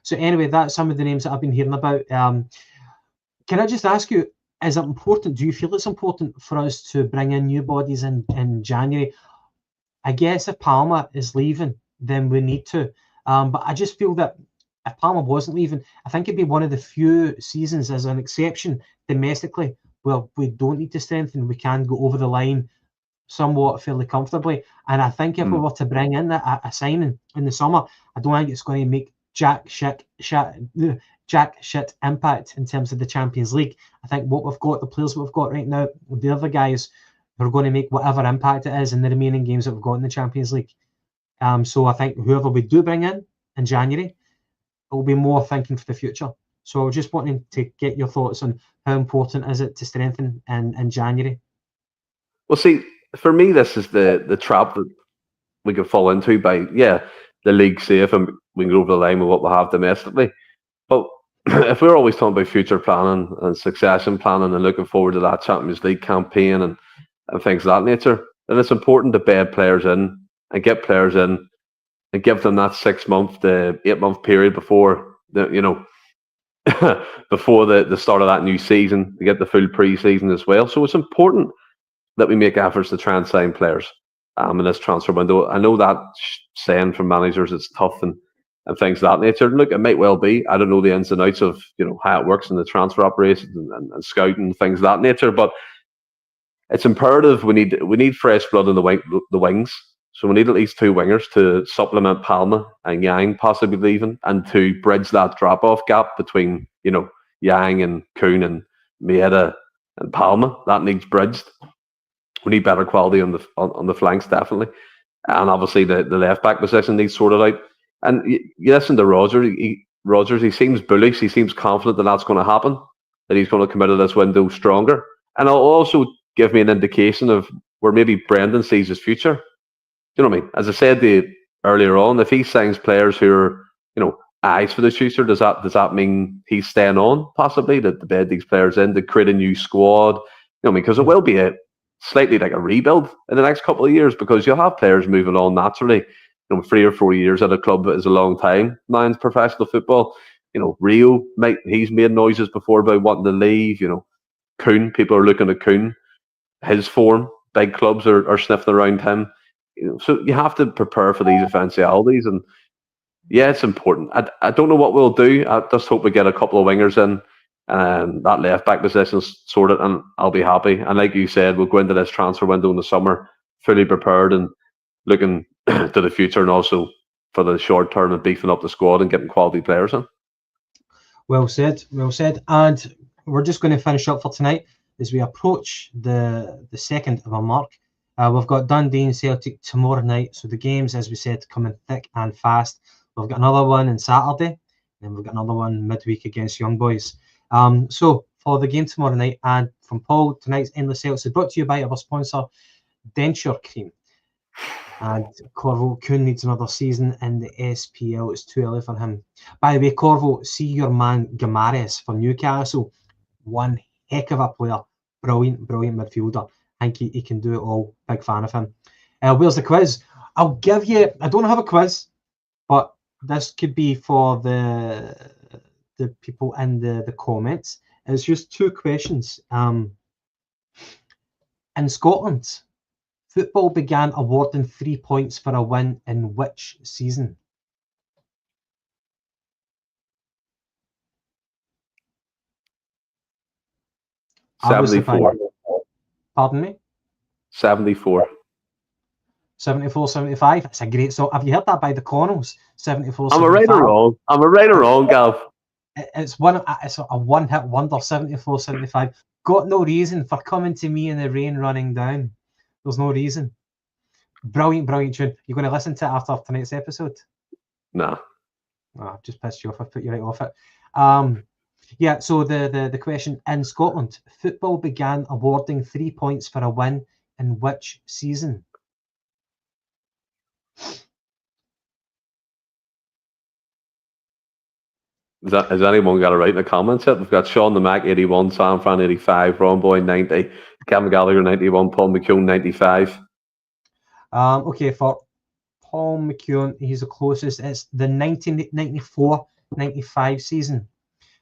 So anyway, that's some of the names that I've been hearing about. Can I just ask you, is it important? Do you feel it's important for us to bring in new bodies in January? I guess if Palma is leaving, then we need to. But I just feel that if Palma wasn't leaving, I think it'd be one of the few seasons as an exception domestically where we don't need to strengthen. We can go over the line somewhat fairly comfortably. And I think if we were to bring in a signing in the summer, I don't think it's going to make jack shit impact in terms of the Champions League. I think what we've got, the players we've got right now, the other guys who are going to make whatever impact it is in the remaining games that we've got in the Champions League. So I think whoever we do bring in January, it will be more thinking for the future. So I was just wanting to get your thoughts on how important is it to strengthen in January.
Well, see, for me, this is the trap that we could fall into by, the league's safe and we can go over the line with what we have domestically. But if we're always talking about future planning and succession planning and looking forward to that Champions League campaign and things of that nature, then it's important to bed players in and get players in and give them that 6-month to 8-month period before before the start of that new season to get the full pre-season as well. So it's important that we make efforts to try and sign players in this transfer window. I know that saying from managers it's tough and things of that nature. Look, it might well be. I don't know the ins and outs of how it works in the transfer operations and scouting and things of that nature, but it's imperative we need fresh blood in the wings. So we need at least 2 wingers to supplement Palma and Yang possibly leaving, and to bridge that drop-off gap between Yang and Kuhn and Maeda and Palma. That needs bridged. We need better quality on the flanks, definitely, and obviously the left back position needs sorted out. And you listen to Rogers. He seems bullish. He seems confident that that's going to happen. That he's going to come out of this window stronger. And it'll also give me an indication of where maybe Brendan sees his future. You know what I mean? As I said earlier on, if he signs players who are eyes for the future, does that mean he's staying on possibly to bed these players in to create a new squad? You know what I mean? Because it will be slightly like a rebuild in the next couple of years, because you'll have players moving on naturally. 3 or 4 years at a club is a long time now in professional football. Rio, he's made noises before about wanting to leave. Kuhn, people are looking at Kuhn, his form. Big clubs are sniffing around him. So you have to prepare for these eventualities. And yeah, it's important. I don't know what we'll do. I just hope we get a couple of wingers in and that left back position sorted, and I'll be happy. And like you said, we'll go into this transfer window in the summer fully prepared and looking to the future, and also for the short term and beefing up the squad and getting quality players in.
Well said. And we're just going to finish up for tonight as we approach the 2nd of our mark. We've got Dundee and Celtic tomorrow night. So the games, as we said, coming thick and fast. We've got another one on Saturday, and we've got another one midweek against Young Boys. So for the game tomorrow night, and from Paul, tonight's Endless Celts is brought to you by our sponsor, Denture Cream. And Corvo, Kuhn needs another season in the SPL. It's too early for him. By the way, Corvo, see your man Guimaraes for Newcastle. One heck of a player. Brilliant midfielder. I think he can do it all. Big fan of him. Where's the quiz? I'll give you... I don't have a quiz, but this could be for the people in the comments. It's just 2 questions. In Scotland, football began awarding 3 points for a win in which season?
'74.
Pardon me?
74.
74, 75. It's a great song. Have you heard that by the Connells? 74, 75.
Am I right or wrong, Gav?
It's a one-hit wonder, 74, 75. Got no reason for coming to me in the rain running down. There's no reason. Brilliant tune. You're going to listen to it after tonight's episode?
Nah.
Oh, I've just pissed you off. I've put you right off it. Yeah, so the question, in Scotland, football began awarding 3 points for a win in which season?
Has anyone got it right in the comments yet? We've got Sean the Mac 81, Sam Fran 85, Ron Boy 90, Kevin Gallagher 91, Paul McCune 95.
Okay, for Paul McCune, he's the closest. It's the 1994-95 season.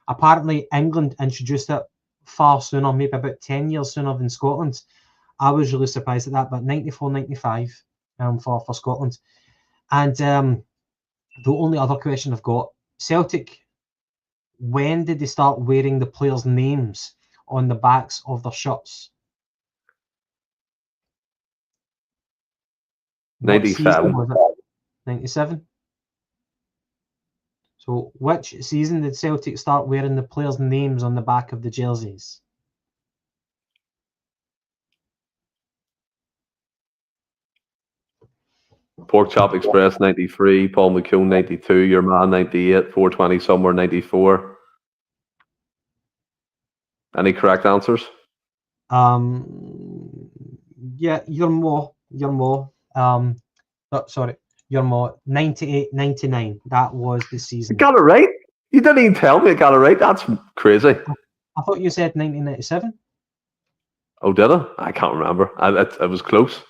Apparently, England introduced it far sooner, maybe about 10 years sooner than Scotland. I was really surprised at that, but 94-95 for Scotland. And the only other question I've got, Celtic, when did they start wearing the players' names on the backs of their shirts?
97.
97? So which season did Celtic start wearing the players' names on the back of the jerseys?
Pork Chop Express 93, Paul McCune 92, your man 98, 420 somewhere 94. Any correct answers?
Yeah, you're more. Sorry, you're more. 98, 99. That was the season.
You got it right. You didn't even tell me I got it right. That's crazy.
I thought you said 1997.
Oh, did I? I can't remember. It was close.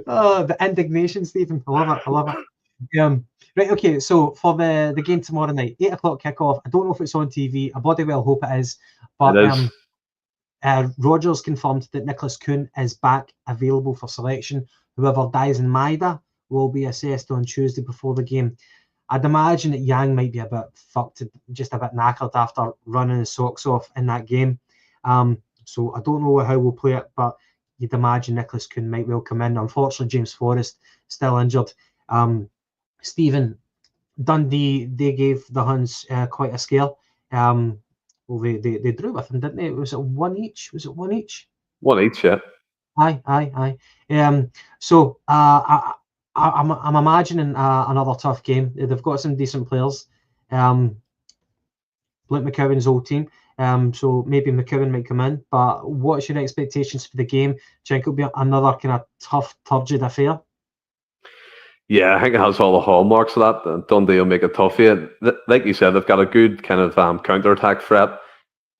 Oh, the indignation, Stephen. I love it. I love it. Right, okay, so for the game tomorrow night, 8 o'clock kickoff. I don't know if it's on TV. I bloody well hope it is.
It
But
is.
Rogers confirmed that Nicholas Kuhn is back available for selection. Whoever dies in Maida will be assessed on Tuesday before the game. I'd imagine that Yang might be a bit fucked, just a bit knackered after running his socks off in that game. So I don't know how we'll play it, but you'd imagine Nicholas Kuhn might well come in. Unfortunately, James Forrest still injured. Stephen, Dundee, they gave the Huns quite a scare. Well, they drew with them, didn't they? Was it one each? Was it one each?
One each, yeah.
Aye. So I'm imagining another tough game. They've got some decent players. Like McCowan's old team. So maybe McCowan might come in. But what's your expectations for the game? Do you think it'll be another kind of tough, turgid affair?
Yeah, I think it has all the hallmarks of that. Dundee will make it tough for you. Like you said, they've got a good kind of counter-attack threat.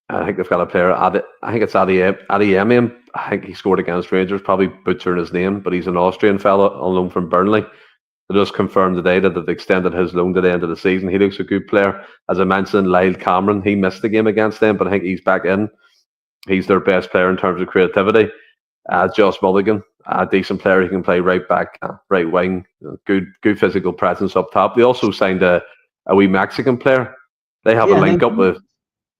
I think they've got a player, I think it's Idah. I think he scored against Rangers, probably butchering his name, but he's an Austrian fella on loan from Burnley. They just confirmed today that they've extended his loan to the end of the season. He looks a good player. As I mentioned, Lyle Cameron, he missed the game against them, but I think he's back in. He's their best player in terms of creativity. Josh Mulligan, a decent player. He can play right back, right wing, good physical presence up top. They also signed a wee Mexican player. They have a link up with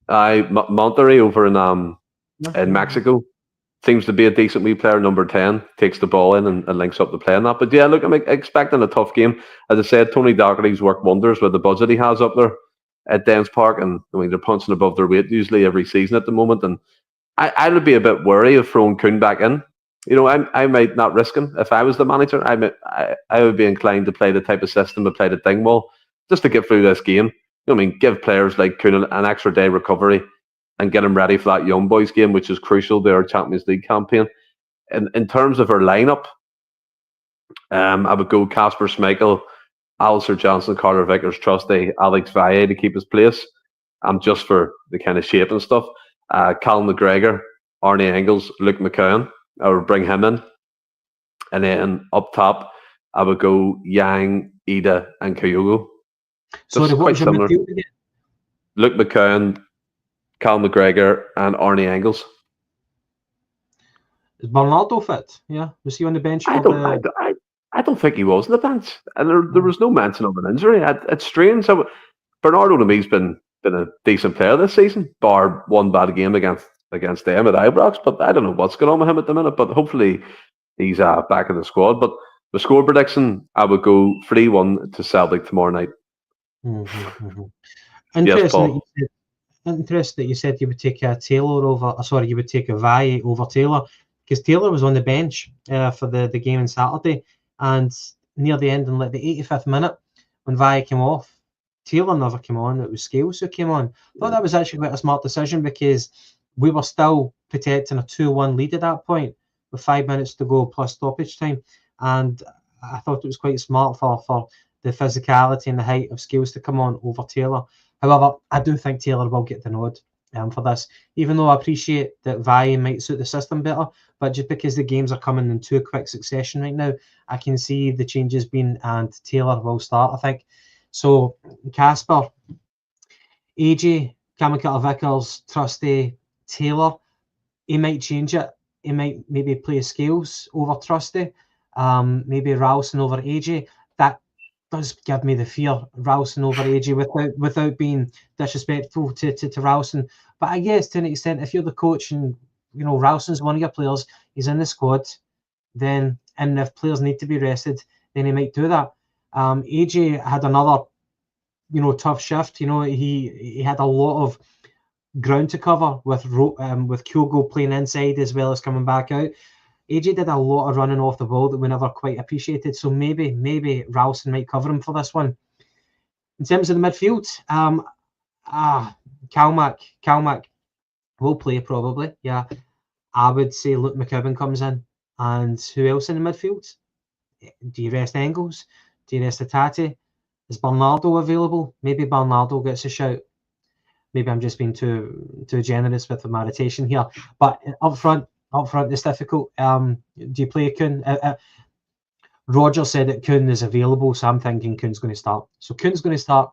Monterrey over in Mexico. Seems to be a decent wee player, number 10, takes the ball in and links up the play on that. But yeah, look, I'm expecting a tough game. As I said, Tony Docherty's worked wonders with the budget he has up there at Dens Park, and I mean they're punching above their weight usually every season at the moment. And I would be a bit wary of throwing Kuhn back in. You know, I might not risk him. If I was the manager, I would be inclined to play the type of system I played at Dingwall, just to get through this game. You know what I mean? Give players like Kuhn an extra day recovery and get them ready for that young boys game, which is crucial to our Champions League campaign. In terms of our lineup, I would go Kasper Schmeichel, Alistair Johnson, Carter Vickers, Trusty, Alex Valle to keep his place. Just for the kind of shape and stuff. Callum McGregor, Arnie Engels, Luke McCowan. I would bring him in. And then up top, I would go Yang, Idah, and Kyogo.
So quite similar.
Luke McCowan, Callum McGregor, and Arnie Engels.
Is Bernardo fit? Yeah, was he on the bench?
I don't think he was on the bench, and there was no mention of an injury. It's strange. Bernardo to me has been a decent player this season, bar one bad game against them at Ibrox. But I don't know what's going on with him at the minute. But hopefully he's back in the squad. But the score prediction, I would go 3-1 to Celtic tomorrow night.
Interesting. Yes, interesting that you said you would take you would take a Valle over Taylor, because Taylor was on the bench for the game on Saturday, and near the end, in like the 85th minute, when Valle came off, Taylor never came on. It was Scales who came on. I thought that was actually quite a smart decision, because we were still protecting a 2-1 lead at that point with 5 minutes to go plus stoppage time, and I thought it was quite smart for the physicality and the height of Scales to come on over Taylor. However, I do think Taylor will get the nod for this, even though I appreciate that Valle might suit the system better. But just because the games are coming in too quick succession right now, I can see the changes being, and Taylor will start, I think. So, Kasper, AJ, Cameron Vickers, Trusty, Taylor, he might change it. He might maybe play Scales over Trusty, maybe Ralston over AJ. That does give me the fear, Ralston over AJ, without being disrespectful to Ralston. But I guess to an extent, if you're the coach and you know Ralston's one of your players, he's in the squad, then, and if players need to be rested, then he might do that. AJ had another, tough shift. He had a lot of ground to cover with Kyogo playing inside as well as coming back out. AJ did a lot of running off the ball that we never quite appreciated. So maybe Ralston might cover him for this one. In terms of the midfield, Kalmack will play probably. Yeah, I would say Luke McCowan comes in. And who else in the midfield? Do you rest Engels? Do you rest Atati? Is Bernardo available? Maybe Bernardo gets a shout. Maybe I'm just being too generous with my rotation here. But up front, up front is difficult. Do you play Kuhn? Roger said that Kuhn is available, so I'm thinking Kuhn's going to start. So Kuhn's going to start.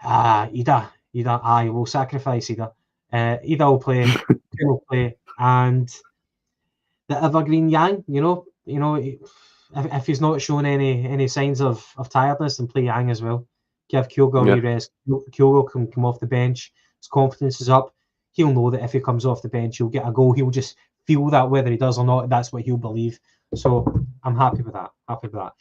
Idah, aye, we'll sacrifice Idah. Idah will play, Kuhn will play, and the evergreen Yang, if he's not showing any signs of tiredness, then play Yang as well. Give Kyogo a wee rest. Kyogo can come off the bench. His confidence is up. He'll know that if he comes off the bench, he'll get a goal. He'll just feel that whether he does or not. That's what he'll believe. So I'm happy with that.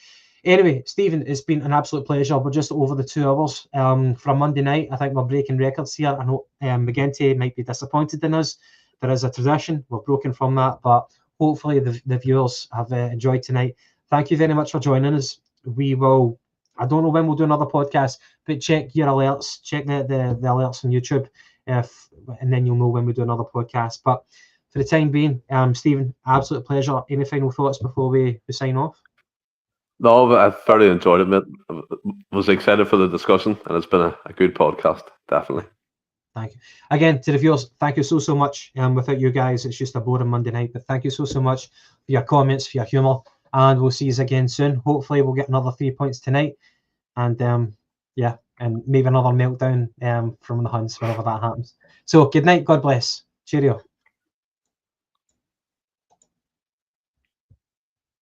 Anyway, Stephen, it's been an absolute pleasure. We're just over the 2 hours for a Monday night. I think we're breaking records here. I know McGinty might be disappointed in us. There is a tradition. We're broken from that, but hopefully the viewers have enjoyed tonight. Thank you very much for joining us. We will, I don't know when we'll do another podcast, but check your alerts, check the alerts on YouTube, and then you'll know when we do another podcast. But for the time being, Stephen, absolute pleasure. Any final thoughts before we sign off?
No, but I've thoroughly enjoyed it, mate. I was excited for the discussion, and it's been a good podcast, definitely.
Thank you. Again, to the viewers, thank you so much. Without you guys, it's just a boring Monday night, but thank you so much for your comments, for your humour, and we'll see you again soon. Hopefully, we'll get another 3 points tonight, and and maybe another meltdown from the Huns whenever that happens. So, good night. God bless. Cheerio.